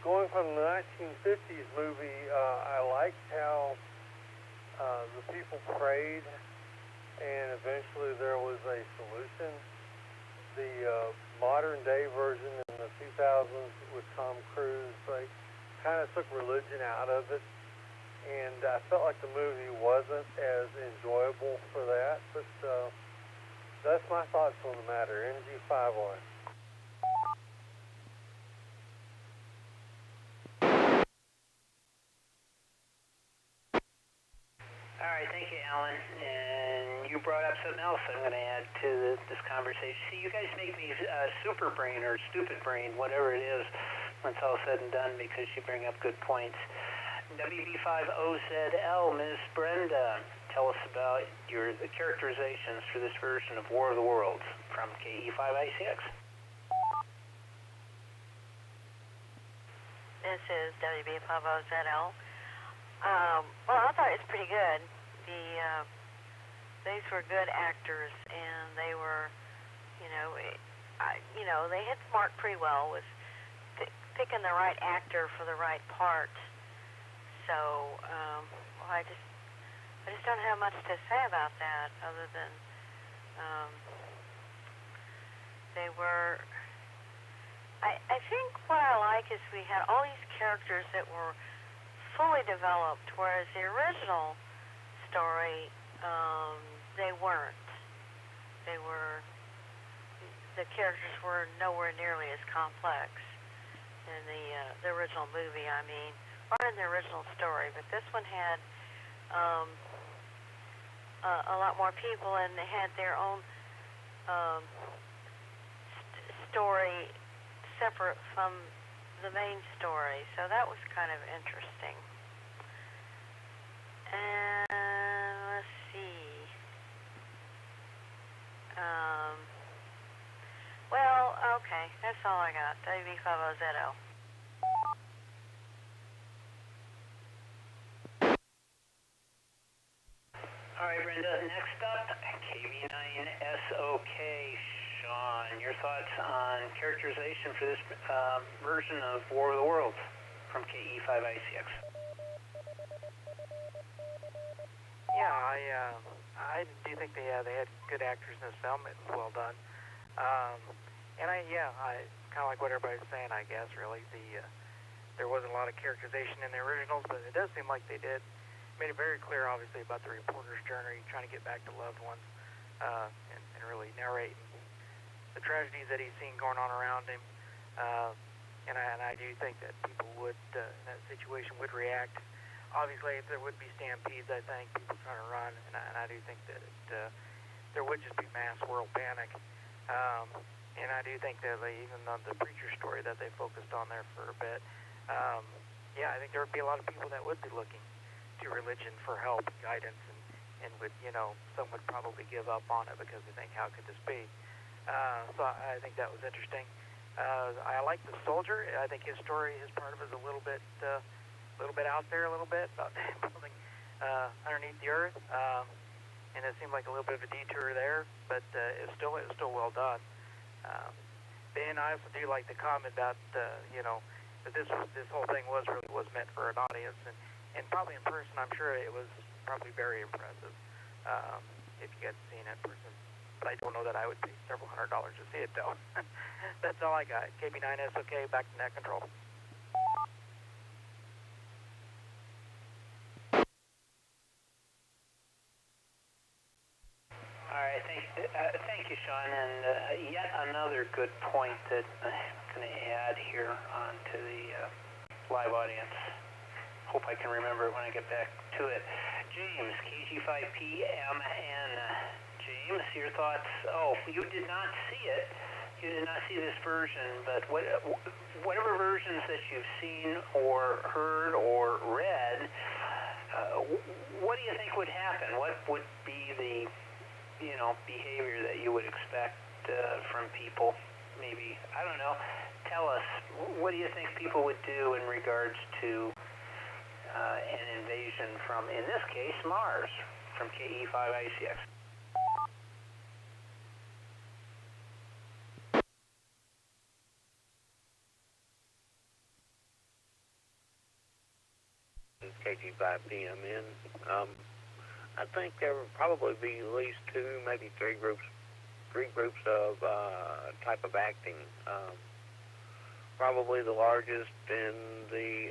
Going from the 1950s movie, I liked how the people prayed, and eventually there was a solution. The modern-day version in the 2000s with Tom Cruise, they kind of took religion out of it, and I felt like the movie wasn't as enjoyable for that, but that's my thoughts on the matter. NG5Y. All right, thank you, Alan. And you brought up something else I'm going to add to this conversation. See, you guys make me super brain or stupid brain, whatever it is, when it's all said and done, because you bring up good points. WB5OZL, Ms. Brenda, tell us about the characterizations for this version of War of the Worlds from KE5ICX. This is WB5OZL. Well, I thought it was pretty good. These were good actors, and they were, they hit the mark pretty well with picking the right actor for the right part. So, I just don't have much to say about that, other than they were. I think what I like is we had all these characters that were fully developed, whereas the original story, they weren't. The characters were nowhere nearly as complex in the original movie, or in the original story, but this one had a lot more people, and they had their own story separate from the main story, so that was kind of interesting. And let's see. Well, okay, that's all I got. WB5OZL. All right, Brenda, next up, KV9SOK. Sean, your thoughts on characterization for this version of War of the Worlds from KE5ICX? Yeah, I do think they had good actors in this film. It was well done. And I kind of like what everybody's saying, I guess, really. There wasn't a lot of characterization in the originals, but it does seem like they made it very clear, obviously, about the reporter's journey, trying to get back to loved ones, and really narrating the tragedies that he's seen going on around him. And I do think that people would, in that situation, would react. Obviously, if there would be stampedes, I think, people trying to run, and I do think that there would just be mass world panic. And I do think that even on the preacher story that they focused on there for a bit, I think there would be a lot of people that would be looking to religion for help, guidance, and and would, some would probably give up on it because they think, how could this be? So I think that was interesting. I like the soldier. I think his story, his part of it is a little bit out there, a little bit about building underneath the earth, and it seemed like a little bit of a detour there, but it was still well done. And I also do like the comment about that this whole thing was meant for an audience, and probably in person, I'm sure it was probably very impressive if you had seen it in person. But I don't know that I would pay several $100s to see it, though. That's all I got. KB9SOK, back to net control. All right, thank you, Sean. And yet another good point that I'm going to add here onto the live audience. Hope I can remember it when I get back to it. James, KG5PMN. James, your thoughts? Oh, you did not see it. You did not see this version, but whatever versions that you've seen or heard or read, what do you think would happen? What would be the behavior that you would expect from people? Maybe, I don't know. Tell us, what do you think people would do in regards to an invasion from, in this case, Mars, from KE5ICX? KG5PMN. I think there would probably be at least two, maybe three groups of type of acting. Probably the largest and the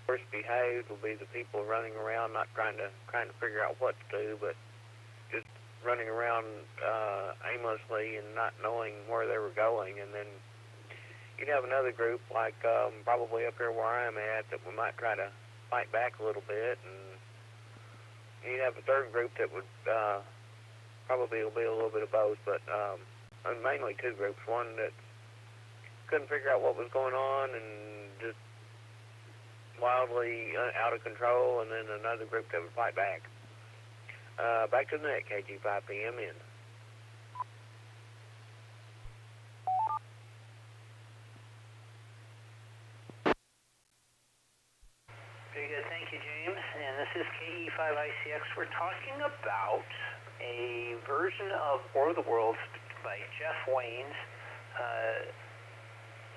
worst behaved will be the people running around, not trying to figure out what to do, but just running around aimlessly and not knowing where they were going. And then you'd have another group, like probably up here where I'm at, that we might try to fight back a little bit, and you'd have a third group that would probably will be a little bit of both, but mainly two groups. One that couldn't figure out what was going on and just wildly out of control, and then another group that would fight back. Back to the net, KG5PMN. Very good, thank you, James. And this is KE5ICX. We're talking about a version of War of the Worlds by Jeff Waynes.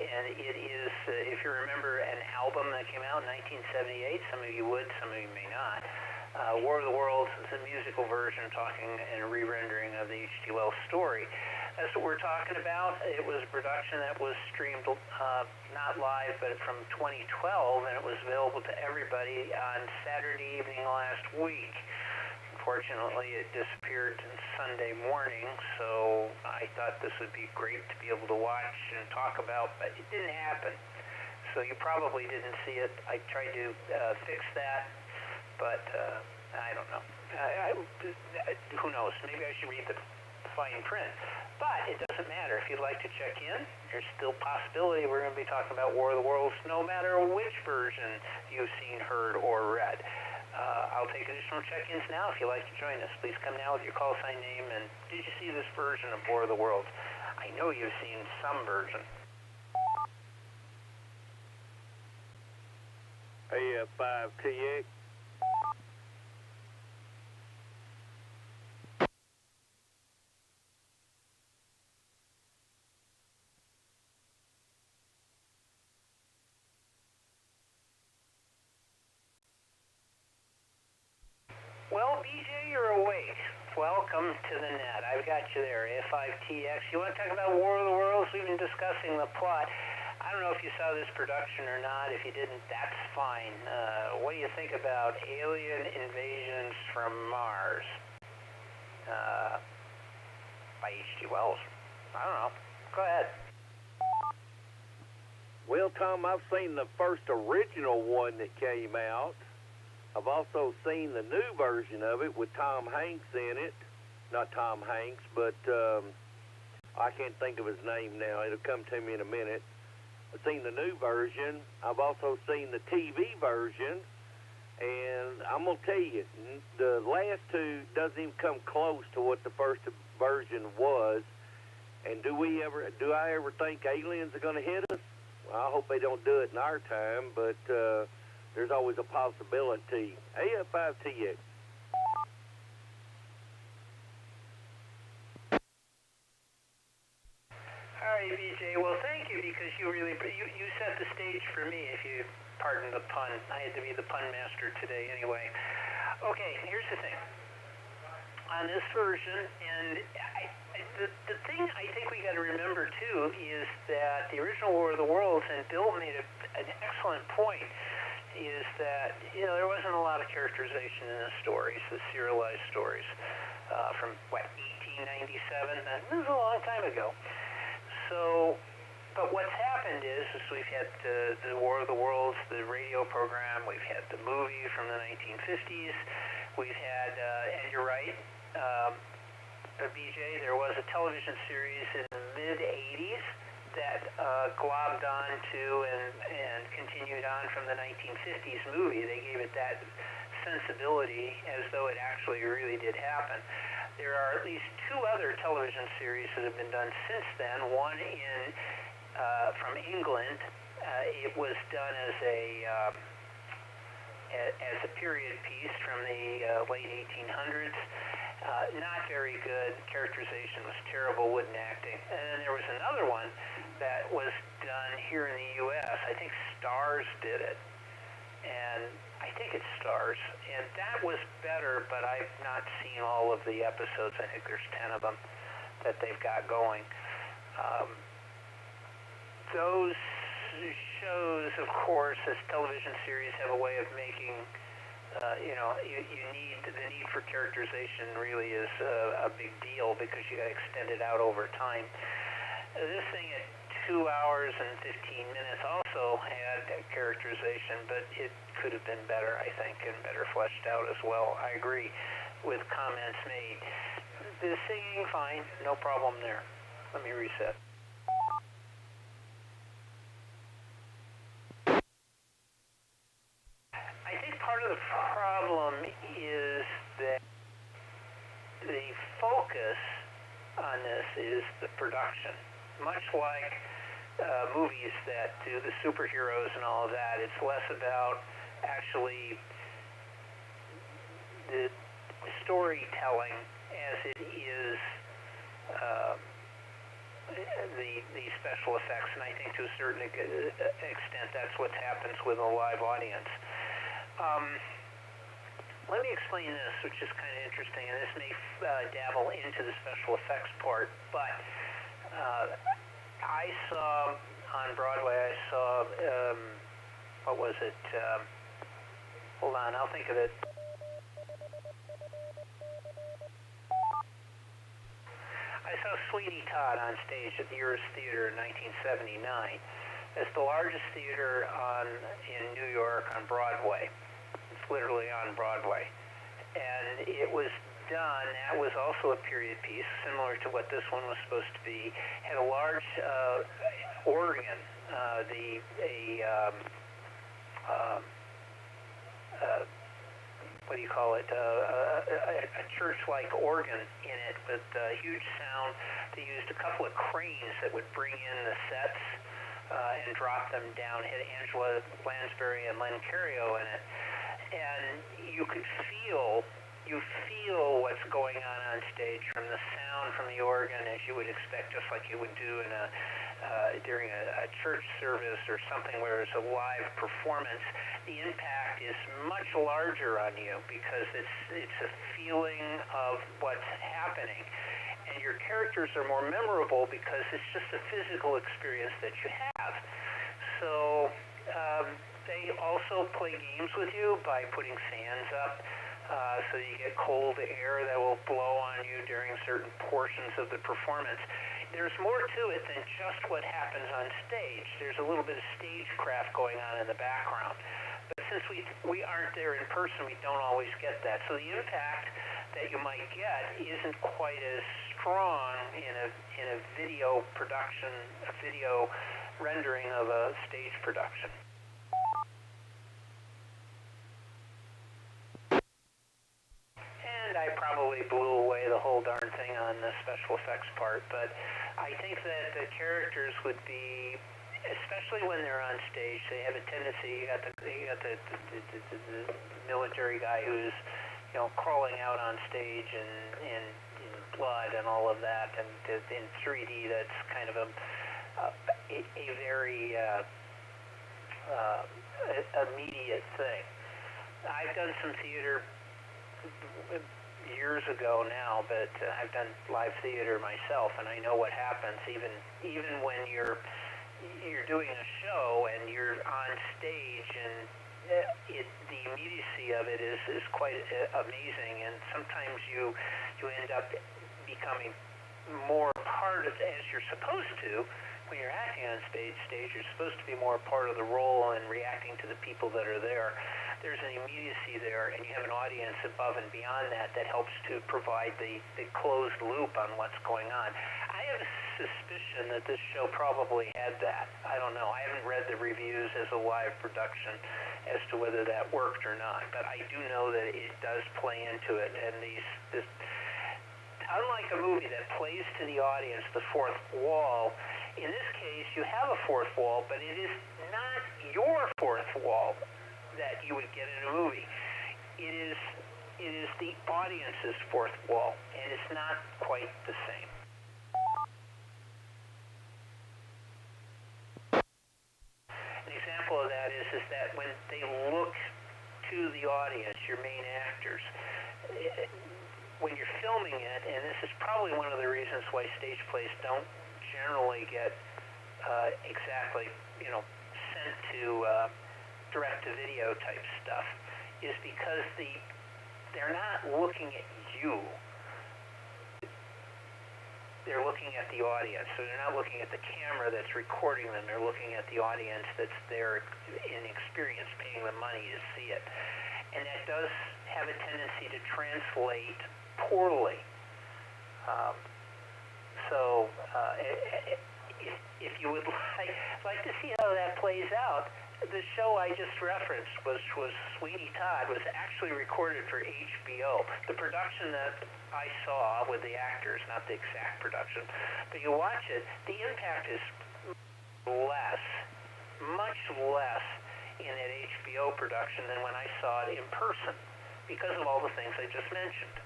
And it is, if you remember, an album that came out in 1978. Some of you would, some of you may not. War of the Worlds is a musical version talking and re-rendering of the H.G. Wells story. That's what we're talking about. It was a production that was streamed, not live, but from 2012, and it was available to everybody on Saturday evening last week. Unfortunately, it disappeared Sunday morning, so I thought this would be great to be able to watch and talk about, but it didn't happen. So you probably didn't see it. I tried to fix that, but I don't know. Who knows? Maybe I should read the fine print. But it doesn't matter. If you'd like to check in, there's still possibility we're going to be talking about War of the Worlds no matter which version you've seen, heard, or read. I'll take additional check-ins now. If you'd like to join us, please come now with your call sign name and did you see this version of War of the Worlds? I know you've seen some version. AF5TX. Well, BJ, you're awake. Welcome to the net. I've got you there, F5TX. You want to talk about War of the Worlds? We've been discussing the plot. I don't know if you saw this production or not. If you didn't, that's fine. What do you think about alien invasions from Mars? By H.G. Wells. I don't know. Go ahead. Well, Tom, I've seen the first original one that came out. I've also seen the new version of it with Tom Hanks in it. Not Tom Hanks, but I can't think of his name now. It'll come to me in a minute. I've seen the new version. I've also seen the TV version. And I'm going to tell you, the last two doesn't even come close to what the first version was. And do I ever think aliens are going to hit us? Well, I hope they don't do it in our time, but there's always a possibility. AF5TX. All right, BJ. Well, thank you, because you set the stage for me, if you pardon the pun. I had to be the pun master today anyway. Okay, here's the thing. On this version, and the thing I think we got to remember, too, is that the original War of the Worlds, and Bill made an excellent point, is that, there wasn't a lot of characterization in the stories, the serialized stories, from, 1897? That was a long time ago. So, but what's happened is we've had the War of the Worlds, the radio program, we've had the movie from the 1950s, we've had, and you're right, BJ, there was a television series in the mid-'80s that globbed on to and continued on from the 1950s movie. They gave it that sensibility as though it actually really did happen. There are at least two other television series that have been done since then. One from England. It was done as a period piece from the late 1800s. Not very good. Characterization was terrible. Wooden acting. And then there was another one that was done here in the U.S. I think Starz did it. And I think it's Starz. And that was better, but I've not seen all of the episodes. I think there's 10 of them that they've got going. Those shows, of course, as television series, have a way of making, the need for characterization really is a big deal, because you got to extend it out over time. This thing at 2 hours and 15 minutes also had characterization, but it could have been better, I think, and better fleshed out as well. I agree with comments made. The singing, fine, no problem there. Let me reset. I think part of the problem is that the focus on this is the production. Much like movies that do the superheroes and all of that, it's less about actually the storytelling as it is the special effects, and I think to a certain extent that's what happens with a live audience. Let me explain this, which is kind of interesting, and this may dabble into the special effects part, but I saw on Broadway, what was it? Hold on, I'll think of it. I saw Sweeney Todd on stage at the Uris Theater in 1979. It's the largest theater in New York on Broadway. It's literally on Broadway. And it was done, that was also a period piece, similar to what this one was supposed to be. Had a large organ, what do you call it, a church-like organ in it with huge sound. They used a couple of cranes that would bring in the sets and drop them down. It had Angela Lansbury and Len Cariou in it. And you feel what's going on stage from the sound from the organ, as you would expect, just like you would do in during a church service or something where it's a live performance. The impact is much larger on you because it's a feeling of what's happening, and your characters are more memorable because it's just a physical experience that you have. So they also play games with you by putting fans up. So you get cold air that will blow on you during certain portions of the performance. There's more to it than just what happens on stage. There's a little bit of stagecraft going on in the background. But since we aren't there in person, we don't always get that. So the impact that you might get isn't quite as strong in a video production, a video rendering of a stage production. really blew away the whole darn thing on the special effects part. But I think that the characters would be, especially when they're on stage, they have a tendency. You got the military guy who's, you know, crawling out on stage in blood and all of that, and in 3D, that's kind of a very immediate thing. I've done some theater years ago now, but I've done live theater myself, and I know what happens even when you're doing a show and you're on stage, and the immediacy of it is quite amazing, and sometimes you end up becoming more part of, as you're supposed to. When you're acting on stage, you're supposed to be more part of the role and reacting to the people that are there. There's an immediacy there, and you have an audience above and beyond that helps to provide the closed loop on what's going on. I have a suspicion that this show probably had that. I don't know. I haven't read the reviews as a live production as to whether that worked or not, but I do know that it does play into it, and unlike a movie that plays to the audience, the fourth wall, in this case, you have a fourth wall, but it is not your fourth wall that you would get in a movie. It is the audience's fourth wall, and it's not quite the same. An example of that is that when they look to the audience, your main actors, when you're filming it, and this is probably one of the reasons why stage plays don't generally get exactly, sent to direct-to-video type stuff, is because they're not looking at you. They're looking at the audience. So they're not looking at the camera that's recording them. They're looking at the audience that's there in experience, paying the money to see it. And that does have a tendency to translate poorly. If you would like to see how that plays out, the show I just referenced was Sweeney Todd, was actually recorded for HBO. The production that I saw with the actors, not the exact production, but you watch it, the impact is much less in that HBO production than when I saw it in person, because of all the things I just mentioned.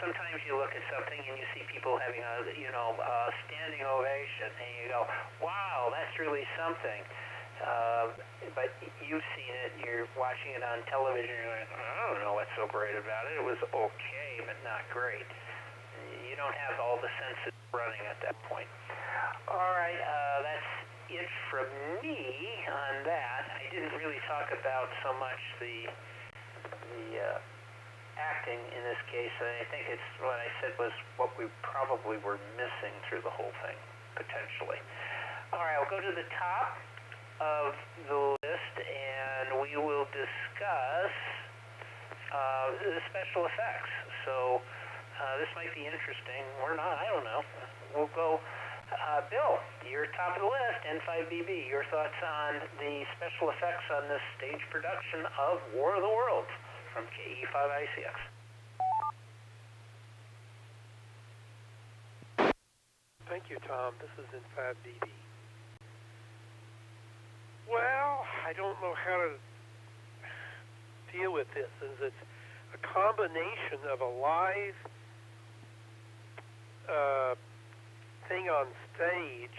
Sometimes you look at something and you see people having a standing ovation, and you go, wow, that's really something. But you've seen it, you're watching it on television, you're like, I don't know what's so great about it. It was okay, but not great. You don't have all the senses running at that point. All right, that's it from me on that. I didn't really talk about so much the acting in this case, and I think it's what I said was what we probably were missing through the whole thing, potentially. All right, I'll go to the top of the list, and we will discuss the special effects. So this might be interesting, or not, I don't know. We'll go, Bill, you're top of the list, N5BB. Your thoughts on the special effects on this stage production of War of the Worlds from KE5ICX. Thank you, Tom. This is N5BB. Well, I don't know how to deal with this, as it's a combination of a live thing on stage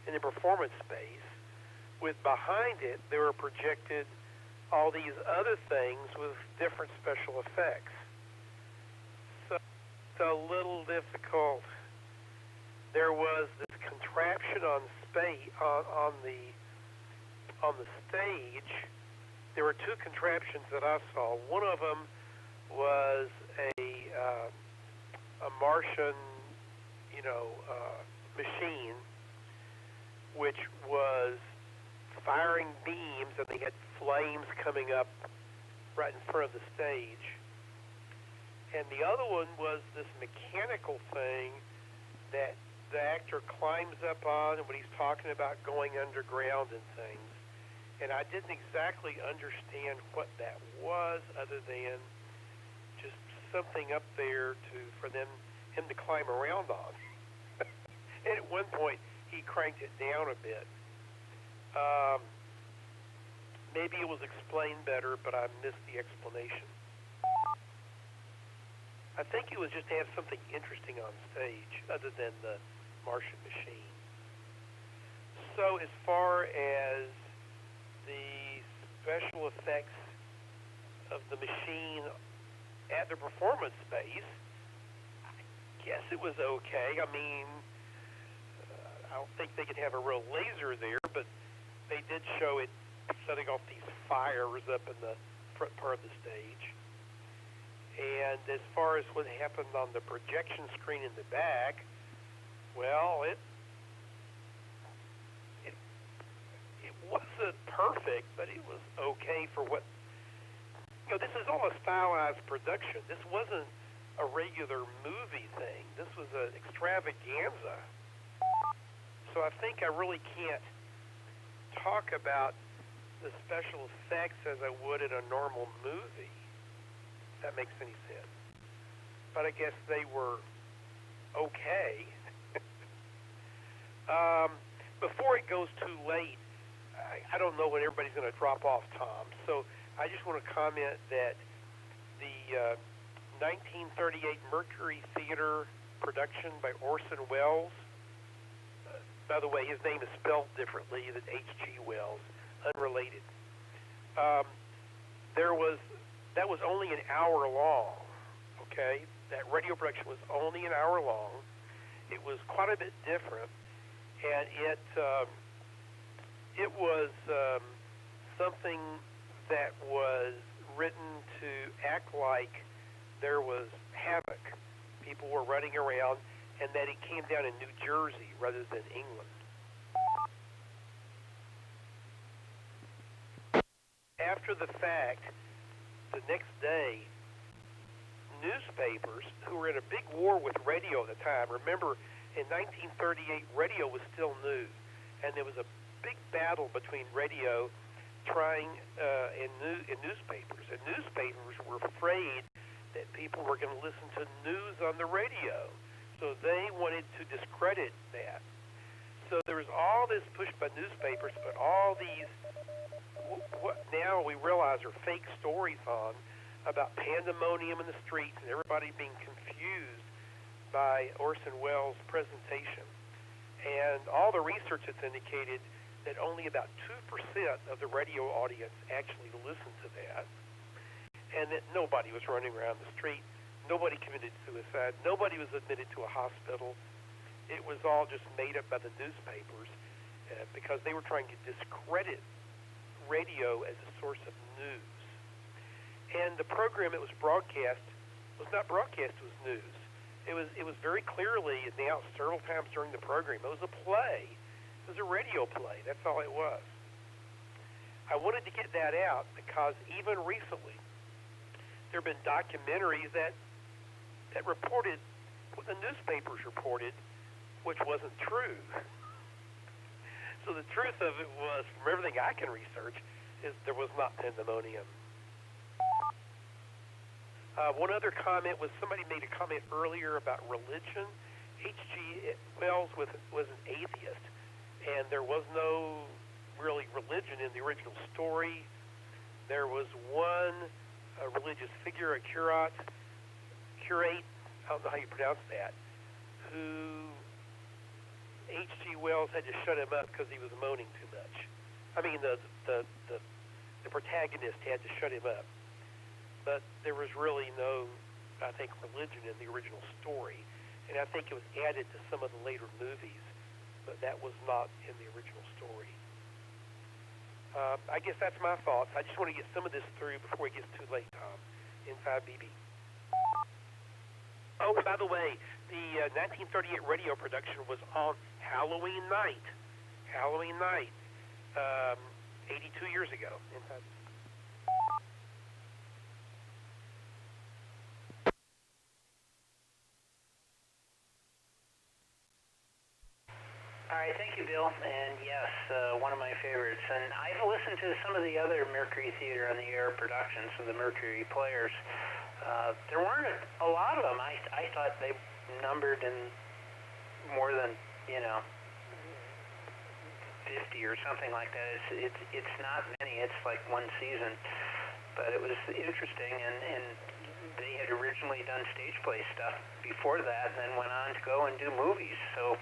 in the performance space, with behind it there were projected all these other things with different special effects. So it's a little difficult. There was this contraption on the stage. There were two contraptions that I saw. One of them was a Martian, machine, which was firing beams, and they had flames coming up right in front of the stage. And the other one was this mechanical thing that the actor climbs up on, and when he's talking about going underground and things, and I didn't exactly understand what that was, other than just something up there for him to climb around on. And at one point, he cranked it down a bit. Maybe it was explained better, but I missed the explanation. I think it was just to have something interesting on stage, other than the Martian machine. So as far as the special effects of the machine at the performance space, I guess it was okay. I mean, I don't think they could have a real laser there, but they did show it setting off these fires up in the front part of the stage. And as far as what happened on the projection screen in the back, well, it wasn't perfect, but it was okay for what... this is all a stylized production. This wasn't a regular movie thing. This was an extravaganza. So I think I really can't talk about the special effects as I would in a normal movie, if that makes any sense. But I guess they were okay. Before it goes too late, I don't know when everybody's going to drop off, Tom, so I just want to comment that the 1938 Mercury Theater production by Orson Welles, by the way, his name is spelled differently than H.G. Wells, unrelated. That was only an hour long, okay? That radio production was only an hour long. It was quite a bit different, and it was something that was written to act like there was havoc. People were running around, and that it came down in New Jersey rather than England. After the fact, the next day, newspapers, who were in a big war with radio at the time, remember in 1938 radio was still new, and there was a big battle between radio and newspapers. And newspapers were afraid that people were going to listen to news on the radio, so they wanted to discredit that. So there was all this push by newspapers, but all these, what now we realize are fake stories on about pandemonium in the streets and everybody being confused by Orson Welles' presentation. And all the research has indicated that only about 2% of the radio audience actually listened to that, and that nobody was running around the street, nobody committed suicide, nobody was admitted to a hospital. It was all just made up by the newspapers because they were trying to discredit radio as a source of news. And the program that was broadcast was not broadcast as news. It was very clearly announced several times during the program. It was a play. It was a radio play. That's all it was. I wanted to get that out because even recently there have been documentaries that reported what the newspapers reported, which wasn't true. So the truth of it was, from everything I can research, is there was not pandemonium. One other comment was somebody made a comment earlier about religion. H.G. Wells was an atheist, and there was no really religion in the original story. There was one religious figure, a curate, I don't know how you pronounce that, who H.G. Wells had to shut him up because he was moaning too much. I mean, the protagonist had to shut him up. But there was really no, I think, religion in the original story. And I think it was added to some of the later movies, but that was not in the original story. I guess that's my thoughts. I just want to get some of this through before it gets too late, Tom, in 5BB. Oh, and by the way, the 1938 radio production was on Halloween night. 82 years ago. In 5BB. All right. right, thank you, Bill. And yes, one of my favorites. And I've listened to some of the other Mercury Theater on the Air productions of the Mercury Players. There weren't a lot of them. I thought they numbered in more than, 50 or something like that. It's not many. It's like one season. But it was interesting, and they had originally done stage play stuff before that, and then went on to go and do movies. So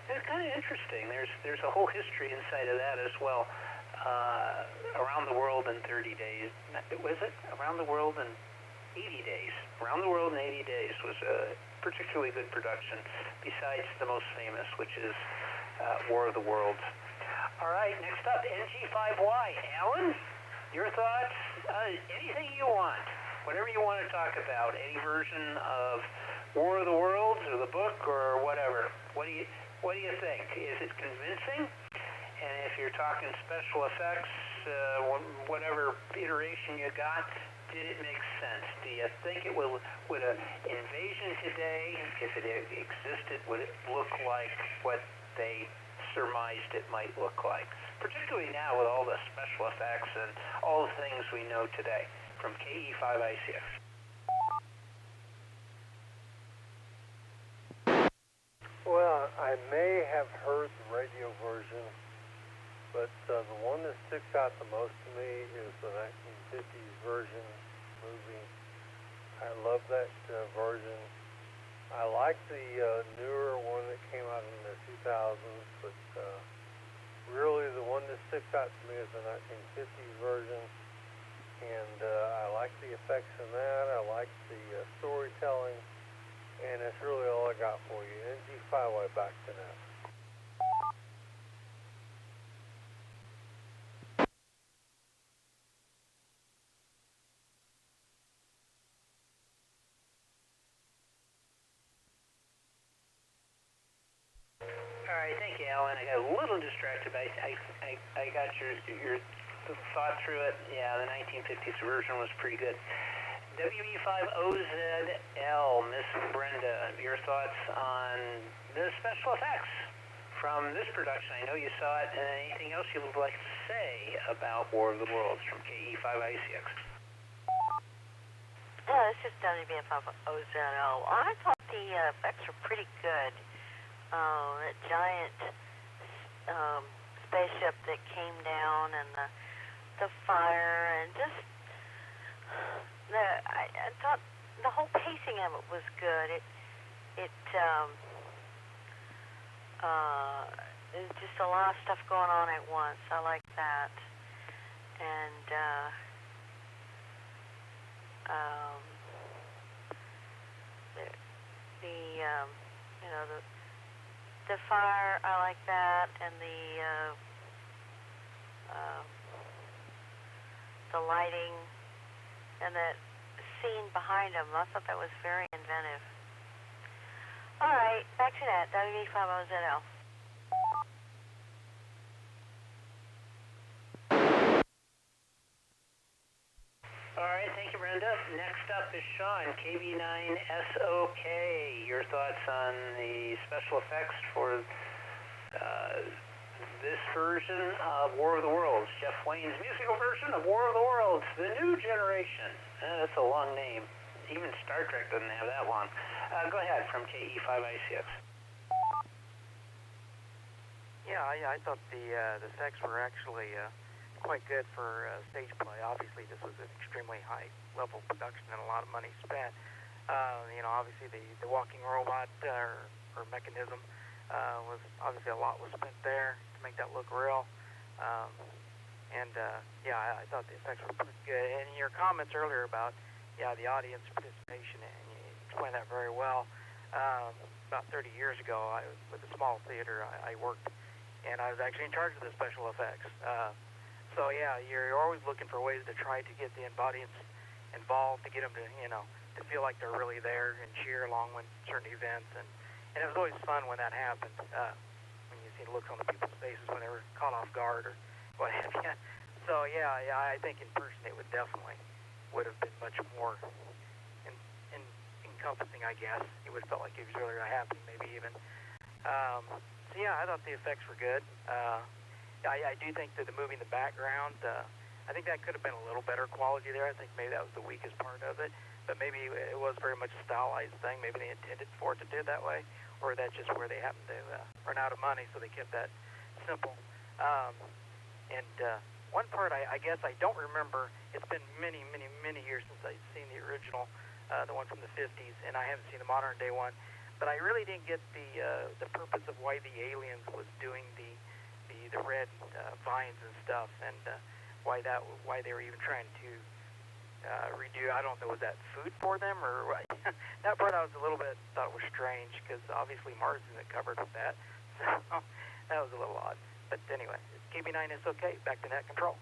it's kind of interesting. There's a whole history inside of that as well. Around the World in 30 Days. Was it? Around the World in 80 Days. Around the World in 80 Days was a particularly good production, besides the most famous, which is War of the Worlds. All right, next up, NG5Y. Alan, your thoughts? Anything you want. Whatever you want to talk about, any version of War of the Worlds or the book or whatever. What do you think? Is it convincing? And if you're talking special effects, whatever iteration you got, did it make sense? Do you think it would an invasion today, if it existed, would it look like what they surmised it might look like? Particularly now with all the special effects and all the things we know today. From KE5ICX. Well, I may have heard the radio version, but the one that sticks out the most to me is the 1950s version movie. I love that version. I like the newer one that came out in the 2000s, but really the one that sticks out to me is the 1950s version. And I like the effects in that. I like the storytelling. And that's really all I got for you. NG5Y, back to now. All right, thank you, Alan. I got a little distracted, but I got your thought through it. Yeah, the 1950s version was pretty good. WE5OZL, Miss Brenda, your thoughts on the special effects from this production? I know you saw it. Anything else you would like to say about War of the Worlds from KE5ICX? Yeah, this is WE5OZL. I thought the effects were pretty good. That giant spaceship that came down, and the fire, and just I thought the whole pacing of it was good. There's just a lot of stuff going on at once. I like that, and the fire, I like that, and the lighting, and that scene behind them. I thought that was very inventive. All right, back to that, WE5OZL. All right, thank you, Brenda. Next up is Sean, KB9SOK. Your thoughts on the special effects for this version of War of the Worlds, Jeff Wayne's musical version of War of the Worlds, The New Generation. That's a long name. Even Star Trek doesn't have that long. Go ahead, from KE5ICX. Yeah, I thought the effects were actually quite good for stage play. Obviously, this was an extremely high-level production and a lot of money spent. Obviously the walking robot or mechanism was obviously a lot was spent there to make that look real. I thought the effects were pretty good. And your comments earlier about the audience participation, and you explained that very well. About 30 years ago, with a small theater, I worked, and I was actually in charge of the special effects. So you're always looking for ways to try to get the audience involved, to get them to feel like they're really there and cheer along with certain events, and it was always fun when that happened. When you see the looks on the people's faces when they were caught off guard or what have you. So I think in person it would have been much more encompassing, I guess. It would have felt like it was really happening, maybe even. So yeah, I thought the effects were good. I do think that the movie in the background, I think that could have been a little better quality there. I think maybe that was the weakest part of it. But maybe it was very much a stylized thing. Maybe they intended for it to do it that way, or that's just where they happened to run out of money, so they kept that simple. One part I guess I don't remember. It's been many years since I've seen the original, the one from the 50s, and I haven't seen the modern day one. But I really didn't get the purpose of why the aliens was doing the red vines and stuff, and why they were even trying to redo. I don't know, was that food for them or what? That part I was a little bit thought was strange, because obviously Mars isn't covered with that, so that was a little odd. But anyway, KB9 is okay. Back to net control.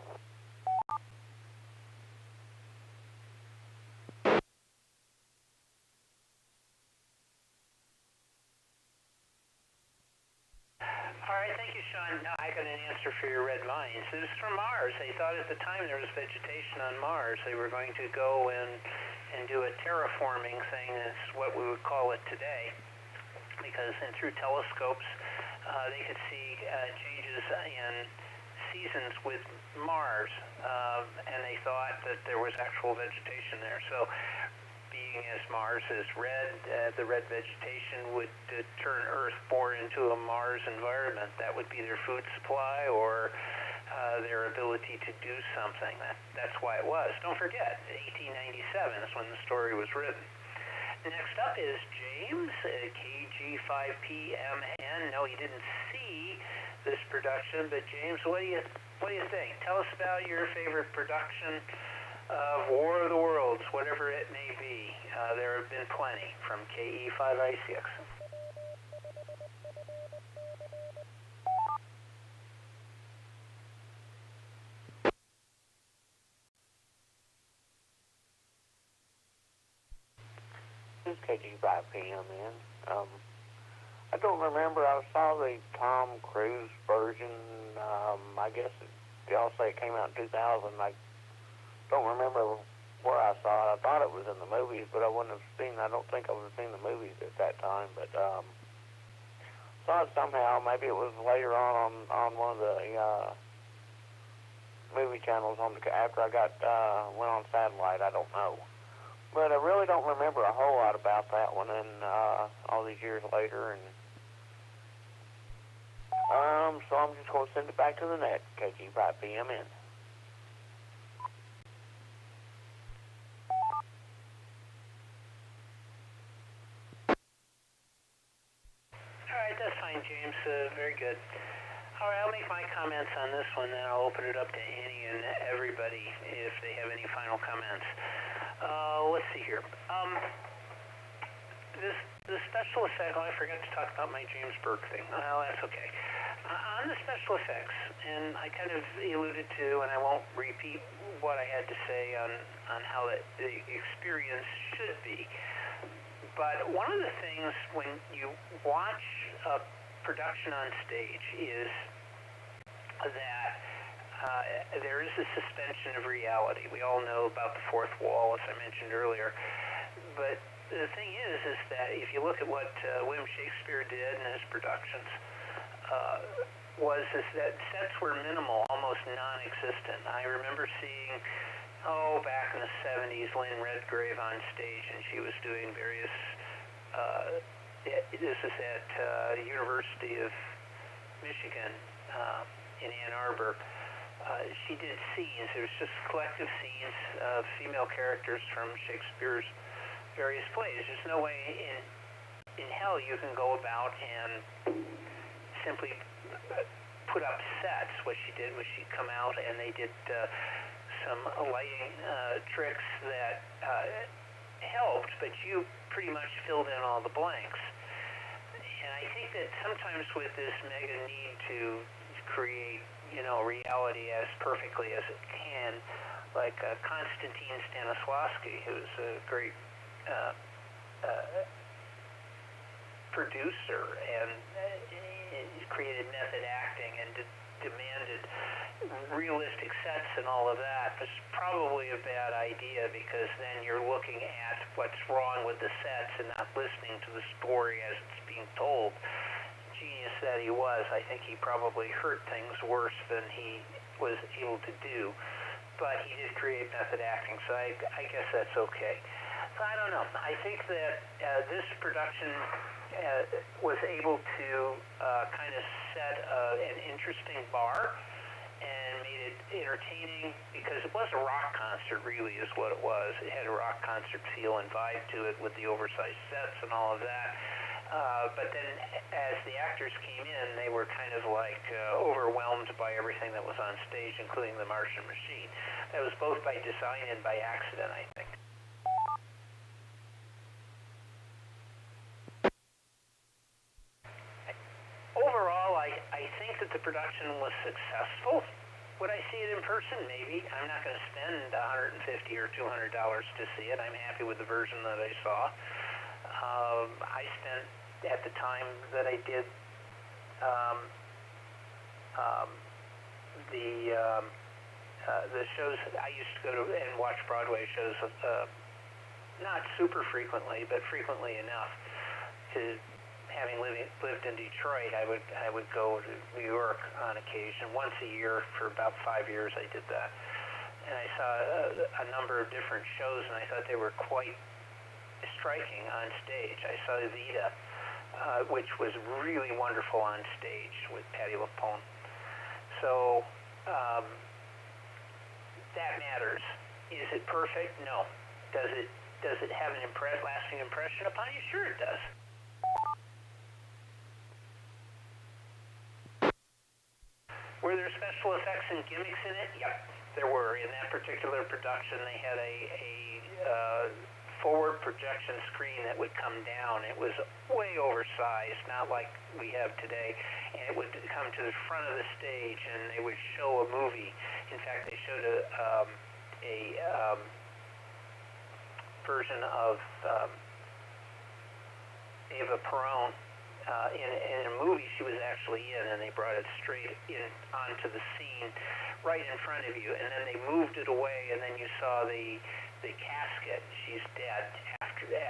All right, thank you, Sean. Now I got an answer for your red vines. It was from Mars. They thought at the time there was vegetation on Mars. They were going to go and do a terraforming thing. That's what we would call it today, because through telescopes they could see changes in seasons with Mars, and they thought that there was actual vegetation there. So being as Mars is red, the red vegetation would turn Earth more into a Mars environment. That would be their food supply or their ability to do something. That's why it was. Don't forget, 1897 is when the story was written. Next up is James, KG5PMN. No, he didn't see this production, but James, what do you think? Tell us about your favorite production of War of the Worlds, whatever it may be. There have been plenty from KE5I6. This is KG5PM, I don't remember. I saw the Tom Cruise version. I guess y'all say it came out in 2000. I don't remember where I saw it. I thought it was in the movies, but I don't think I would have seen the movies at that time. But saw it somehow. Maybe it was later on one of the movie channels after I went on satellite. I don't know. But I really don't remember a whole lot about that one, and all these years later, and so I'm just going to send it back to the net, KG5PMN. All right, that's fine, James. Very good. All right, I'll make my comments on this one, then I'll open it up to Annie and everybody if they have any final comments. Let's see here. The special effect, I forgot to talk about my James Burke thing. Well, that's okay. On the special effects, and I kind of alluded to, and I won't repeat what I had to say on how the experience should be, but one of the things when you watch a production on stage is that there is a suspension of reality. We all know about the fourth wall, as I mentioned earlier. But the thing is that if you look at what William Shakespeare did in his productions, is that sets were minimal, almost non-existent. I remember seeing, back in the 70s, Lynn Redgrave on stage, and she was doing various, this is at the University of Michigan in Ann Arbor. She did scenes. It was just collective scenes of female characters from Shakespeare's various plays. There's no way in hell you can go about and simply put up sets. What she did was she'd come out and they did some lighting tricks that helped, but you pretty much filled in all the blanks. And I think that sometimes with this mega need to create reality as perfectly as it can, like Konstantin Stanislavski, who's a great producer and created method acting and demanded realistic sets and all of that, was probably a bad idea, because then you're looking at what's wrong with the sets and not listening to the story as it's being told. genius that he was, I think he probably hurt things worse than he was able to do. But he did create method acting, so I guess that's okay. So I don't know. I think that this production was able to kind of set an interesting bar and made it entertaining, because it was a rock concert, really, is what it was. It had a rock concert feel and vibe to it with the oversized sets and all of that. But then as the actors came in, they were kind of like overwhelmed by everything that was on stage, including the Martian machine. That was both by design and by accident, I think. Overall, I think that the production was successful. Would I see it in person? Maybe. I'm not going to spend $150 or $200 to see it. I'm happy with the version that I saw. I spent, at the time that I did the shows, I used to go to and watch Broadway shows, not super frequently, but frequently enough to, having lived in Detroit, I would go to New York on occasion. Once a year for about 5 years I did that. And I saw a number of different shows, and I thought they were quite striking on stage. I saw Evita, which was really wonderful on stage with Patti LuPone. So that matters. Is it perfect? No. Does it have an lasting impression upon you? Sure it does. Were there special effects and gimmicks in it? Yep, there were. In that particular production, they had a forward projection screen that would come down. It was way oversized, not like we have today. And it would come to the front of the stage, and they would show a movie. In fact, they showed a version of Eva Peron. In a movie she was actually in, and they brought it straight in onto the scene right in front of you, and then they moved it away, and then you saw the casket. She's dead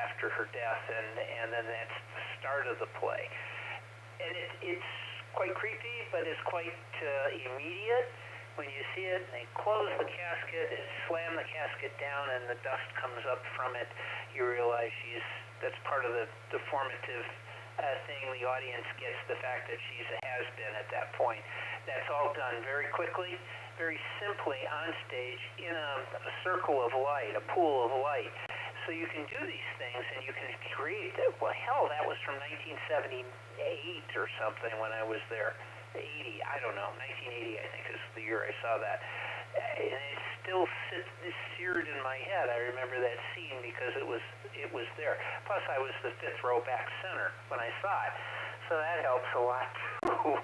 after her death, and then that's the start of the play. And it's quite creepy, but it's quite immediate. When you see it, they close the casket, slam the casket down, and the dust comes up from it. You realize that's part of the formative thing the audience gets, the fact that she's a has-been at that point. That's all done very quickly, very simply on stage in a circle of light, a pool of light. So you can do these things, and you can create, well, hell, that was from 1978 or something when I was there. 80, I don't know, 1980 I think is the year I saw that. And it still sits seared in my head. I remember that scene because it was there. Plus I was the fifth row back center when I saw it, so that helps a lot too.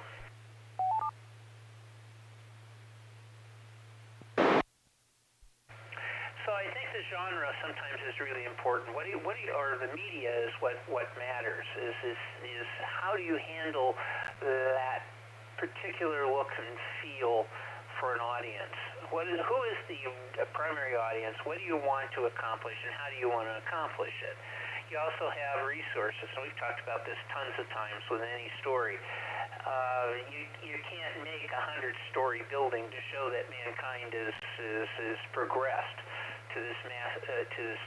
So I think the genre sometimes is really important. Or the media is what matters. Is how do you handle that particular look and feel for an audience? Who is the primary audience? What do you want to accomplish, and how do you want to accomplish it? You also have resources, and we've talked about this tons of times with any story. You can't make a 100-story building to show that mankind is progressed to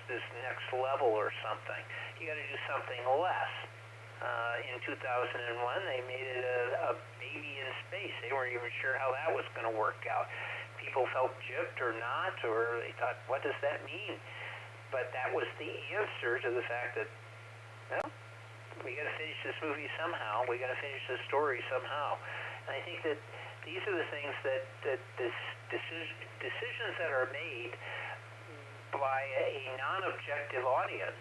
this next level or something. You got to do something less. In 2001, they made it a baby in space. They weren't even sure how that was going to work out. People felt gypped or not, or they thought, what does that mean? But that was the answer to the fact that, well, we got to finish this movie somehow. We got to finish this story somehow. And I think that these are the things that decisions that are made by a non-objective audience,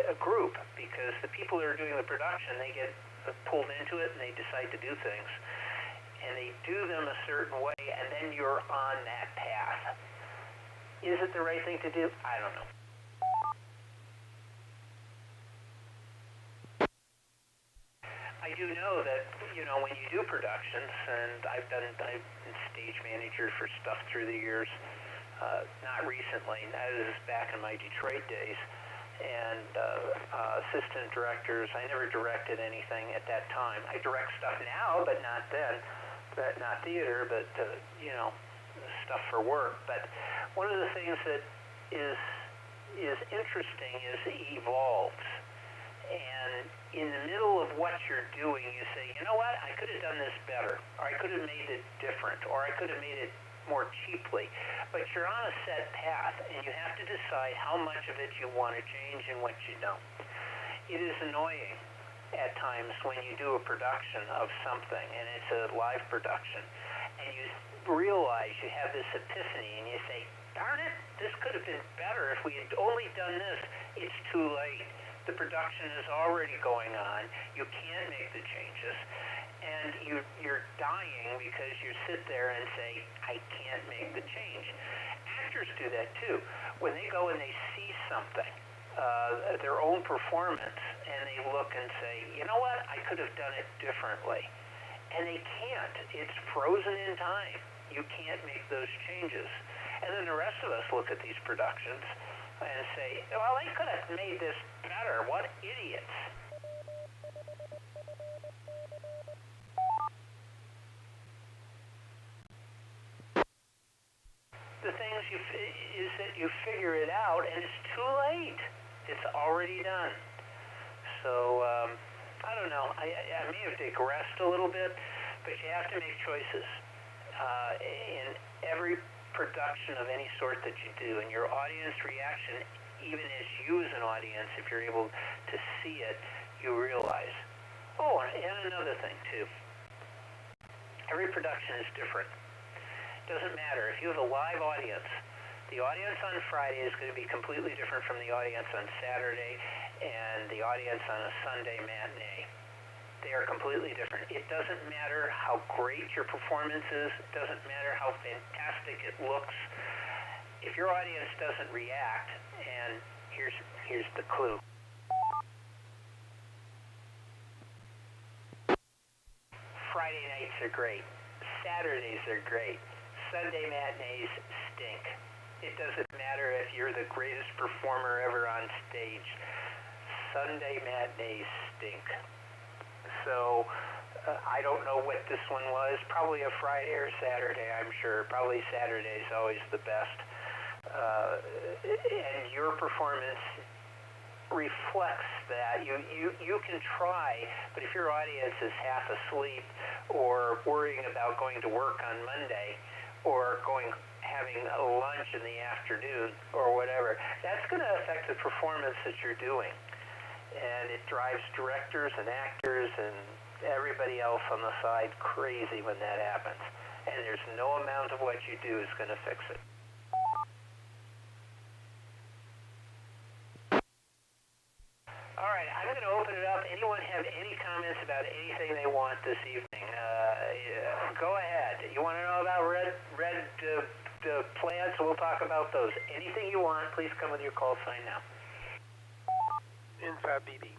a group, because the people that are doing the production, they get pulled into it and they decide to do things. And they do them a certain way, and then you're on that path. Is it the right thing to do? I don't know. I do know that, when you do productions, and I've been stage manager for stuff through the years, not recently, that is back in my Detroit days, and assistant directors. I never directed anything at that time. I direct stuff now, but not then. But not theater, but you know, stuff for work. But one of the things that is interesting is evolves. And in the middle of what you're doing, you say, you know what, I could have done this better, or I could have made it different, or I could have made it more cheaply. But you're on a set path, and you have to decide how much of it you want to change and what you don't. It is annoying at times when you do a production of something, and it's a live production, and you realize you have this epiphany, and you say, darn it, this could have been better if we had only done this. It's too late. The production is already going on. You can't make the changes. And you're dying because you sit there and say, I can't make the change. Actors do that too. When they go and they see something, their own performance, and they look and say, you know what, I could have done it differently. And they can't. It's frozen in time. You can't make those changes. And then the rest of us look at these productions and say, well, they could have made this better. What idiots. The thing is that you figure it out, and it's too late. It's already done. So, I don't know. I may have digressed a little bit, but you have to make choices. In every production of any sort that you do, and your audience reaction, even as you as an audience, if you're able to see it, you realize. Oh, and another thing too. Every production is different. It doesn't matter. If you have a live audience, the audience on Friday is going to be completely different from the audience on Saturday and the audience on a Sunday matinee. They are completely different. It doesn't matter how great your performance is. It doesn't matter how fantastic it looks. If your audience doesn't react, and here's the clue. Friday nights are great. Saturdays are great. Sunday matinees stink. It doesn't matter if you're the greatest performer ever on stage. Sunday matinees stink. So, I don't know what this one was. Probably a Friday or Saturday, I'm sure. Probably Saturday is always the best. And your performance reflects that. You can try, but if your audience is half asleep or worrying about going to work on Monday or having a lunch in the afternoon or whatever, that's going to affect the performance that you're doing. And it drives directors and actors and everybody else on the side crazy when that happens. And there's no amount of what you do is going to fix it. All right, I'm going to open it up. Anyone have any comments about anything they want this evening? Go ahead. You want to know about red plants? We'll talk about those. Anything you want, please come with your call sign now. Inside BB.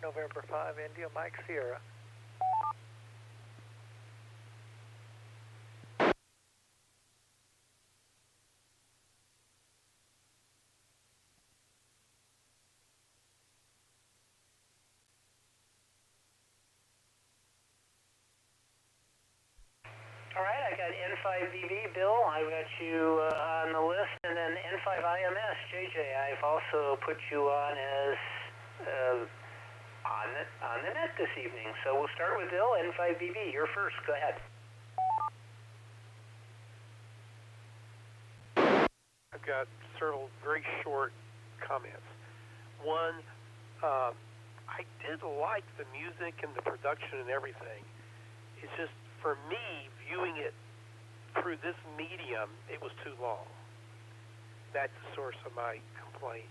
November 5, India, Mike Sierra. All right, I got N5BB, Bill. I've got you on the list, and then N5IMS, JJ. I've also put you on as on the net this evening. So we'll start with Bill. N5BB, you're first. Go ahead. I've got several very short comments. One, I did like the music and the production and everything. It's just, for me, viewing it through this medium, it was too long. That's the source of my complaint.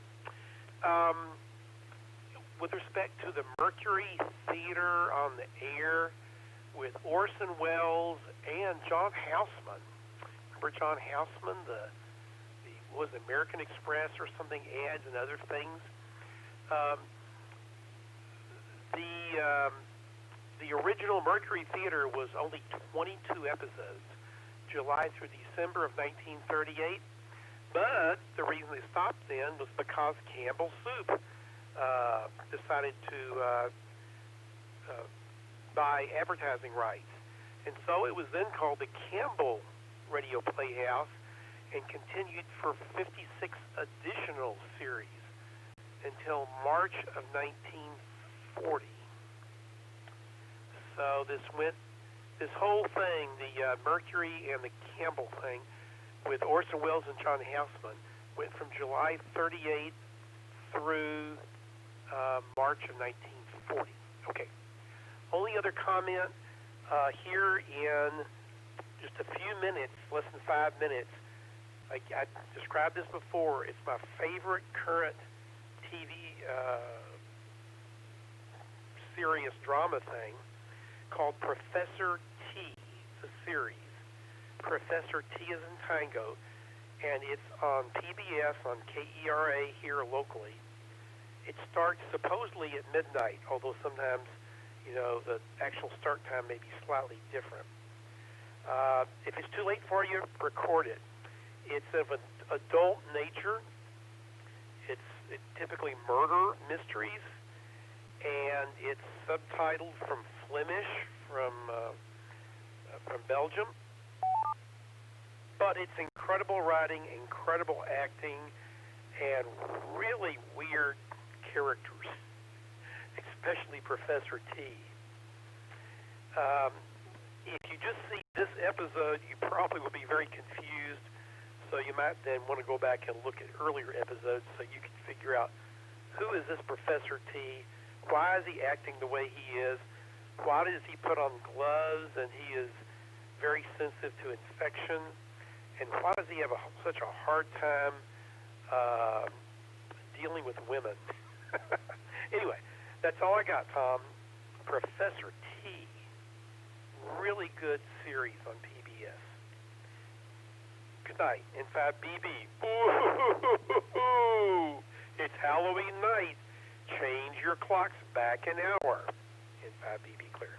With respect to the Mercury Theater on the air with Orson Welles and John Houseman. Remember John Houseman, the what was it, American Express or something, ads and other things? The original Mercury Theater was only 22 episodes. July through December of 1938. But the reason they stopped then was because Campbell Soup decided to buy advertising rights. And so it was then called the Campbell Radio Playhouse and continued for 56 additional series until March of 1940. So this whole thing, the Mercury and the Campbell thing, with Orson Welles and John Houseman, went from July 38 through March of 1940. Okay. Only other comment here in just a few minutes, less than 5 minutes. I described this before. It's my favorite current TV serious drama thing called Professor T. It's a series. Professor T is in Tango, and it's on PBS on KERA here locally. It starts supposedly at midnight, although sometimes, the actual start time may be slightly different. If it's too late for you, record it. It's of an adult nature. It's typically murder mysteries, and it's subtitled from Flemish, from Belgium. But it's incredible writing, incredible acting, and really weird characters, especially Professor T. If you just see this episode, you probably will be very confused, so you might then want to go back and look at earlier episodes so you can figure out who is this Professor T, why is he acting the way he is, why does he put on gloves and he is very sensitive to infection, and why does he have such a hard time dealing with women? Anyway, that's all I got, Tom. Professor T. Really good series on PBS. Good night. In 5BB. Ooh, it's Halloween night. Change your clocks back an hour. In 5BB clear.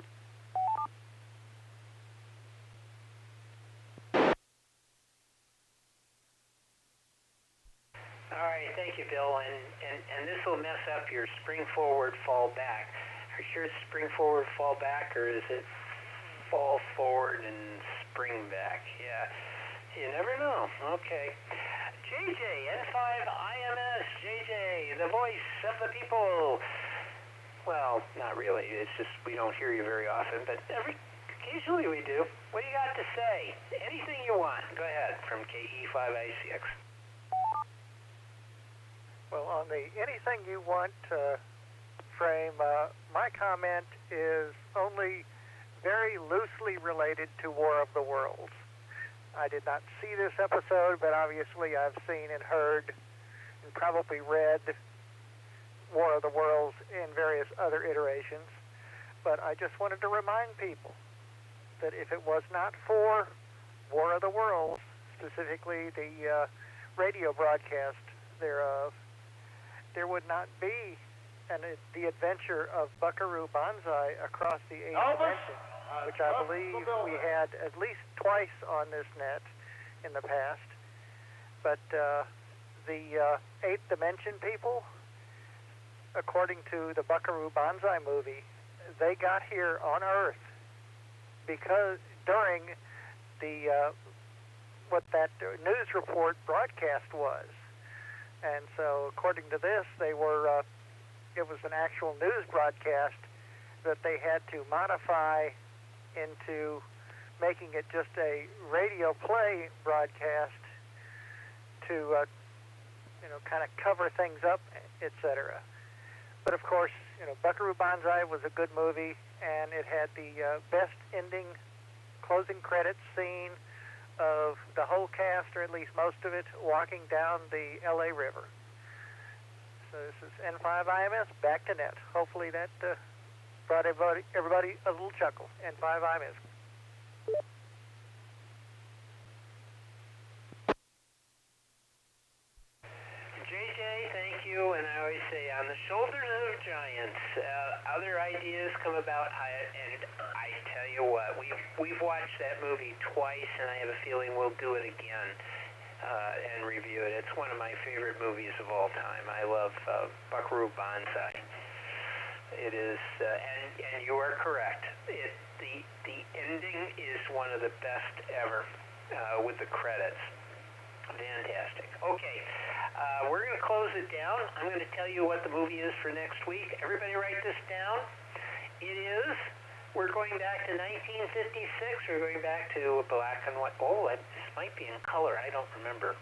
All right, thank you, Bill. And this will mess up your spring forward, fall back. Are you sure it's spring forward, fall back, or is it fall forward and spring back? Yeah, you never know. Okay. JJ, N5IMS, JJ, the voice of the people. Well, not really. It's just we don't hear you very often, but occasionally we do. What do you got to say? Anything you want. Go ahead, from KE5ICX. Well, on the anything you want frame, my comment is only very loosely related to War of the Worlds. I did not see this episode, but obviously I've seen and heard and probably read War of the Worlds in various other iterations. But I just wanted to remind people that if it was not for War of the Worlds, specifically the radio broadcast thereof, there would not be the adventure of Buckaroo Banzai across the eighth dimension, which I believe we had at least twice on this net in the past. But the eighth dimension people, according to the Buckaroo Banzai movie, they got here on Earth because during the what that news report broadcast was. And so, according to this, it was an actual news broadcast that they had to modify into making it just a radio play broadcast to, kind of cover things up, etc. But of course, Buckaroo Banzai was a good movie, and it had the best ending closing credits scene of the whole cast, or at least most of it, walking down the LA River. So this is N5IMS, back to net. Hopefully that brought everybody a little chuckle. N5IMS. JJ, thank you, and I always say, on the shoulders of giants, other ideas come about, and I tell you you what, we've watched that movie twice, and I have a feeling we'll do it again and review it. It's one of my favorite movies of all time. I love Buckaroo Banzai. It is, and you are correct. The ending is one of the best ever with the credits. Fantastic. Okay, we're going to close it down. I'm going to tell you what the movie is for next week. Everybody write this down. It is, we're going back to 1956. We're going back to black and white. Oh, this might be in color. I don't remember.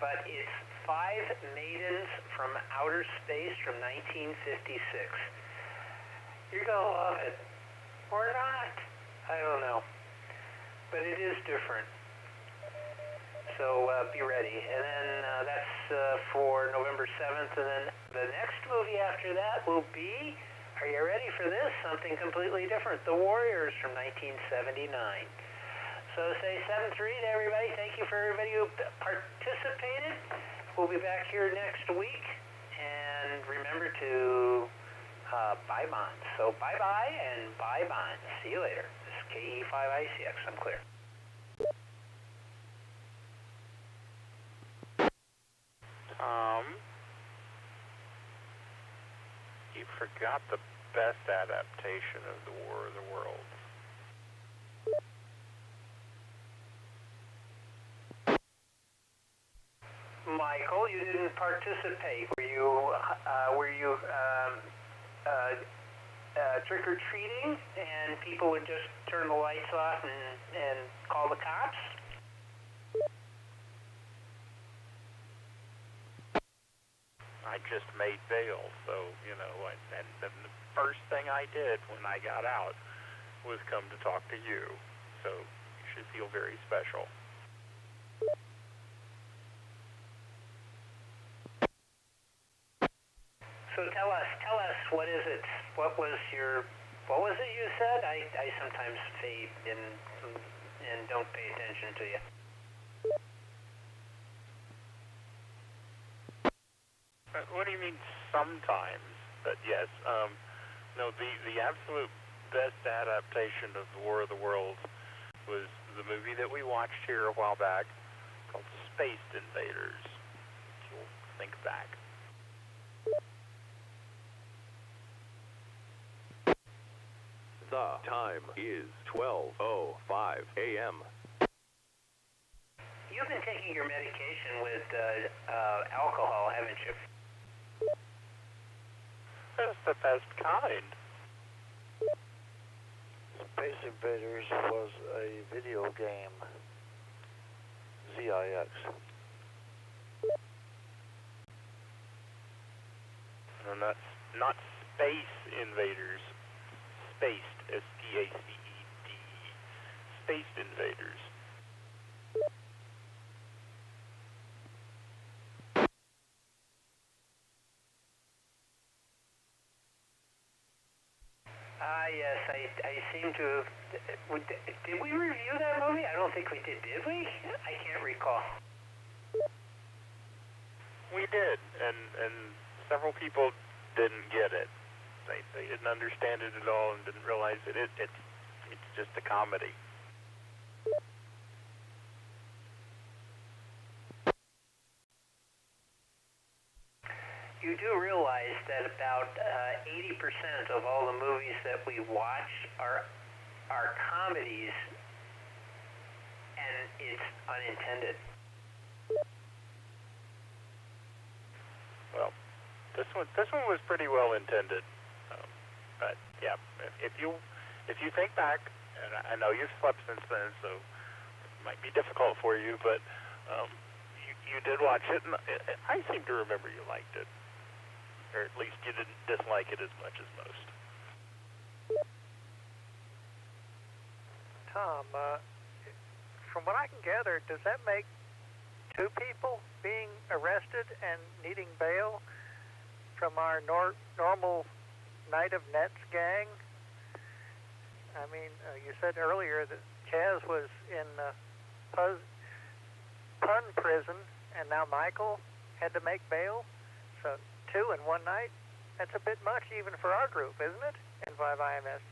But it's Five Maidens from Outer Space from 1956. You're going to love it. Or not. I don't know. But it is different. So be ready. And then that's for November 7th. And then the next movie after that will be, are you ready for this? Something completely different. The Warriors from 1979. So say 7-3 to everybody. Thank you for everybody who participated. We'll be back here next week. And remember to buy bonds. So bye-bye and buy bonds. See you later. This is KE5ICX. I'm clear. You forgot the best adaptation of the War of the Worlds. Michael, you didn't participate. Were you trick-or-treating and people would just turn the lights off and call the cops? I just made bail, so, you know, and the first thing I did when I got out was come to talk to you, so you should feel very special. So tell us, what is it? What was it you said? I sometimes fade and don't pay attention to you. What do you mean sometimes? But yes, no, the absolute best adaptation of the War of the Worlds was the movie that we watched here a while back called Space Invaders. If you'll think back. The time is 12:05 a.m. You've been taking your medication with alcohol, haven't you? That's the best kind. Space Invaders was a video game. ZIX. No, not Space Invaders. Spaced, S-P-A-C-E-D. Space Invaders. Yes, I seem to have... Did we review that movie? I don't think we did we? I can't recall. We did, and several people didn't get it. They didn't understand it at all and didn't realize that it's just a comedy. You do realize that about 80% of all the movies that we watch are comedies, and it's unintended. Well, this one was pretty well intended. But yeah, if you think back, and I know you've slept since then, so it might be difficult for you, but you did watch it, and I seem to remember you liked it. Or at least you didn't dislike it as much as most. Tom, from what I can gather, does that make two people being arrested and needing bail from our normal Night of Nets gang? I mean, you said earlier that Chaz was in pun prison, and now Michael had to make bail? So 2 in one night? That's a bit much even for our group, isn't it? N5IMS.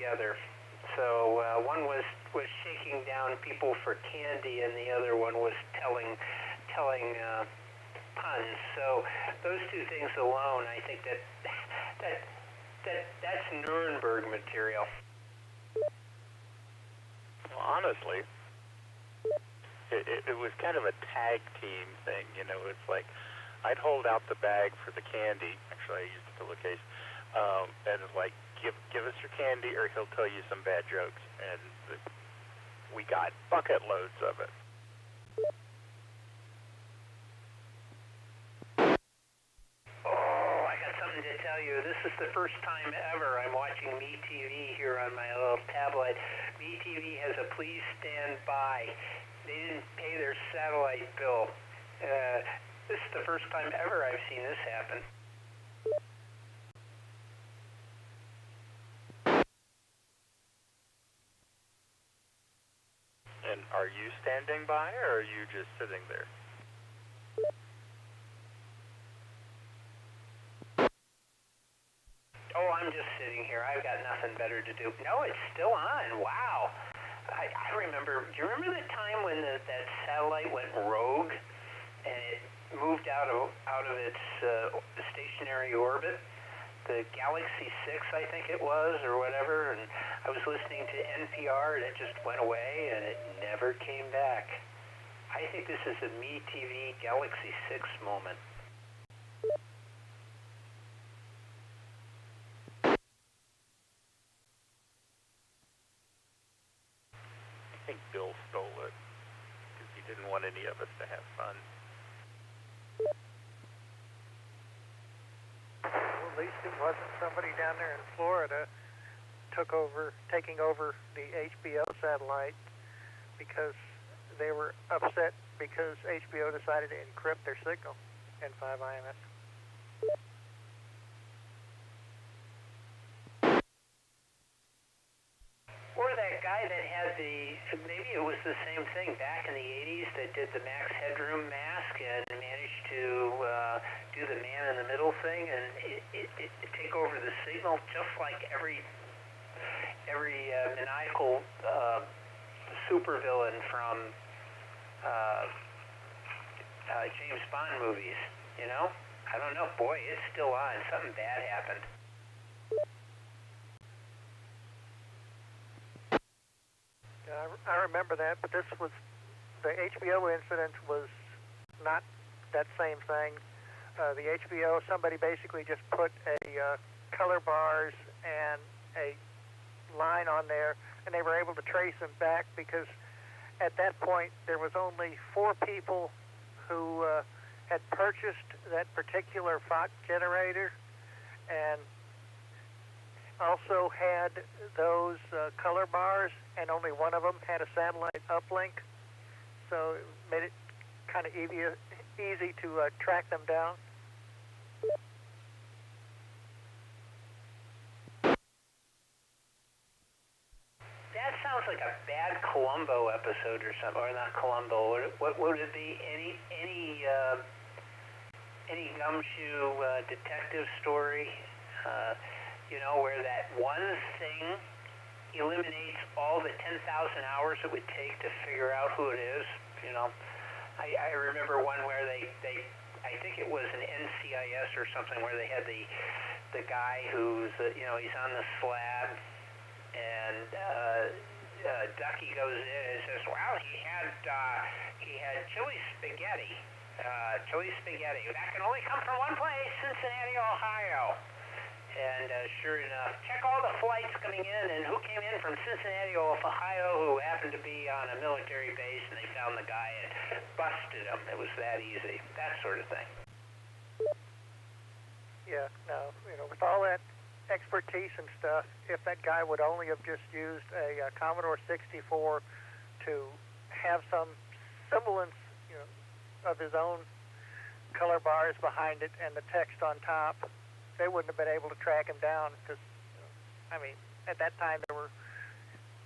together. So one was shaking down people for candy, and the other one was telling puns. So those two things alone, I think that's Nuremberg material. Well, honestly, it was kind of a tag team thing. You know, it's like I'd hold out the bag for the candy. Actually, I used the pillowcase, and it's like, give us your candy, or he'll tell you some bad jokes. And we got bucket loads of it. Oh, I got something to tell you. This is the first time ever I'm watching MeTV here on my little tablet. MeTV has a please stand by. They didn't pay their satellite bill. This is the first time ever I've seen this happen. And are you standing by, or are you just sitting there? Oh, I'm just sitting here. I've got nothing better to do. No, it's still on. Wow. I remember, do you remember the time when that satellite went rogue and it moved out of its stationary orbit? The Galaxy 6, I think it was, or whatever, and I was listening to NPR, and it just went away, and it never came back. I think this is a MeTV Galaxy 6 moment. I think Bill stole it, because he didn't want any of us to have fun. Well, at least it wasn't somebody down there in Florida taking over the HBO satellite because they were upset because HBO decided to encrypt their signal in 5IMS. Or that guy that had maybe it was the same thing back in the 80s that did the Max Headroom mask and managed to do the man in the middle thing and it take over the signal just like every maniacal supervillain from James Bond movies, you know? I don't know. Boy, it's still on. Something bad happened. I remember that, but the HBO incident was not that same thing. The HBO, somebody basically just put a color bars and a line on there, and they were able to trace them back because at that point there was only 4 people who had purchased that particular Fox generator and also had those color bars, and only one of them had a satellite uplink, so it made it kind of easy to track them down. That sounds like a bad Columbo episode or something, or not Columbo. What would it be? Any gumshoe detective story? You know, where that one thing eliminates all the 10,000 hours it would take to figure out who it is. You know, I remember one where they I think it was an NCIS or something where they had the guy who's he's on the slab and Ducky goes in and says, well, he had chili spaghetti. That can only come from one place, Cincinnati, Ohio. And sure enough, check all the flights coming in and who came in from Cincinnati, Ohio, who happened to be on a military base, and they found the guy and busted him. It was that easy, that sort of thing. Yeah, no, with all that expertise and stuff, if that guy would only have just used a Commodore 64 to have some semblance, of his own color bars behind it and the text on top, they wouldn't have been able to track him down because, at that time there were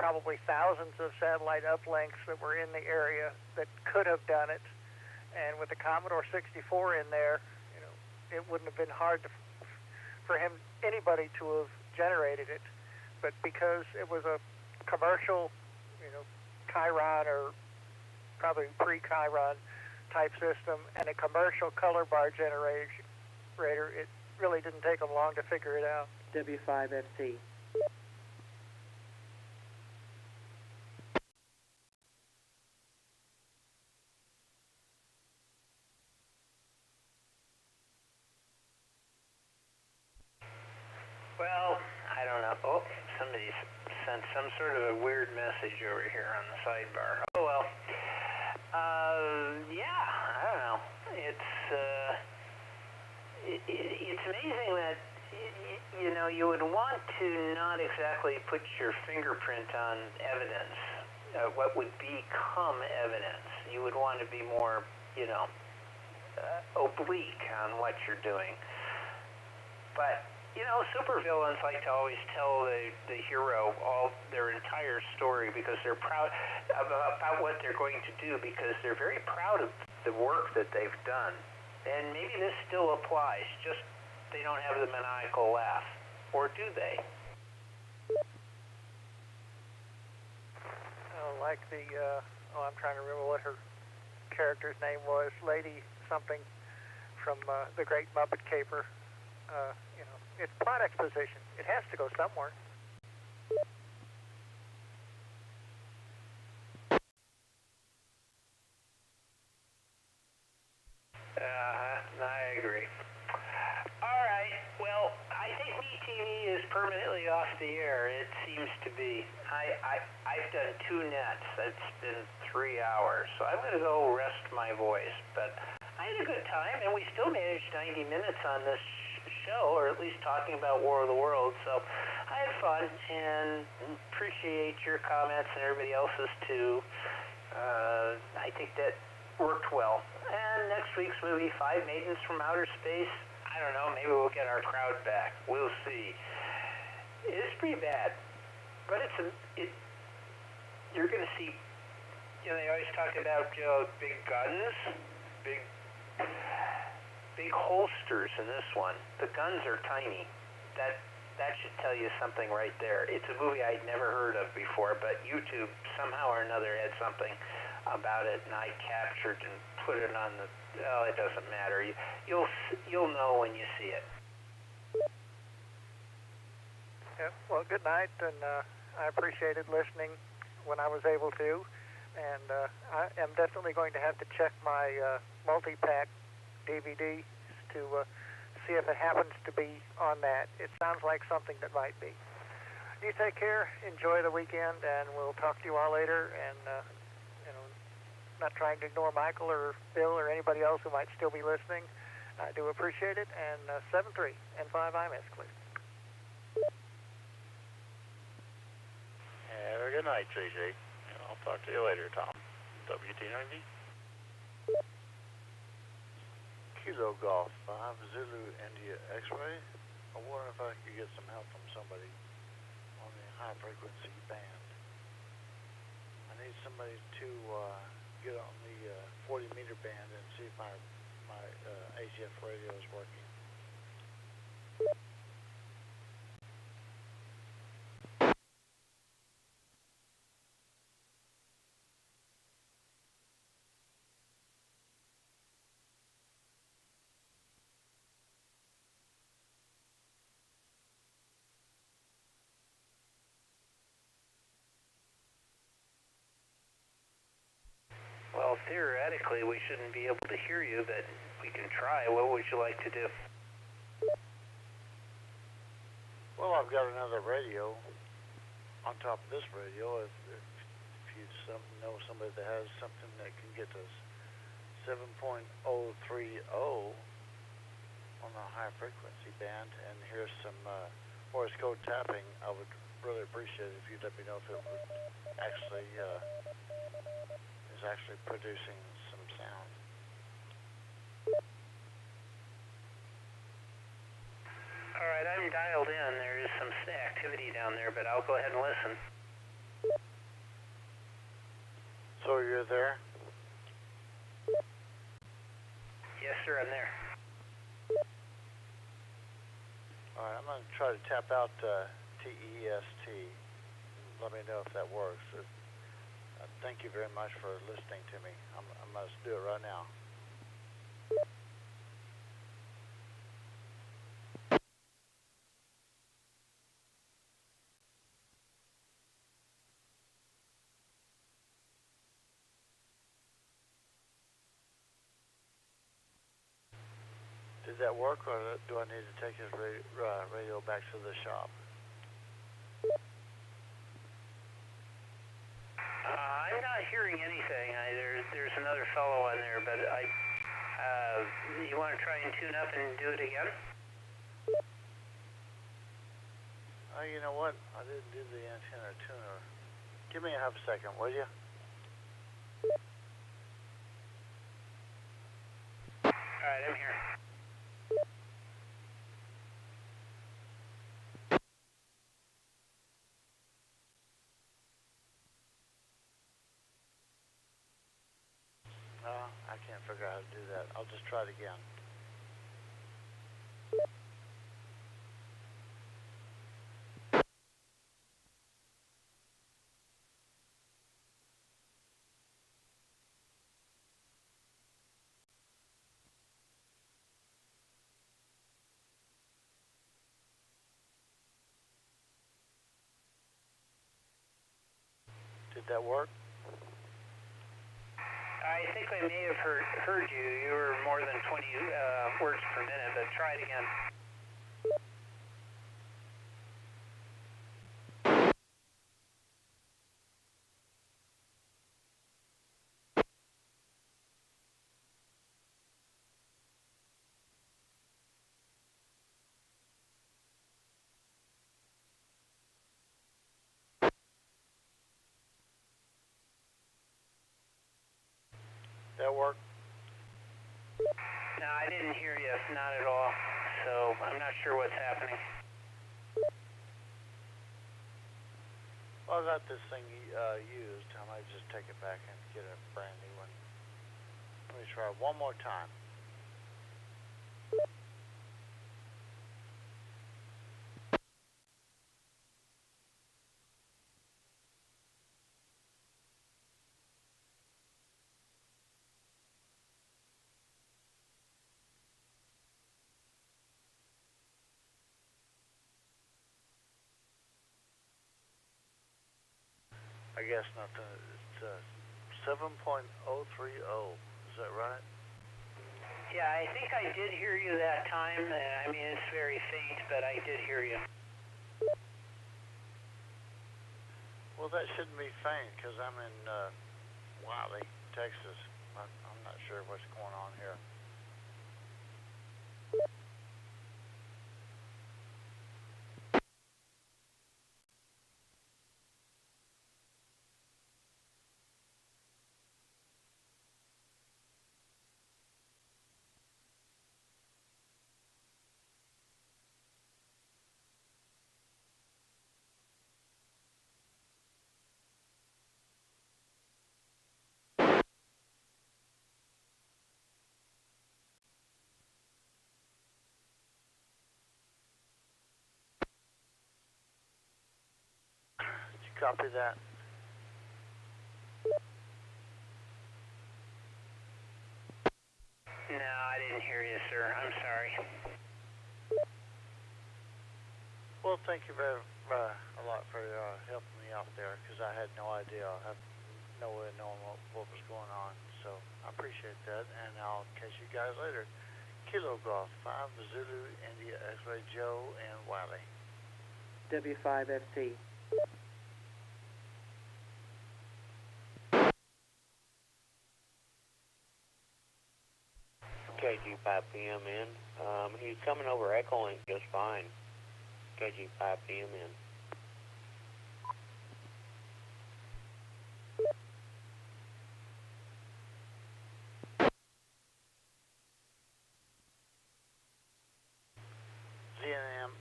probably thousands of satellite uplinks that were in the area that could have done it. And with the Commodore 64 in there, it wouldn't have been hard for anybody to have generated it. but because it was a commercial, Chiron or probably pre-Chiron type system and a commercial color bar generator, it really didn't take them long to figure it out. W5FC. Well, I don't know. Oh, somebody sent some sort of a weird message over here on the sidebar. Oh, well. Yeah, I don't know. It's amazing that, you would want to not exactly put your fingerprint on evidence, what would become evidence. You would want to be more, oblique on what you're doing. But, supervillains like to always tell the hero all their entire story because they're proud about what they're going to do, because they're very proud of the work that they've done. And maybe this still applies, just they don't have the maniacal laugh. Or do they? Like I'm trying to remember what her character's name was, Lady something from The Great Muppet Caper. It's plot exposition. It has to go somewhere. I agree. All right. Well, I think MeTV is permanently off the air. It seems to be. I've done 2 nets. It's been 3 hours, so I'm going to go rest my voice. But I had a good time, and we still managed 90 minutes on this show, or at least talking about War of the Worlds. So I had fun, and appreciate your comments and everybody else's too. I think that worked well. And next week's movie, 5 Maidens from Outer Space, I don't know, maybe we'll get our crowd back. We'll see. It's pretty bad. But you're going to see, they always talk about big guns, big holsters in this one. The guns are tiny. That should tell you something right there. It's a movie I'd never heard of before, but YouTube somehow or another had something about it, and I captured and put it on the. Oh, it doesn't matter. You'll know when you see it. Yeah, well, good night, and I appreciated listening when I was able to, and I am definitely going to have to check my multi-pack DVD to see if it happens to be on that. It sounds like something that might be. You take care, enjoy the weekend, and we'll talk to you all later, and not trying to ignore Michael or Bill or anybody else who might still be listening. I do appreciate it, and 7-3 and 5 IMS clear. Have a good night, JJ. And I'll talk to you later, Tom. WT90. Kilo Golf 5 Zulu India X-Ray. I wonder if I could get some help from somebody on the high frequency band. I need somebody to get on the 40 meter band and see if my AGF radio is working. Well, theoretically, we shouldn't be able to hear you, but we can try. What would you like to do? Well, I've got another radio on top of this radio. If you know somebody that has something that can get us 7.030 on the high frequency band and here's some Morse code tapping, I would really appreciate it if you'd let me know if it would actually is actually producing some sound. All right, I'm dialed in. There is some activity down there, but I'll go ahead and listen. So you're there? Yes, sir, I'm there. All right, I'm going to try to tap out TEST. Let me know if that works. Thank you very much for listening to me. I must do it right now. Did that work, or do I need to take his radio back to the shop? I'm not hearing anything. There's another fellow on there, but you want to try and tune up and do it again? You know what? I didn't do the antenna tuner. Give me a half a second, will you? All right, I'm here. No, I can't figure out how to do that. I'll just try it again. Did that work? I think I may have heard you. You were more than 20 words per minute, but try it again. That work? No, I didn't hear you, not at all. So I'm not sure what's happening. Well, I got this thing used. I might just take it back and get a brand new one. Let me try one more time. I guess nothing. It's 7.030. Is that right? Yeah, I think I did hear you that time. I mean, it's very faint, but I did hear you. Well, that shouldn't be faint because I'm in Wiley, Texas. I'm not sure what's going on here. Did you copy that? No, I didn't hear you, sir. I'm sorry. Well, thank you very a lot for helping me out there because I had no idea. I have no way of knowing what was going on. So I appreciate that, and I'll catch you guys later. Kilo Golf 5 Zulu India X-Ray Joe and Wiley. W5FT. KG5PM in. He's coming over Echolink just fine. KG5PM in. ZNM,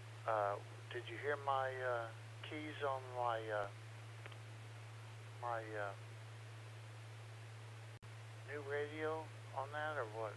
did you hear my keys on my new radio on that, or what?